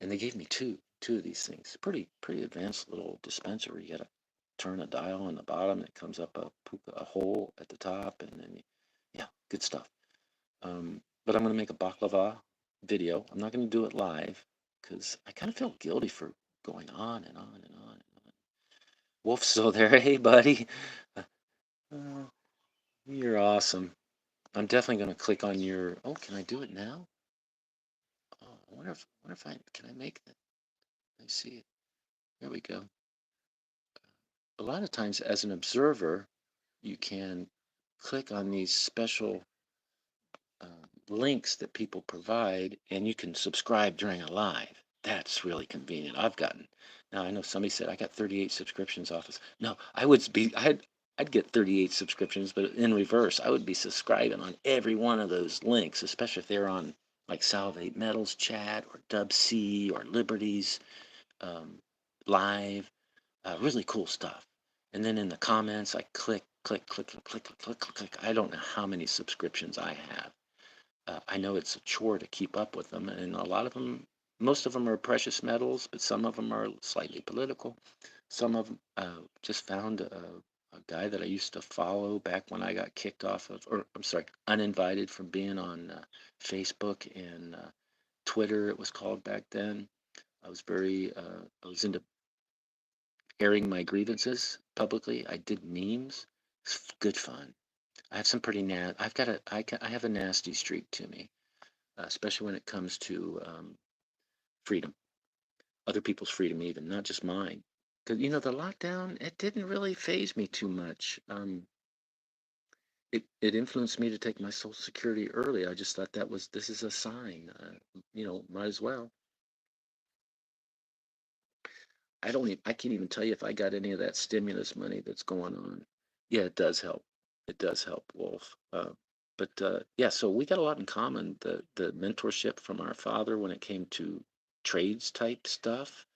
And they gave me two of these things. Pretty advanced little dispenser where you got to turn a dial on the bottom. It comes up a hole at the top, and then yeah, good stuff. But I'm going to make a baklava video. I'm not going to do it live because I kind of feel guilty for going on and on and on and on. Wolf's still there. Hey, buddy. Uh, you're awesome. I'm definitely going to click on your. Oh, can I do it now? Oh, I wonder if I can I make that. Let me see it. There we go. A lot of times, as an observer, you can click on these special links that people provide, and you can subscribe during a live. That's really convenient. I've gotten. Now I know somebody said I got 38 subscriptions off this. No, I'd get 38 subscriptions, but in reverse, I would be subscribing on every one of those links, especially if they're on like Salvate Metals chat or Dub C or Liberties um, live. Really cool stuff. And then in the comments, I click, click, click, click, click, click, click, click, click. I don't know how many subscriptions I have. I know it's a chore to keep up with them, and a lot of them, most of them are precious metals, but some of them are slightly political. Some of them just found a guy that I used to follow back when I got kicked off of, or I'm sorry, uninvited from being on Facebook and Twitter, it was called back then. I was into airing my grievances publicly. I did memes. It's good fun. I have some pretty I have a nasty streak to me, especially when it comes to freedom, other people's freedom, even not just mine. Because the lockdown, it didn't really phase me too much. It influenced me to take my Social Security early. I just thought this is a sign. Might as well. I can't even tell you if I got any of that stimulus money that's going on. Yeah, it does help. It does help, Wolf. But yeah, so we got a lot in common. The mentorship from our father when it came to trades type stuff.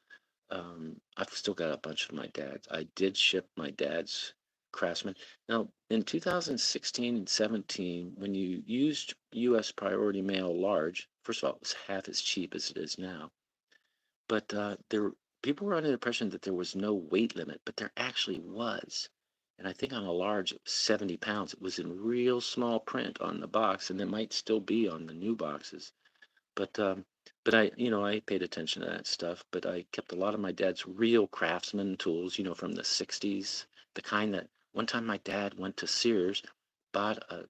I've still got a bunch of my dad's. I did ship my dad's Craftsman. Now, in 2016 and 17, when you used U.S. Priority Mail Large, first of all, it was half as cheap as it is now. But people were under the impression that there was no weight limit, but there actually was. And I think on a large, it was 70 pounds. It was in real small print on the box, and it might still be on the new boxes. But I paid attention to that stuff. But I kept a lot of my dad's real craftsman tools, from the '60s, the kind that one time my dad went to Sears, bought a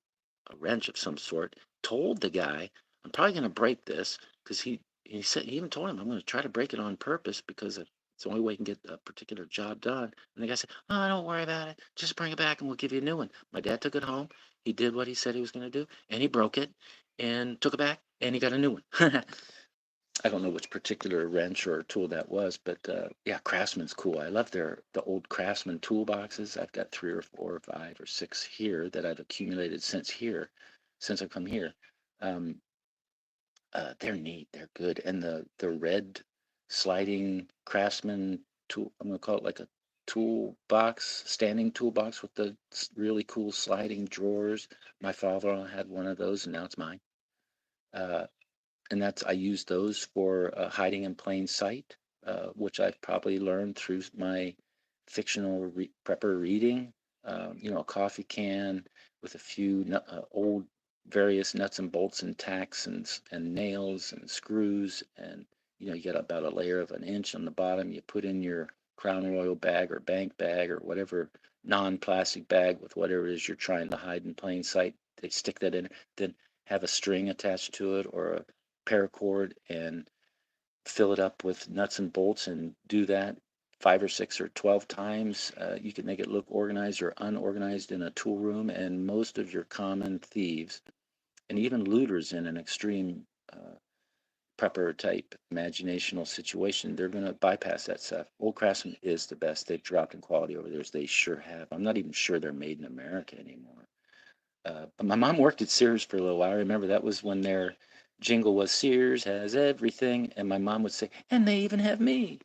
wrench of some sort, told the guy, "I'm probably going to break this," because he even told him, "I'm going to try to break it on purpose because It's the only way you can get a particular job done. And the guy said, "Oh, don't worry about it. Just bring it back and we'll give you a new one." My dad took it home. He did what he said he was going to do, and he broke it and took it back, and he got a new one. I don't know which particular wrench or tool that was, but yeah, Craftsman's cool. I love the old Craftsman toolboxes. I've got 3 or 4 or 5 or 6 here that I've accumulated since I've come here. Um, they're neat. They're good. And the red sliding Craftsman tool, I'm gonna call it like a toolbox, standing toolbox with the really cool sliding drawers. My father had one of those, and now it's mine. Uh, and that's I use those for hiding in plain sight, which I've probably learned through my fictional prepper reading. A coffee can with a few old various nuts and bolts and tacks and nails and screws, and you got about a layer of an inch on the bottom. You put in your Crown Royal bag or bank bag or whatever non-plastic bag with whatever it is you're trying to hide in plain sight. They stick that in, then have a string attached to it or a paracord and fill it up with nuts and bolts and do that 5 or 6 or 12 times. You can make it look organized or unorganized in a tool room, and most of your common thieves and even looters in an extreme prepper type imaginational situation, they're going to bypass that stuff. Old Craftsman is the best. They've dropped in quality over there. They sure have. I'm not even sure they're made in America anymore. But my mom worked at Sears for a little while. I remember that was when their jingle was Sears has everything, and my mom would say, "And they even have me."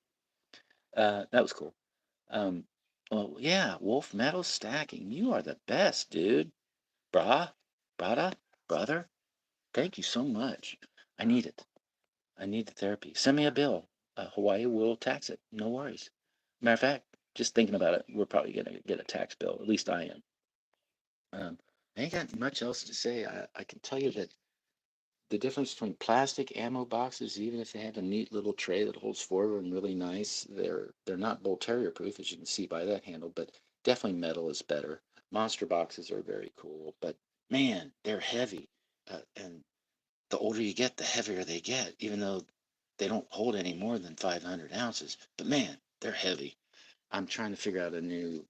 That was cool. Um, well, yeah, Wolf Metal Stacking. You are the best, dude. Brah, brada, brother. Thank you so much. I need it. I need the therapy. Send me a bill. Hawaii will tax it. No worries. Matter of fact, just thinking about it, we're probably gonna get a tax bill. At least I am. I ain't got much else to say. I can tell you that the difference between plastic ammo boxes, even if they have a neat little tray that holds 4 of them really nice, they're not bull terrier proof, as you can see by that handle, but definitely metal is better. Monster boxes are very cool, but man, they're heavy. And the older you get, the heavier they get, even though they don't hold any more than 500 ounces. But man, they're heavy. I'm trying to figure out a new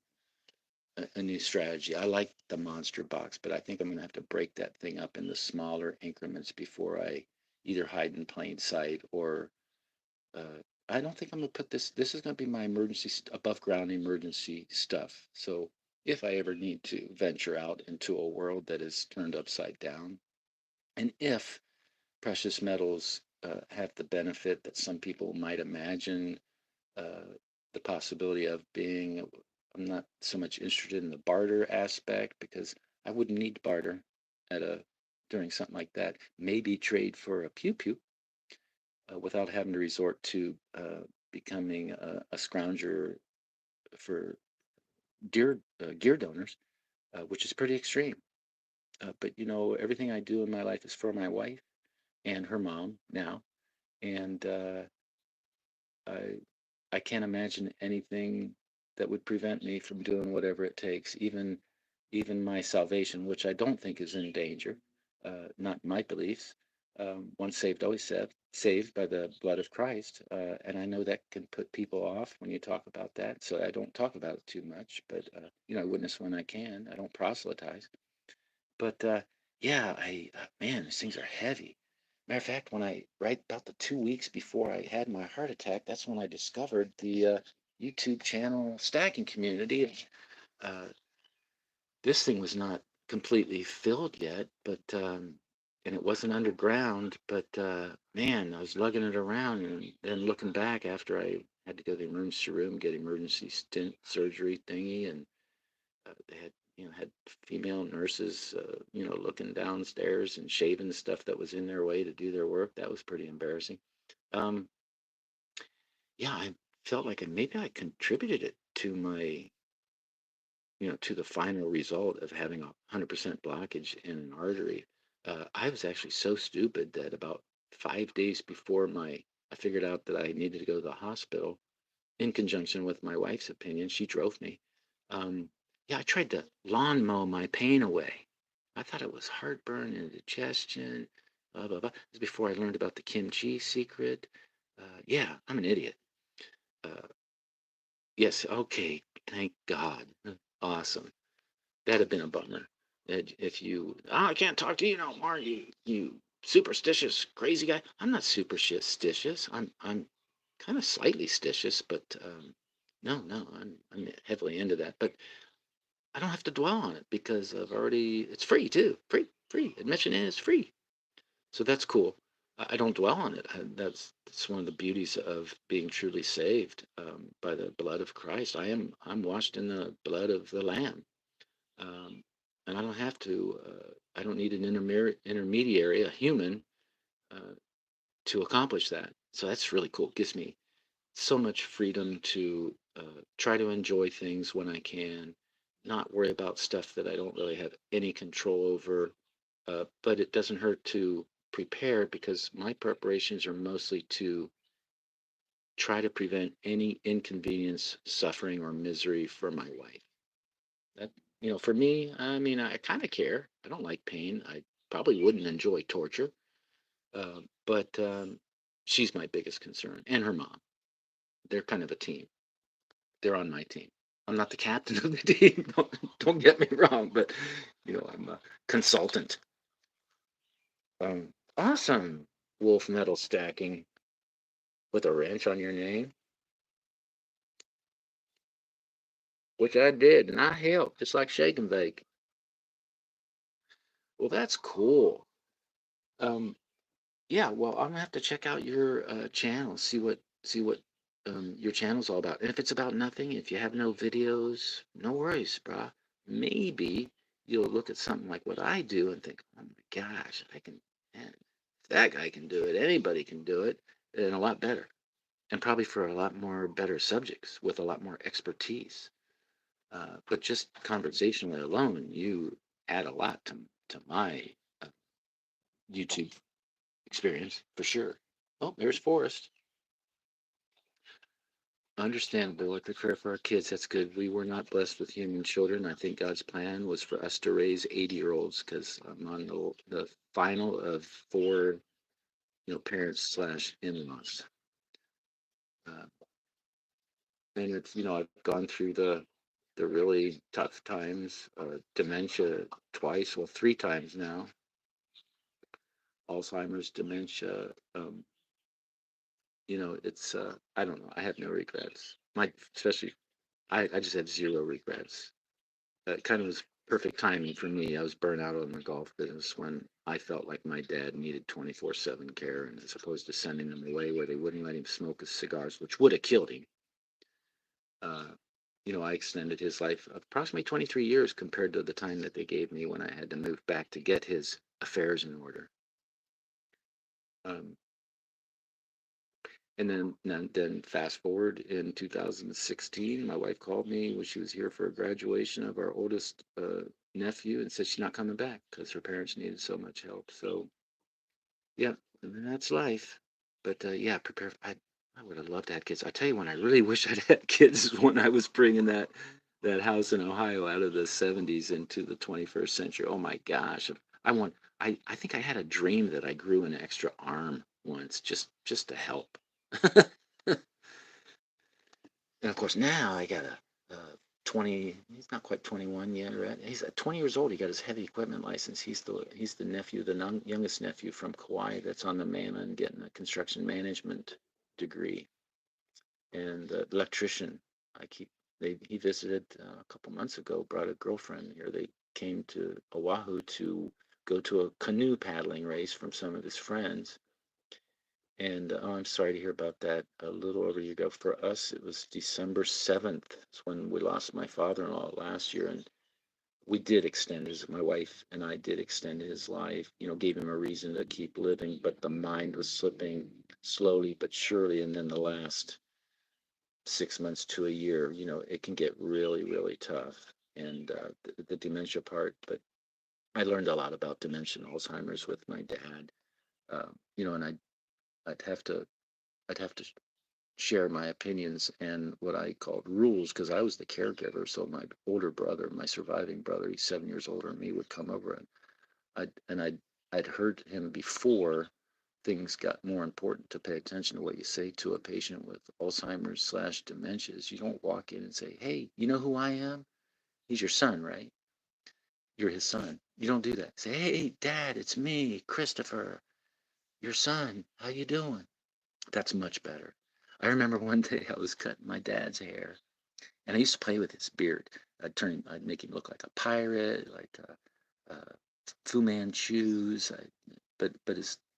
strategy. I like the monster box, but I think I'm going to have to break that thing up into smaller increments before I either hide in plain sight or I don't think I'm going to put this. This is going to be my emergency above ground emergency stuff. So if I ever need to venture out into a world that is turned upside down, and if precious metals have the benefit that some people might imagine uh, the possibility of being. I'm not so much interested in the barter aspect because I wouldn't need to barter at a during something like that. Maybe trade for a pew pew without having to resort to becoming a scrounger for gear donors, which is pretty extreme. But everything I do in my life is for my wife and her mom now, and I I can't imagine anything that would prevent me from doing whatever it takes, even my salvation, which I don't think is in danger, not my beliefs. Once saved, always saved by the blood of Christ, and I know that can put people off when you talk about that, so I don't talk about it too much. But I witness when I can. I don't proselytize. But yeah, man, these things are heavy. Matter of fact, right about the 2 weeks before I had my heart attack, that's when I discovered the YouTube channel stacking community. Uh, this thing was not completely filled yet, but and it wasn't underground. But man, I was lugging it around, and then looking back after I had to go to the emergency room, get emergency stent surgery thingy, and they had female nurses looking downstairs and shaving the stuff that was in their way to do their work. That was pretty embarrassing. um yeah, I felt like maybe I contributed it to my to the final result of having 100% blockage in an artery. I was actually so stupid that about 5 days before I figured out that I needed to go to the hospital, in conjunction with my wife's opinion. She drove me. Yeah, I tried to lawn mow my pain away. I thought it was heartburn, indigestion, blah, blah, blah. This is before I learned about the kimchi secret. Yeah, I'm an idiot. Yes, okay. Thank God. Awesome. That'd have been a bummer. If you, oh, I can't talk to you no more, you superstitious crazy guy. I'm not superstitious. I'm kind of slightly stitious, but no, I'm heavily into that. But I don't have to dwell on it because I've already. It's free too. Free. Admission is free. So that's cool. I don't dwell on it. That's one of the beauties of being truly saved by the blood of Christ. I'm washed in the blood of the Lamb, um, and I don't have to. I don't need an intermediary, a human, uh, to accomplish that. So that's really cool. It gives me so much freedom to try to enjoy things when I can, not worry about stuff that I don't really have any control over. But it doesn't hurt to prepare because my preparations are mostly to try to prevent any inconvenience, suffering, or misery for my wife. That, for me, I mean, I kind of care. I don't like pain. I probably wouldn't enjoy torture, but she's my biggest concern, and her mom. They're kind of a team. They're on my team. I'm not the captain of the team. Don't get me wrong, but I'm a consultant. Awesome. Wolf metal stacking with a wrench on your name, which I did, and I helped, just like shake and bake. Well, that's cool. Um, yeah. Well, I'm gonna have to check out your channel, see what your channel's all about. And if it's about nothing, if you have no videos, no worries, brah. Maybe you'll look at something like what I do and think, oh my gosh, I can, man, if that guy can do it, anybody can do it, and a lot better, and probably for a lot more better subjects with a lot more expertise. But just conversationally alone, you add a lot to my uh, YouTube experience for sure. Oh, there's Forrest. Understandable. Like the prayer for our kids. That's good. We were not blessed with human children. I think God's plan was for us to raise 80-year-olds because I'm on the final of four, parents slash in-laws. Uh, and it's, I've gone through the really tough times, dementia twice, well, three times now, Alzheimer's, dementia. It's I don't know. I have no regrets. Especially I just have zero regrets. That kind of was perfect timing for me. I was burnt out on the golf business when I felt like my dad needed 24/7 care, and as opposed to sending him away where they wouldn't let him smoke his cigars, which would have killed him. Uh, I extended his life approximately 23 years compared to the time that they gave me when I had to move back to get his affairs in order. Um, and then fast forward in 2016, my wife called me when she was here for a graduation of our oldest nephew and said she's not coming back because her parents needed so much help. So yeah, and that's life. But yeah, prepare. I would have loved to have kids. I tell you, when I really wish I'd had kids is when I was bringing that house in Ohio out of the 70s into the 21st century. Oh my gosh, I want. I think I had a dream that I grew an extra arm once, just to help. And of course, now I got a 20. He's not quite 21 yet, right? He's 20 years old. He got his heavy equipment license. He's the nephew, the youngest nephew from Kauai that's on the mainland getting a construction management degree. And the electrician, I keep he visited a couple months ago. Brought a girlfriend here. They came to Oahu to go to a canoe paddling race from some of his friends. And oh, I'm sorry to hear about that. A little over a year ago for us, it was December 7th. It's when we lost my father-in-law last year, and we did extend my wife and I did extend his life. Gave him a reason to keep living, but the mind was slipping slowly but surely. And then the last 6 months to a year, it can get really, really tough. And the dementia part, but I learned a lot about dementia and Alzheimer's with my dad. And I'd have to I'd have to share my opinions and what I called rules because I was the caregiver. So my older brother, my surviving brother, he's 7 years older than me, would come over and I'd heard him before things got more important to pay attention to what you say to a patient with Alzheimer's/dementia. You don't walk in and say, "Hey, you know who I am? He's your son, right? You're his son." You don't do that. Say, "Hey, Dad, it's me, Christopher, your son. How you doing?" That's much better. I remember one day I was cutting my dad's hair, and I used to play with his beard. I'd make him look like a pirate, like Fu Manchu's. But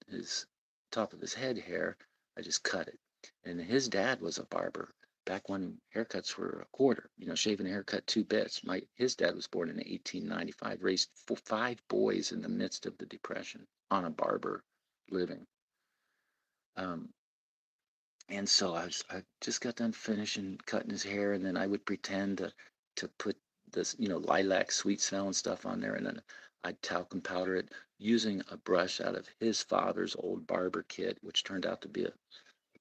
his top of his head hair, I just cut it. And his dad was a barber back when haircuts were a quarter. Shaving a haircut 2 bits. His dad was born in 1895, raised 5 boys in the midst of the Depression on a barber living. Um, and so I just got done finishing cutting his hair, and then I would pretend to put this, lilac sweet smelling stuff on there, and then I'd talcum powder it using a brush out of his father's old barber kit, which turned out to be a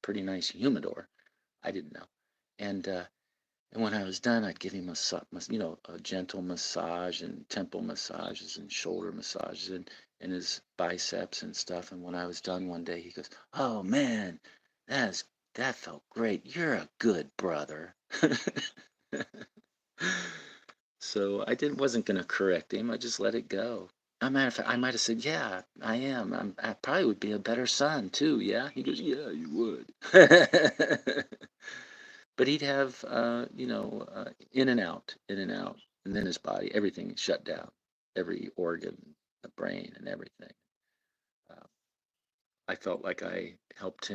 pretty nice humidor. I didn't know. And when I was done, I'd give him a gentle massage and temple massages and shoulder massages and his biceps and stuff. And when I was done one day, he goes, "Oh man, that's that felt great. You're a good brother." So wasn't gonna correct him. I just let it go. As a matter of fact, I might have said, "Yeah, I am. I probably would be a better son too." Yeah, he goes, "Yeah, you would." But he'd have, in and out, and then his body, everything shut down, every organ, the brain, and everything. Uh, I felt like I helped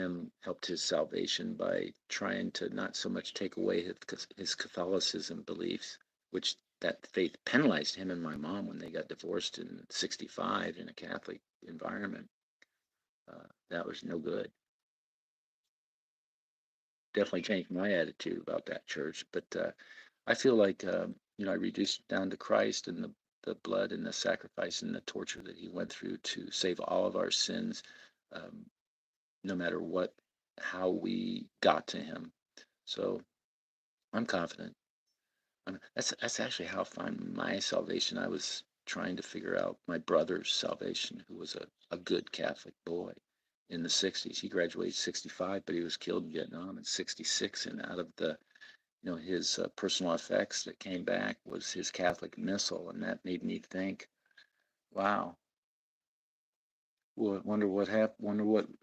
his salvation by trying to not so much take away his Catholicism beliefs, which that faith penalized him and my mom when they got divorced in '65 in a Catholic environment. That was no good. Definitely changed my attitude about that church. But I feel like I reduced down to Christ and the blood and the sacrifice and the torture that he went through to save all of our sins, um, no matter how we got to him. So I'm confident. That's actually how I find my salvation. I was trying to figure out my brother's salvation, who was a good Catholic boy in the '60s. He graduated '65, but he was killed in Vietnam in '66. And out of his personal effects that came back was his Catholic missal, and that made me think, wow, well, wonder what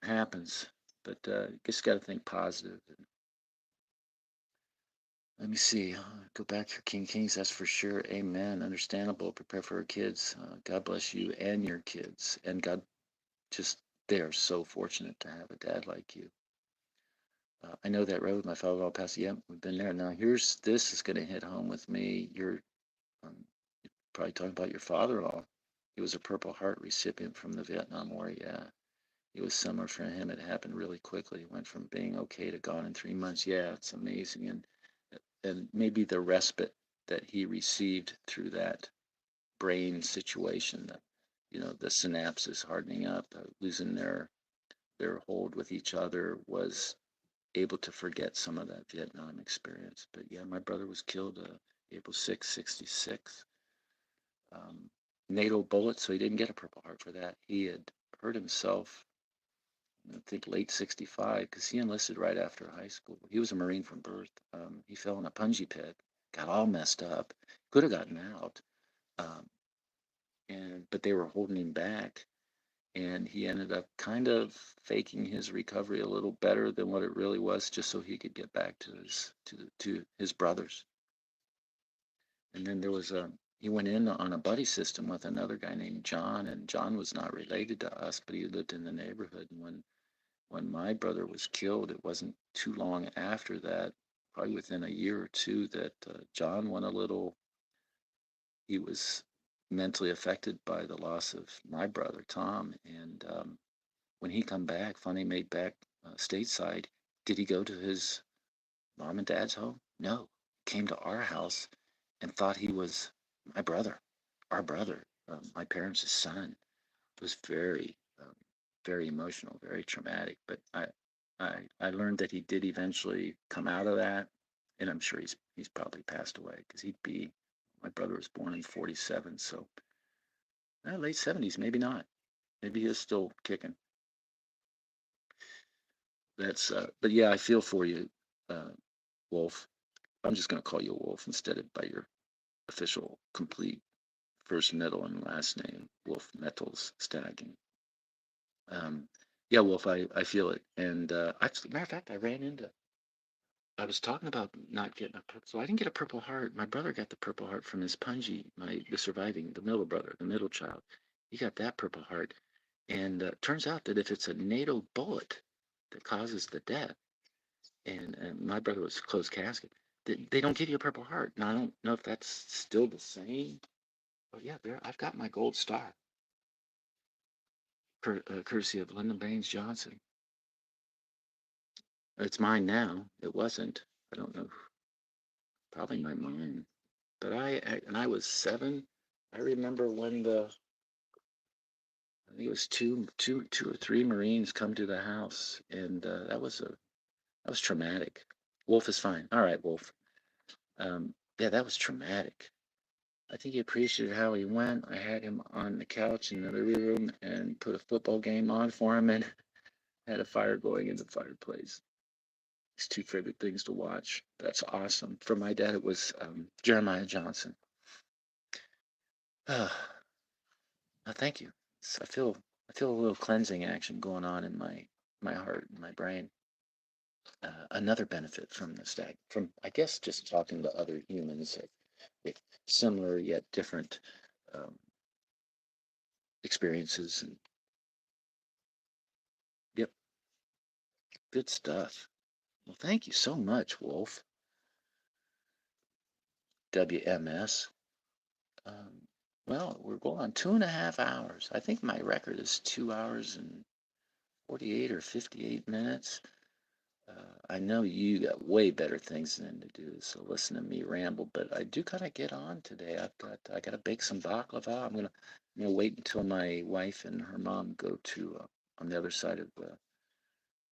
happens. But just got to think positive. Let me see. Go back for King Kings. That's for sure. Amen. Understandable. Prepare for our kids. God bless you and your kids. And God, just they're so fortunate to have a dad like you. I know that road. My father-in-law passed. Yep, we've been there. Now this is going to hit home with me. You're um, probably talking about your father-in-law. He was a Purple Heart recipient from the Vietnam War. Yeah, it was similar for him. It happened really quickly. It went from being okay to gone in 3 months. Yeah, it's amazing. And maybe the respite that he received through that brain situation, that the synapses hardening up, losing their hold with each other, was able to forget some of that Vietnam experience. But yeah, my brother was killed April 6th, '66. Um, NATO bullet, so he didn't get a Purple Heart for that. He had hurt himself, I think late '65, because he enlisted right after high school. He was a Marine from birth. He fell in a punji pit, got all messed up, could have gotten out, um, but they were holding him back, and he ended up kind of faking his recovery a little better than what it really was, just so he could get back to his brothers. And then he went in on a buddy system with another guy named John, and John was not related to us, but he lived in the neighborhood. And when my brother was killed, it wasn't too long after that, probably within a year or two, that John went a little. He was mentally affected by the loss of my brother Tom, and when he come back, finally made back stateside, did he go to his mom and dad's home? No, came to our house and thought he was my brother, our brother, my parents' son. It was very emotional, very traumatic. But I learned that he did eventually come out of that, and I'm sure he's probably passed away, because my brother was born in '47, so late '70s, maybe not. Maybe he is still kicking. That's but yeah, I feel for you, uh, Wolf. I'm just gonna call you Wolf instead of by your official complete first middle and last name, Wolf Metals Stagging. Um, yeah, Wolf, I feel it. And actually, matter of fact, I was talking about not getting a purple, so I didn't get a Purple Heart. My brother got the Purple Heart from his Punji, the middle brother, the middle child. He got that Purple Heart. And turns out that if it's a NATO bullet that causes the death, and my brother was closed casket, they don't give you a Purple Heart. Now, I don't know if that's still the same. But yeah, there, I've got my gold star, courtesy of Lyndon Baines Johnson. It's mine now. It wasn't. I don't know. Probably my mine. But and I was 7. I remember when I think it was two or three Marines come to the house, and that was traumatic. Wolf is fine. All right, Wolf. Yeah, that was traumatic. I think he appreciated how he went. I had him on the couch in the living room and put a football game on for him and had a fire going in the fireplace. His two favorite things to watch. That's awesome. For my dad, it was Jeremiah Johnson. Thank you. I feel a little cleansing action going on in my heart and my brain. Another benefit from the stag, from I guess just talking to other humans with similar yet different um, experiences. And yep, good stuff. Well, thank you so much, Wolf. WMS. Um, well, we're going on 2.5 hours. I think my record is 2 hours and 48 or 58 minutes. I know you got way better things than to do, so listen to me ramble. But I do kind of get on today. I got to bake some baklava. I'm gonna wait until my wife and her mom go to on the other side of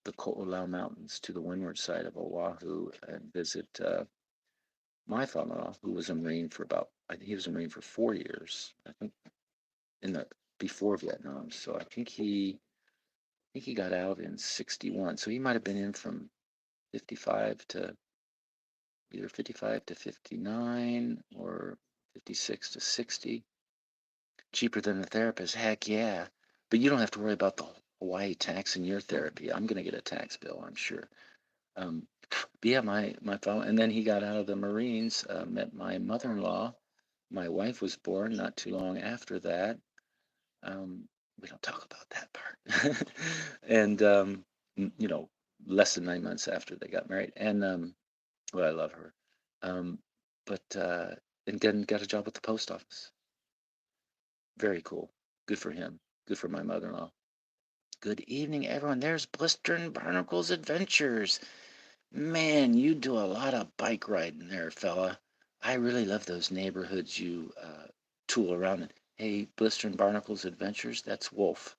the Ko'olau Mountains to the windward side of Oahu and visit my father-in-law, who was a Marine for about I think he was a Marine for 4 years. I think in the before Vietnam. So I think he got out in 61. So he might have been in from 55 to either 55 to 59 or 56 to 60. Cheaper than the therapist. Heck yeah. But you don't have to worry about the Hawaii tax in your therapy. I'm going to get a tax bill, I'm sure. Um, but yeah, my father, and then he got out of the Marines, met my mother-in-law. My wife was born not too long after that. Um, we don't talk about that part. And you know, less than 9 months after they got married. And well, I love her. Um, but and then got a job at the post office. Very cool. Good for him. Good for my mother-in-law. Good evening, everyone. There's Blister and Barnacle's Adventures. Man, you do a lot of bike riding there, fella. I really love those neighborhoods you tool around in. Hey, Blister and Barnacle's Adventures, that's Wolf.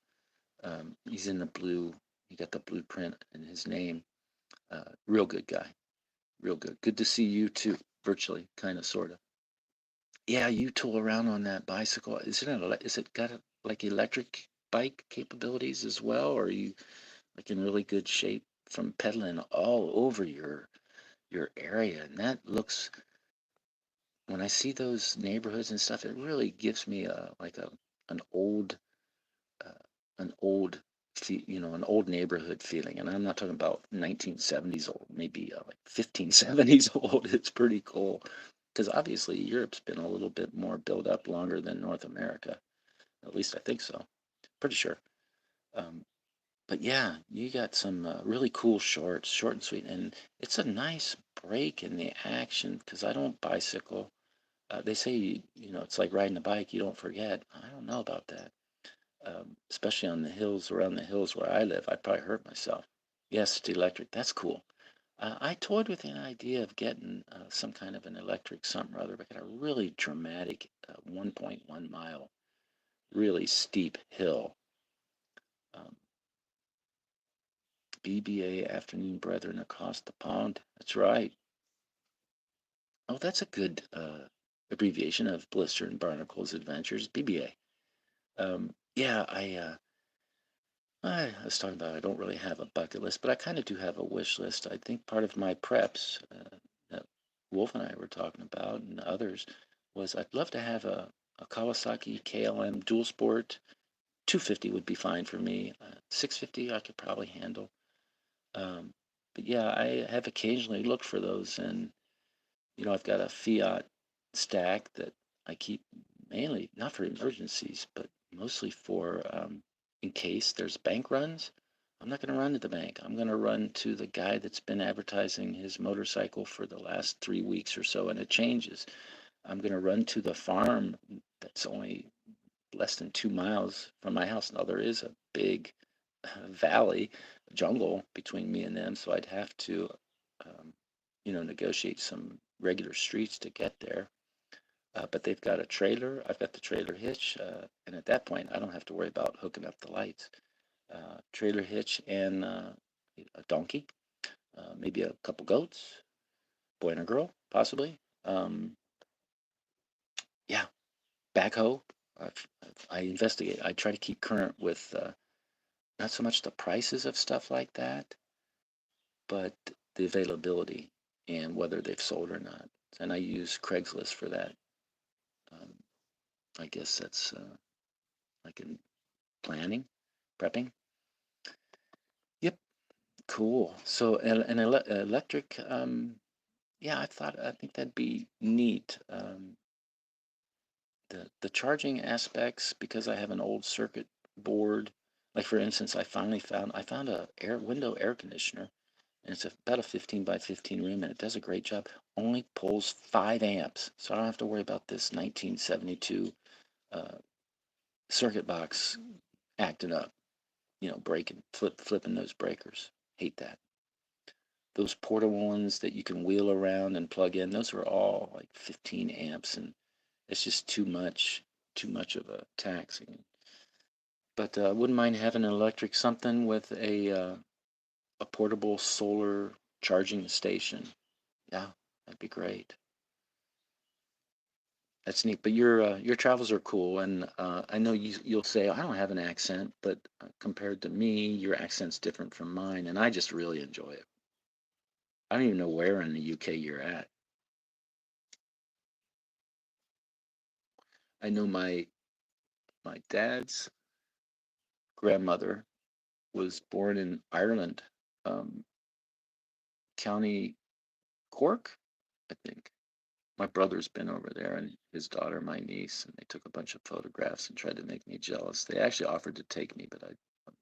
He's in the blue. He got the blueprint in his name. Real good guy. Real good. Good to see you too, virtually, kind of, sort of. Yeah, you tool around on that bicycle. Is it got like electric bike capabilities as well, or are you like in really good shape from pedaling all over your area? And that looks, when I see those neighborhoods and stuff, it really gives me a like a an old uh, an old an old neighborhood feeling. And I'm not talking about 1970s old, maybe like 1570s old. It's pretty cool because obviously Europe's been a little bit more built up longer than North America. At least I think so. Pretty sure. Um, but yeah, you got some really cool shorts, short and sweet, and it's a nice break in the action because I don't bicycle. They say it's like riding a bike. You don't forget. I don't know about that. Especially on the hills, around the hills where I live, I'd probably hurt myself. Yes, it's electric. That's cool. I toyed with the idea of getting some kind of an electric something or other, but got a really dramatic 1.1 mile, really steep hill. Um, BBA Afternoon Brethren across the pond. That's right. Oh, that's a good abbreviation of Blister and Barnacle's Adventures. BBA. Yeah, I was talking about I don't really have a bucket list, but I kind of do have a wish list. I think part of my preps that Wolf and I were talking about and others was I'd love to have a Kawasaki KLM dual sport. 250 would be fine for me. 650 I could probably handle. Um, but yeah, I have occasionally looked for those, and I've got a Fiat stack that I keep mainly not for emergencies, but mostly for in case there's bank runs. I'm not going to run to the bank. I'm going to run to the guy that's been advertising his motorcycle for the last 3 weeks or so, and it changes. I'm going to run to the farm that's only less than 2 miles from my house. Now, there is a big valley, jungle between me and them, so I'd have to, um, negotiate some regular streets to get there. But they've got a trailer. I've got the trailer hitch, and at that point, I don't have to worry about hooking up the lights. Trailer hitch and a donkey, maybe a couple goats, boy and a girl, possibly. Yeah, backhoe. I investigate. I try to keep current with not so much the prices of stuff like that, but the availability and whether they've sold or not. And I use Craigslist for that. Um, I guess that's like in planning, prepping. Yep, cool. So electric, yeah, I think that'd be neat. The charging aspects, because I have an old circuit board. Like for instance, I found a window air conditioner, and it's about a 15 by 15 room, and it does a great job. Only pulls 5 amps, so I don't have to worry about this 1972 uh, circuit box acting up, breaking, flipping those breakers. Hate that. Those portable ones that you can wheel around and plug in, those are all like 15 amps, and it's just too much of a taxing. But I wouldn't mind having an electric something with a portable solar charging station. Yeah, that'd be great. That's neat. But your travels are cool, and I know you'll say I don't have an accent, but compared to me, your accent's different from mine, and I just really enjoy it. I don't even know where in the UK you're at. I know my dad's grandmother was born in Ireland, um, County Cork, I think. My brother's been over there, and his daughter, my niece, and they took a bunch of photographs and tried to make me jealous. They actually offered to take me, but I'm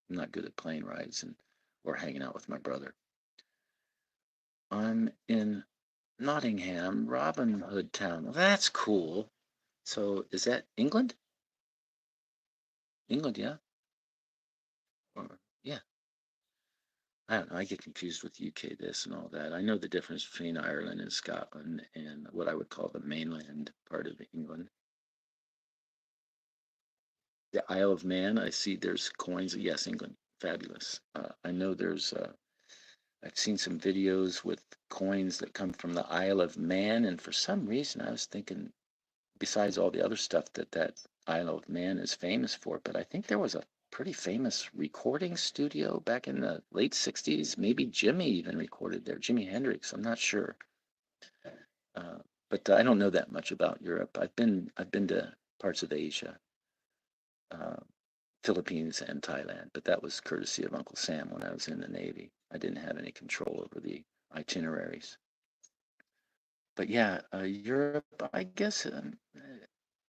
not good at plane rides and or hanging out with my brother. I'm in Nottingham, Robin Hood Town. Well, that's cool. So is that England? England, yeah. Or yeah. I don't know. I get confused with UK this and all that. I know the difference between Ireland and Scotland and what I would call the mainland part of England. The Isle of Man, I see there's coins. Yes, England, fabulous. I know I've seen some videos with coins that come from the Isle of Man, and for some reason I was thinking, besides all the other stuff that Isle of Man is famous for, but I think there was a pretty famous recording studio back in the late 60s. Maybe Jimmy even recorded there, Jimi Hendrix. I'm not sure. Uh, but I don't know that much about Europe. I've been to parts of Asia. Uh, Philippines and Thailand, but that was courtesy of Uncle Sam when I was in the Navy. I didn't have any control over the itineraries. But yeah, Europe, I guess,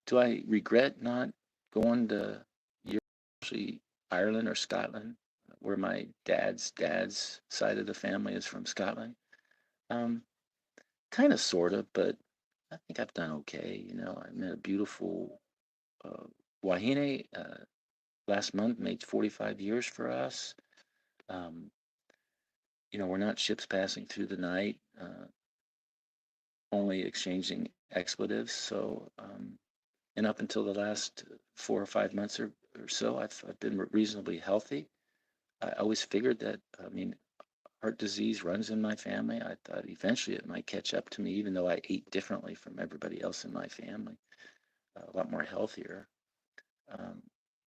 do I regret not going to Europe, especially Ireland or Scotland, where my dad's side of the family is from Scotland? Um, Kind of, sort of, but I think I've done okay. I met a beautiful uh, Wahine last month, made 45 years for us. Um, we're not ships passing through the night, only exchanging expletives. So, and up until the last 4 or 5 months or so, I've been reasonably healthy. I always figured that, I mean, heart disease runs in my family. I thought eventually it might catch up to me, even though I ate differently from everybody else in my family, a lot more healthier. Um,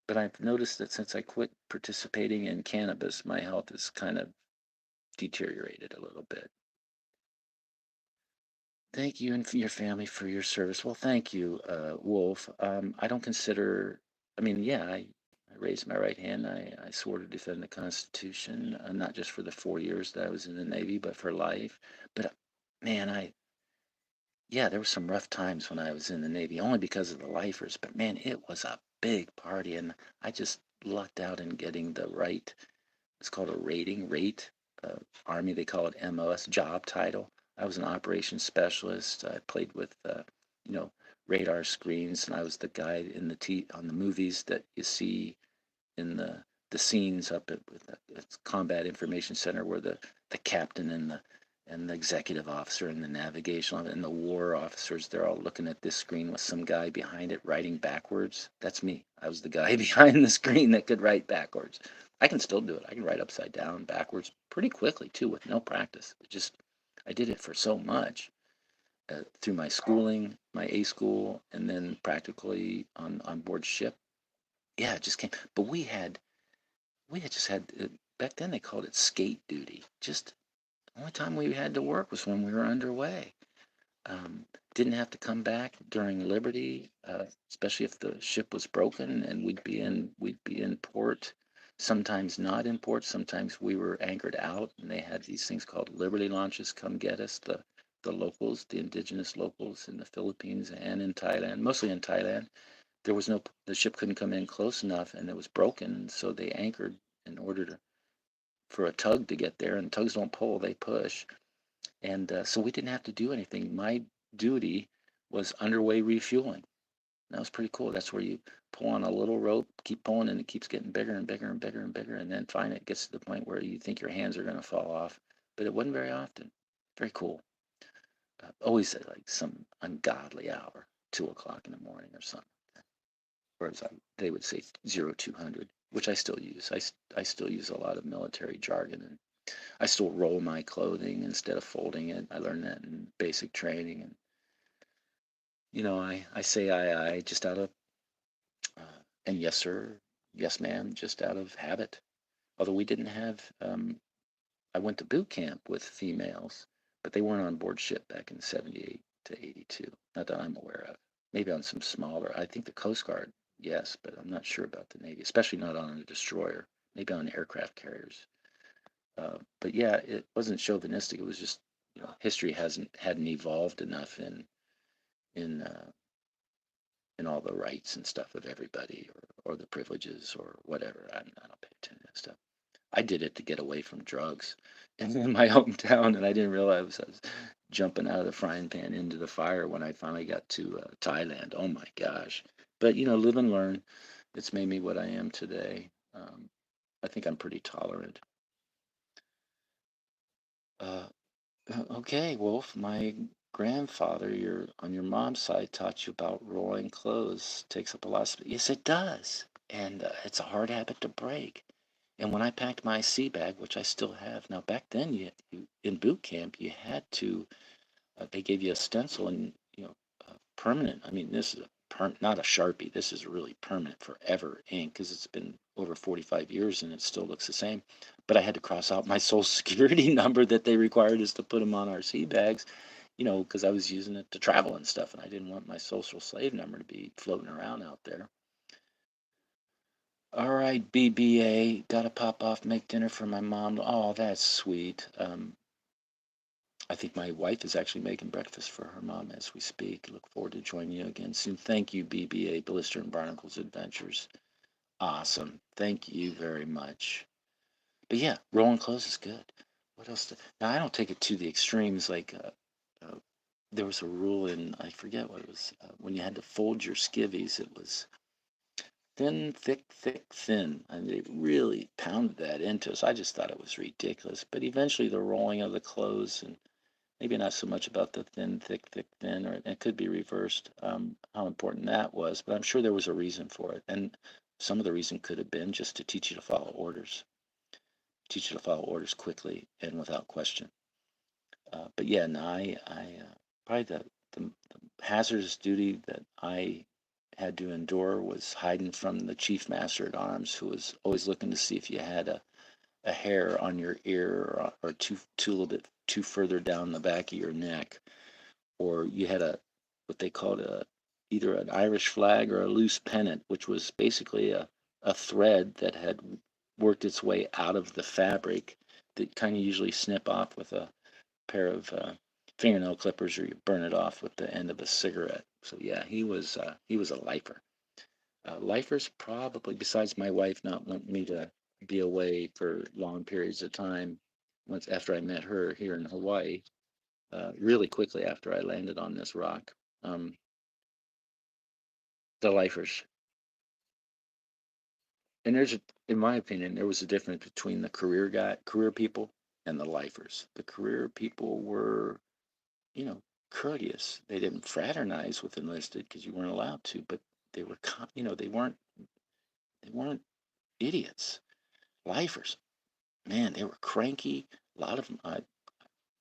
but I've noticed that since I quit participating in cannabis, my health has kind of deteriorated a little bit. Thank you and for your family for your service. Well, thank you, Wolf. I don't consider, I mean, yeah, I raised my right hand. I swore to defend the Constitution, not just for the 4 years that I was in the Navy, but for life. But man, yeah, there were some rough times when I was in the Navy, only because of the lifers. But man, it was a big party, and I just lucked out in getting the right, it's called a rating rate. Army, they call it MOS, job title. I was an operations specialist. I played with, you know, radar screens, and I was the guy in the on the movies that you see in the scenes up at with the it's combat information center where the captain and the executive officer and the navigation and the war officers, they're all looking at this screen with some guy behind it writing backwards. That's me. I was the guy behind the screen that could write backwards. I can still do it. I can write upside down backwards pretty quickly too with no practice. It just I did it for so much through my schooling, my A school, and then practically on board ship. Yeah, it just came. But we had just had back then they called it skate duty. Just the only time we had to work was when we were underway. Um, didn't have to come back during Liberty, especially if the ship was broken and we'd be in port. Sometimes not in port. Sometimes we were anchored out, and they had these things called Liberty launches come get us. The locals, the indigenous locals in the Philippines and in Thailand, mostly in Thailand. There was no the ship couldn't come in close enough, and it was broken, so they anchored in order to for a tug to get there, and tugs don't pull, they push. And so we didn't have to do anything. My duty was underway refueling. That was pretty cool. That's where you pull on a little rope, keep pulling, and it keeps getting bigger and bigger and bigger and bigger. And then finally it gets to the point where you think your hands are going to fall off. But it wasn't very often. Very cool. Always at like some ungodly hour, 2 o'clock in the morning or something. Or as they would say, 0200, which I still use. I still use a lot of military jargon, and I still roll my clothing instead of folding it. I learned that in basic training. And, I say I just out of, and yes, sir, yes, ma'am, just out of habit. Although we didn't have, I went to boot camp with females, but they weren't on board ship back in 78 to 82. Not that I'm aware of. Maybe on some smaller, I think the Coast Guard, yes, but I'm not sure about the Navy, especially not on a destroyer, maybe on aircraft carriers. But yeah, it wasn't chauvinistic. It was just history hadn't evolved enough in uh, in all the rights and stuff of everybody or the privileges or whatever. I don't pay attention to that stuff. I did it to get away from drugs in my hometown, and I didn't realize I was jumping out of the frying pan into the fire when I finally got to Thailand. Oh my gosh! But live and learn. It's made me what I am today. I think I'm pretty tolerant. Uh, Okay, Wolf, my grandfather, on your mom's side, taught you about rolling clothes. Takes up a lot of space. Yes, it does. And it's a hard habit to break. And when I packed my sea bag, which I still have now, back then, in boot camp, you had to they gave you a stencil and permanent. I mean, this is not a Sharpie. This is really permanent forever ink because it's been over 45 years and it still looks the same. But I had to cross out my social security number that they required us to put them on our sea bags, because I was using it to travel and stuff, and I didn't want my social slave number to be floating around out there. All right, BBA, gotta pop off, make dinner for my mom. Oh, that's sweet. I think my wife is actually making breakfast for her mom as we speak. Look forward to joining you again soon. Thank you, BBA, Blister and Barnacles Adventures. Awesome. Thank you very much. But yeah, rolling clothes is good. What else? Now, I don't take it to the extremes. Like, there was a rule in, I forget what it was, when you had to fold your skivvies, it was thin, thick, thick, thin. And they really pounded that into us. I just thought it was ridiculous. But eventually, the rolling of the clothes and maybe not so much about the thin, thick, thin, or it could be reversed, how important that was, but I'm sure there was a reason for it. And some of the reason could have been just to teach you to follow orders, teach you to follow orders quickly and without question. But yeah, no, I probably the hazardous duty that I had to endure was hiding from the chief master at arms, who was always looking to see if you had a hair on your ear, or two a little bit too further down the back of your neck, or you had a what they called a either an Irish flag or a loose pennant, which was basically a thread that had worked its way out of the fabric that kind of usually snip off with a pair of fingernail clippers, or you burn it off with the end of a cigarette. So yeah, he was a lifer. Lifers probably, besides my wife not wanting me to be away for long periods of time, once after I met her here in Hawaii, really quickly after I landed on this rock, um, the lifers. And in my opinion, there was a difference between the career people, and the lifers. The career people were, you know, courteous. They didn't fraternize with enlisted because you weren't allowed to, but they were, they weren't idiots. Lifers, man, they were cranky. A lot of them,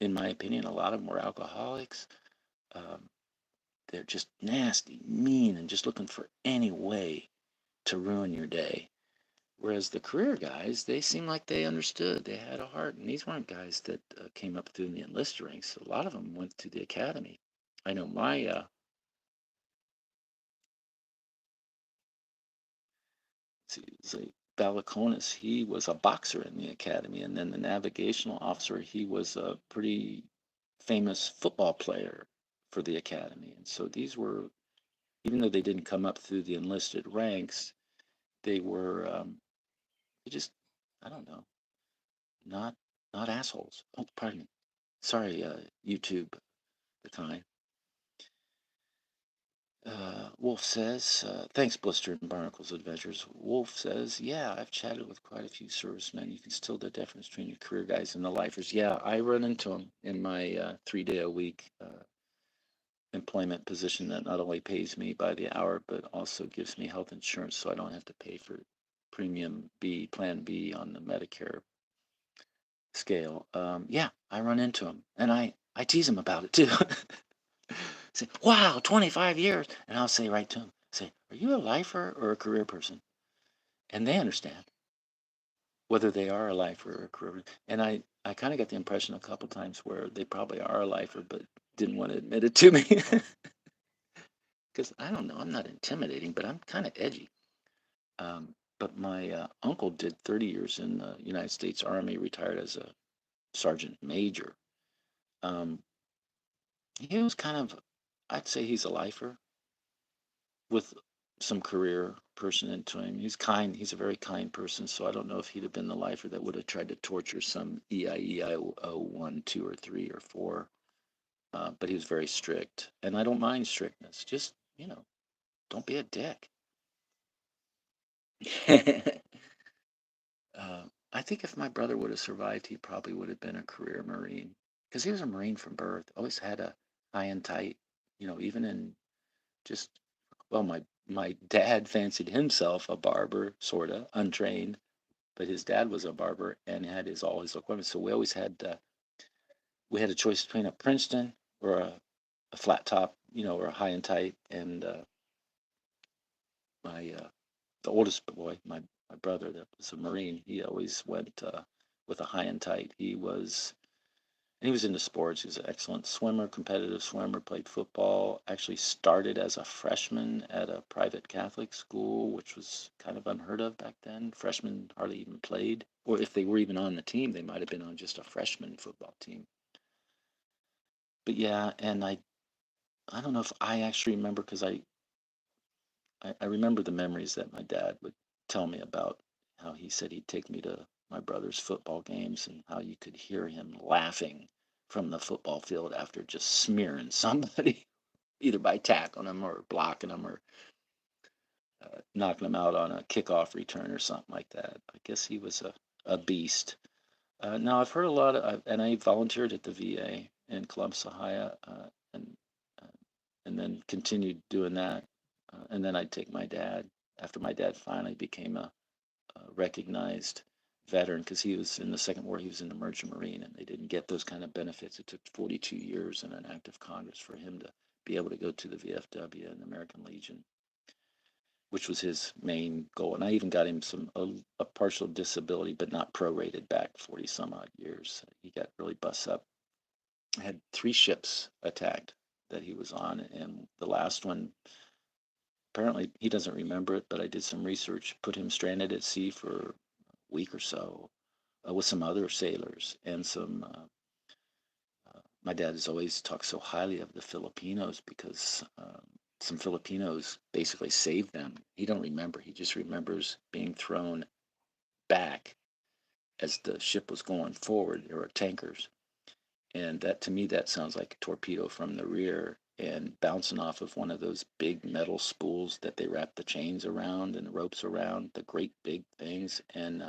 in my opinion, a lot of them were alcoholics. Um, they're just nasty, mean, and just looking for any way to ruin your day. Whereas the career guys, they seemed like they understood. They had a heart, and these weren't guys that came up through the enlisted ranks. A lot of them went to the academy. I know my see, Balakonis, he was a boxer in the academy, and then the navigational officer, he was a pretty famous football player for the academy. And so these were, even though they didn't come up through the enlisted ranks, they were they just, I don't know, not not assholes. Oh, pardon me. Sorry, YouTube, the kind. Wolf says, thanks, Blister and Barnacle's Adventures. Wolf says, yeah, I've chatted with quite a few servicemen. You can still tell the difference between your career guys and the lifers. Yeah, I run into them in my 3 day a week employment position that not only pays me by the hour, but also gives me health insurance so I don't have to pay for premium B, Plan B on the Medicare scale. Yeah, I run into them, and I tease them about it too. Say, wow, 25 years. And I'll say right to them, say, are you a lifer or a career person? And they understand whether they are a lifer or a career. And I kind of got the impression a couple times where they probably are a lifer, but didn't want to admit it to me. Because I don't know, I'm not intimidating, but I'm kind of edgy. But my uncle did 30 years in the United States Army, retired as a sergeant major. Um, he was kind of, I'd say he's a lifer with some career person into him. He's kind. He's a very kind person. So I don't know if he'd have been the lifer that would have tried to torture some EIEIO 1, 2, or 3, or 4. But he was very strict, and I don't mind strictness. Just, don't be a dick. I think if my brother would have survived, he probably would have been a career Marine, because he was a Marine from birth. Always had a high and tight, even in just, well, my dad fancied himself a barber, sorta untrained, but his dad was a barber and had his all his equipment. So we had a choice between a Princeton or a flat top, or a high and tight. And my the oldest boy, my brother that was a Marine, he always went with a high and tight. He was into sports. He was an excellent swimmer, competitive swimmer, played football. Actually started as a freshman at a private Catholic school, which was kind of unheard of back then. Freshmen hardly even played, or if they were even on the team, they might have been on just a freshman football team. But yeah, and I don't know if I actually remember, because I remember the memories that my dad would tell me about, how he said he'd take me to my brother's football games, and how you could hear him laughing from the football field after just smearing somebody, either by tackling them or blocking them, or knocking them out on a kickoff return or something like that. I guess he was a beast. Now I've heard a lot and I volunteered at the VA in Columbus, Ohio, and uh, and then continued doing that. And then I'd take my dad, after my dad finally became a recognized veteran, because he was in the Second War, he was in the Merchant Marine, and they didn't get those kind of benefits. It took 42 years and an act of Congress for him to be able to go to the VFW and the American Legion. which was his main goal. And I even got him a partial disability, but not prorated back 40 some odd years. He got really bust up. I had 3 ships attacked that he was on, and the last one, apparently he doesn't remember it, but I did some research, put him stranded at sea for a week or so with some other sailors and some. My dad has always talked so highly of the Filipinos because some Filipinos basically saved them. He don't remember. He just remembers being thrown back as the ship was going forward. There were tankers, and that to me that sounds like a torpedo from the rear and bouncing off of one of those big metal spools that they wrap the chains around and the ropes around, the great big things, and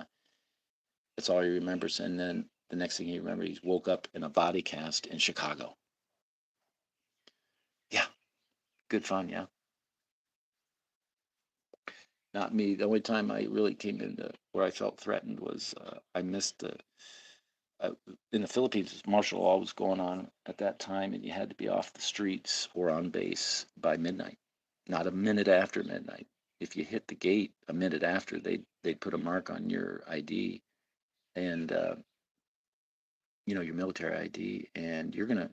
that's all he remembers. And then the next thing he remembers, he woke up in a body cast in Chicago. Yeah, good fun. Yeah, not me. The only time I really came into where I felt threatened was I missed the. In the Philippines, martial law was going on at that time, and you had to be off the streets or on base by midnight, not a minute after midnight. If you hit the gate a minute after, they'd put a mark on your ID, and your military ID, and you're gonna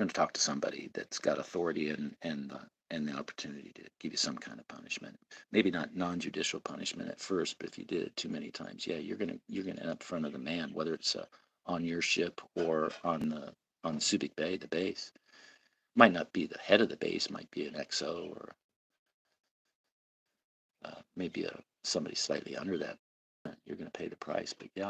talk to somebody that's got authority and the opportunity to give you some kind of punishment. Maybe not non-judicial punishment at first, but if you did it too many times, yeah, you're gonna end up in front of the man, whether it's on your ship or on the Subic Bay, the base. Might not be the head of the base, might be an XO or maybe somebody slightly under that. You're gonna pay the price. But yeah,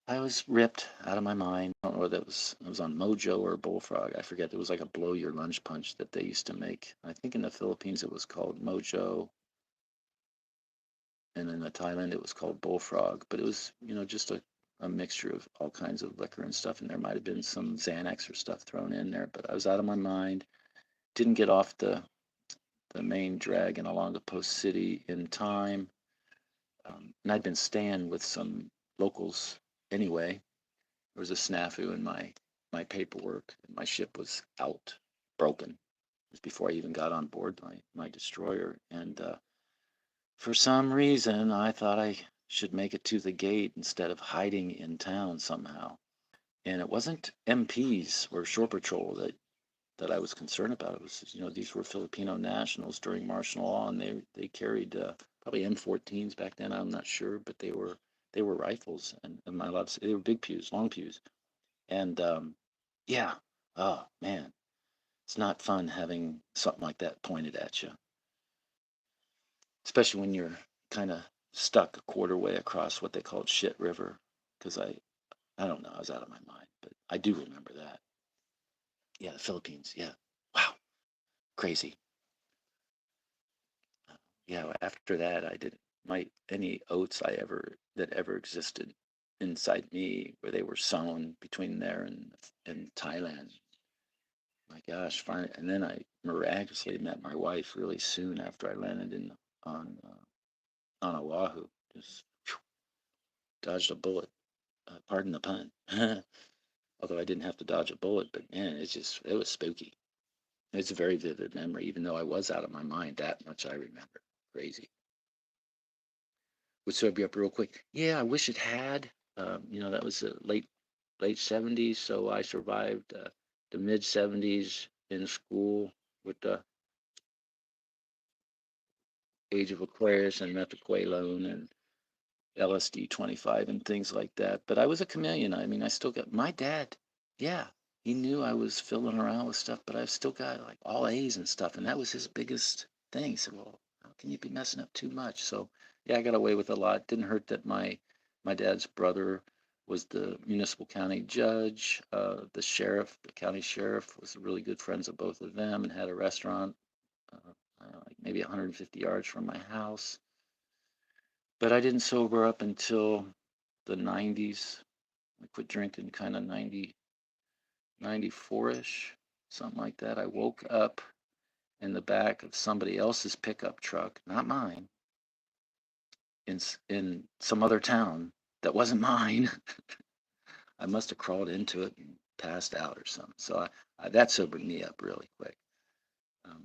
I was ripped out of my mind. I don't know whether it was on Mojo or Bullfrog. I forget. It was like a blow your lunch punch that they used to make. I think in the Philippines it was called Mojo, and in the Thailand it was called Bullfrog. But it was, just a mixture of all kinds of liquor and stuff, and there might have been some Xanax or stuff thrown in there. But I was out of my mind. Didn't get off the main dragon along the Post City in time, and I'd been staying with some locals anyway. There was a snafu in my paperwork, and my ship was out, broken. It was before I even got on board my destroyer, and for some reason, I thought I should make it to the gate instead of hiding in town somehow. And it wasn't MPs or shore patrol that I was concerned about. It was, these were Filipino nationals during martial law, and they carried probably M14s back then. I'm not sure, but they were rifles, and my loves they were big pews, long pews, and yeah, oh man, it's not fun having something like that pointed at you, especially when you're kind of stuck a quarter way across what they called Shit River. Because I don't know, I was out of my mind, but I do remember that. Yeah, the Philippines. Yeah, wow, crazy. Yeah, after that, I didn't my any oats that ever existed inside me where they were sown between there and Thailand. My gosh, finally, and then I miraculously met my wife really soon after I landed on Oahu. Just dodged a bullet. Pardon the pun. Although I didn't have to dodge a bullet, but man, it was spooky. It's a very vivid memory, even though I was out of my mind. That much I remember. Crazy. Would serve you up real quick. Yeah, I wish it had. That was the late 70s, so I survived the mid 70s in school with the Age of Aquarius and methaqualone and LSD 25 and things like that. But I was a chameleon. I mean, I still got my dad. Yeah, he knew I was fiddling around with stuff, but I've still got like all A's and stuff. And that was his biggest thing. He said, "Well, how can you be messing up too much?" So yeah, I got away with a lot. Didn't hurt that my dad's brother was the municipal county judge. The sheriff, the county sheriff, was really good friends of both of them and had a restaurant like maybe 150 yards from my house. But I didn't sober up until the 90s. I quit drinking kind of 94ish, something like that. I woke up in the back of somebody else's pickup truck, not mine, in some other town that wasn't mine. I must have crawled into it and passed out or something. So that sobered me up really quick. Um,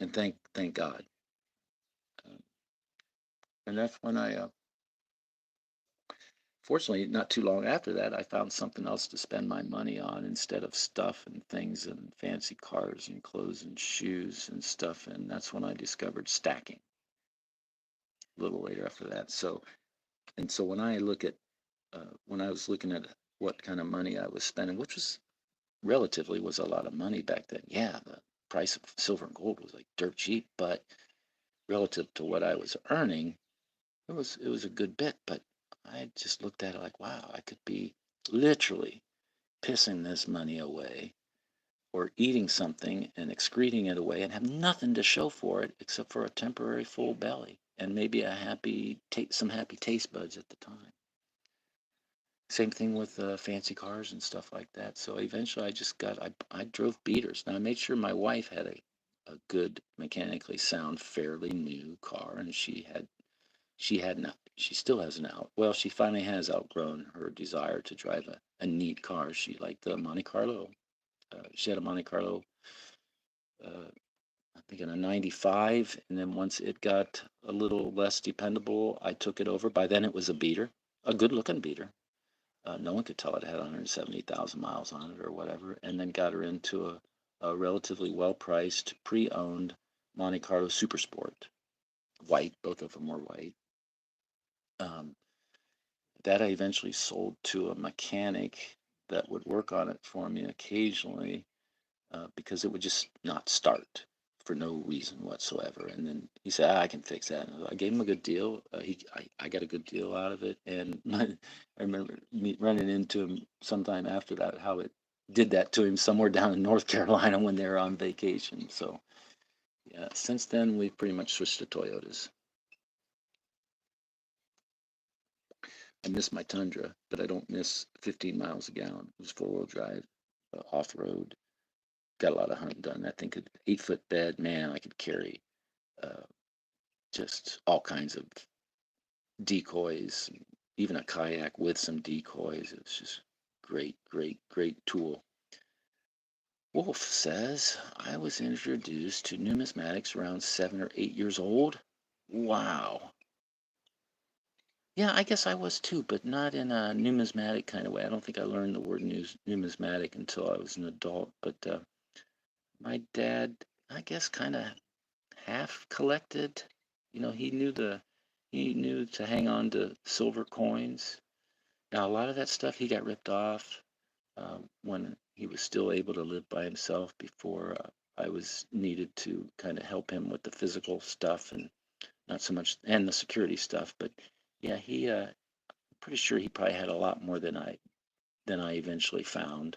and thank God. And that's when fortunately, not too long after that, I found something else to spend my money on instead of stuff and things and fancy cars and clothes and shoes and stuff. And that's when I discovered stacking a little later after that. So when I look at, when I was looking at what kind of money I was spending, which was relatively was a lot of money back then. Yeah, the price of silver and gold was like dirt cheap, but relative to what I was earning, it was a good bit. But I just looked at it like, wow, I could be literally pissing this money away or eating something and excreting it away and have nothing to show for it except for a temporary full belly and maybe some happy taste buds at the time. Same thing with fancy cars and stuff like that. So eventually I drove beaters. Now I made sure my wife had a good mechanically sound, fairly new car, and she still has an well, she finally has outgrown her desire to drive a neat car. She liked the Monte Carlo. She had a Monte Carlo, uh, I think in a 95, and then once it got a little less dependable, I took it over. By then it was a beater, a good looking beater. No one could tell it had 170,000 miles on it or whatever, and then got her into a relatively well priced, pre owned Monte Carlo Super Sport, white, both of them were white. Um, that I eventually sold to a mechanic that would work on it for me occasionally because it would just not start for no reason whatsoever. And then he said, I can fix that. And I gave him a good deal. I got a good deal out of it. And I remember me running into him sometime after that, how it did that to him somewhere down in North Carolina when they were on vacation. So, yeah, since then, we've pretty much switched to Toyotas. I miss my Tundra, but I don't miss 15 miles a gallon. It was four-wheel drive, off-road. Got a lot of hunting done. That thing could 8 foot bed, man. I could carry uh, just all kinds of decoys, even a kayak with some decoys. It's just great, great, great tool. Wolf says, I was introduced to numismatics around 7 or 8 years old. Wow. Yeah, I guess I was too, but not in a numismatic kind of way. I don't think I learned the word numismatic until I was an adult. But my dad, I guess, kind of half collected. He knew to hang on to silver coins. Now, a lot of that stuff he got ripped off when he was still able to live by himself before I was needed to kind of help him with the physical stuff and not so much and the security stuff. But yeah, pretty sure he probably had a lot more than I eventually found.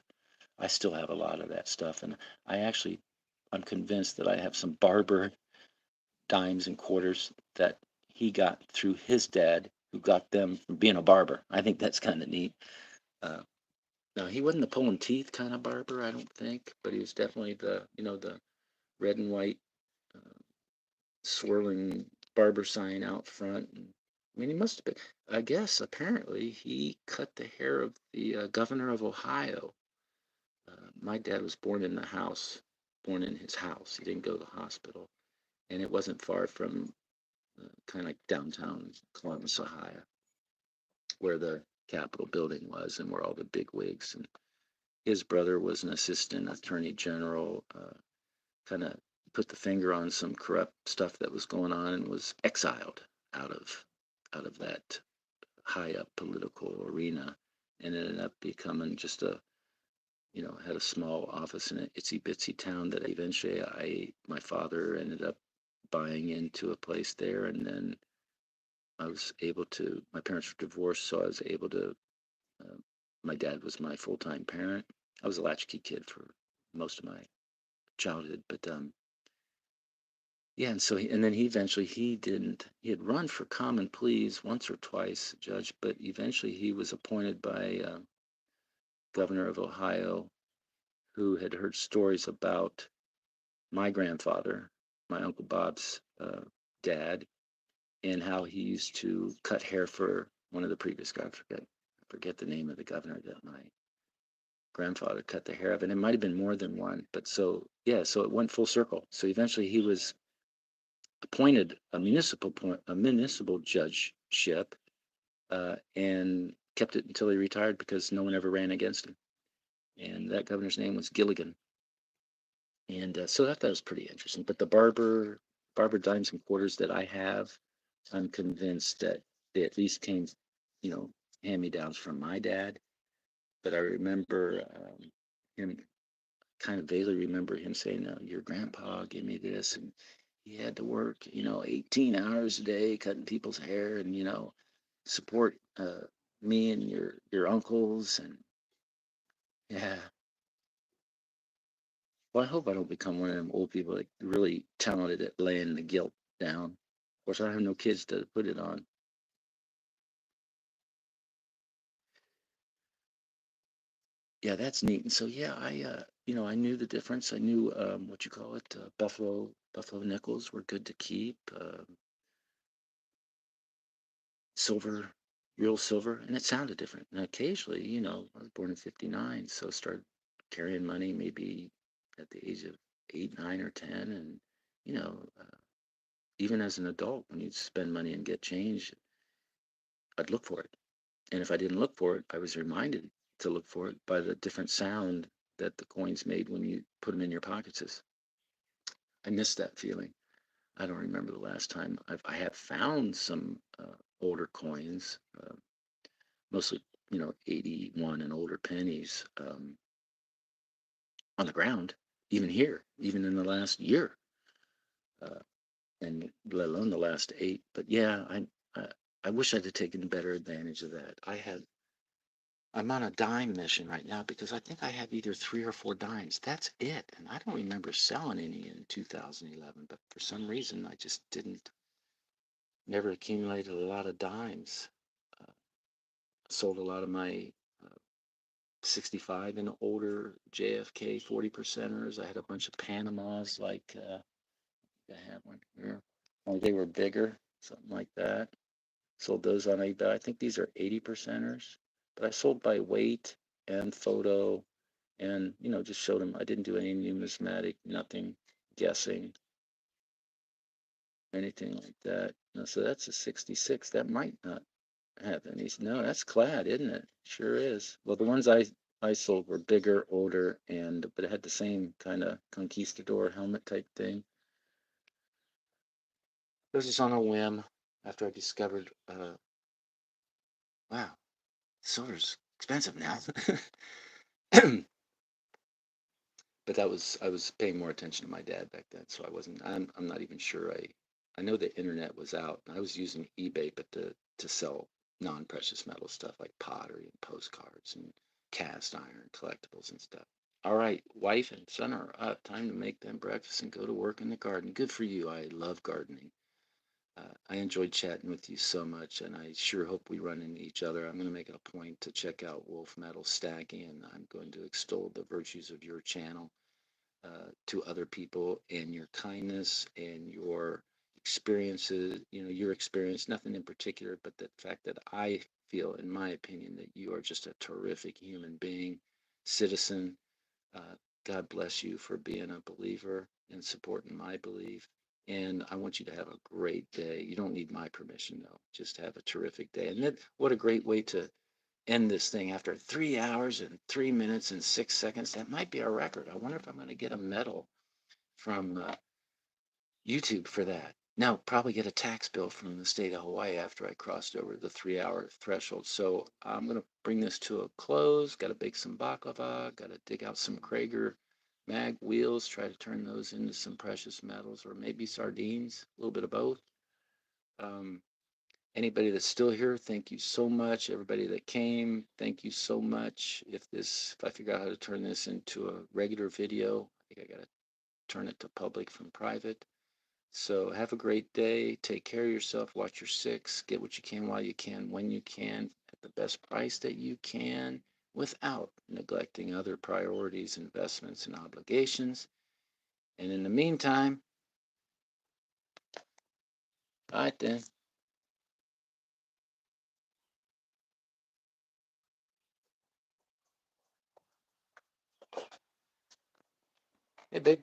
I still have a lot of that stuff, and I'm convinced that I have some barber dimes and quarters that he got through his dad, who got them from being a barber. I think that's kind of neat. Uh, Now he wasn't the pulling teeth kind of barber, I don't think, but he was definitely the red and white uh, swirling barber sign out front. And, I mean, he must have been. I guess apparently he cut the hair of the governor of Ohio. My dad was born in his house. He didn't go to the hospital, and it wasn't far from kind of like downtown Columbus, Ohio, where the Capitol building was and where all the big wigs and his brother was an assistant attorney general, kind of put the finger on some corrupt stuff that was going on and was exiled out of that high up political arena and ended up becoming just had a small office in an itsy bitsy town that eventually my father ended up buying into a place there. And then my parents were divorced, so I was able to, uh, my dad was my full-time parent. I was a latchkey kid for most of my childhood, but yeah, and then he had run for common pleas once or twice, judge, but eventually he was appointed by governor of Ohio, who had heard stories about my grandfather, my Uncle Bob's dad, and how he used to cut hair for one of the previous guys. I forget the name of the governor that my grandfather cut the hair of, and it might have been more than one. But so yeah, so it went full circle. So eventually appointed a municipal judgeship, and kept it until he retired because no one ever ran against him. And that governor's name was Gilligan. And so that was pretty interesting. But the barber dimes and quarters that I have, I'm convinced that they at least came, you know, hand-me-downs from my dad. But I remember him, kind of vaguely remember him saying, "Your grandpa gave me this, and he had to work, 18 hours a day cutting people's hair, and support me and your uncles, and yeah." Well, I hope I don't become one of them old people like really talented at laying the guilt down. Of course, I have no kids to put it on. Yeah, that's neat. And so, yeah, I knew the difference. I knew what you call it, buffalo nickels were good to keep. Silver, real silver, and it sounded different. And occasionally, I was born in '59, so started carrying money maybe at the age of 8, 9, or 10, and even as an adult, when you'd spend money and get change, I'd look for it. And if I didn't look for it, I was reminded to look for it by the different sound that the coins made when you put them in your pockets. I miss that feeling. I don't remember the last time I have found some older coins, mostly 81 and older pennies on the ground, even here, even in the last year, uh, and let alone the last 8. But yeah, I wish I'd have taken better advantage of that. I'm on a dime mission right now because I think I have either 3 or 4 dimes. That's it. And I don't remember selling any in 2011, but for some reason I just didn't, never accumulated a lot of dimes. Uh, Sold a lot of my 65 and older JFK 40 percenters. I had a bunch of Panamas, like I had one here. Only they were bigger, something like that. Sold those on eBay. I think these are 80 percenters, but I sold by weight and photo, and just showed them. I didn't do any numismatic, nothing guessing, anything like that. So that's a 66. That might not have any. No, that's clad, isn't it? Sure is. Well, the ones I sold were bigger, older, and but it had the same kind of conquistador helmet type thing. This is on a whim after I discovered, wow, silver's expensive now. But I was paying more attention to my dad back then, so I'm not even sure I know the internet was out. I was using eBay, but to sell non-precious metal stuff like pottery and postcards and cast iron collectibles and stuff. All right, wife and son are up. Time to make them breakfast and go to work in the garden. Good for you. I love gardening. I enjoyed chatting with you so much, and I sure hope we run into each other. I'm going to make it a point to check out Wolf Metal Stacking, and I'm going to extol the virtues of your channel to other people, and your kindness and your experiences, your experience, nothing in particular, but the fact that I feel, in my opinion, that you are just a terrific human being, citizen. Uh, God bless you for being a believer and supporting my belief. And I want you to have a great day. You don't need my permission, though. Just have a terrific day. And what a great way to end this thing after 3 hours and 3 minutes and 6 seconds. That might be our record. I wonder if I'm going to get a medal from YouTube for that. No, probably get a tax bill from the state of Hawaii after I crossed over the 3 hour threshold. So I'm going to bring this to a close. Got to bake some baklava. Got to dig out some Krager mag wheels, try to turn those into some precious metals or maybe sardines, a little bit of both. Um, Anybody that's still here, thank you so much. Everybody that came, thank you so much. If I figure out how to turn this into a regular video, I think I got to turn it to public from private. So have a great day. Take care of yourself. Watch your six. Get what you can while you can, when you can, at the best price that you can, without neglecting other priorities, investments, and obligations. And in the meantime, all right then. Hey, babe.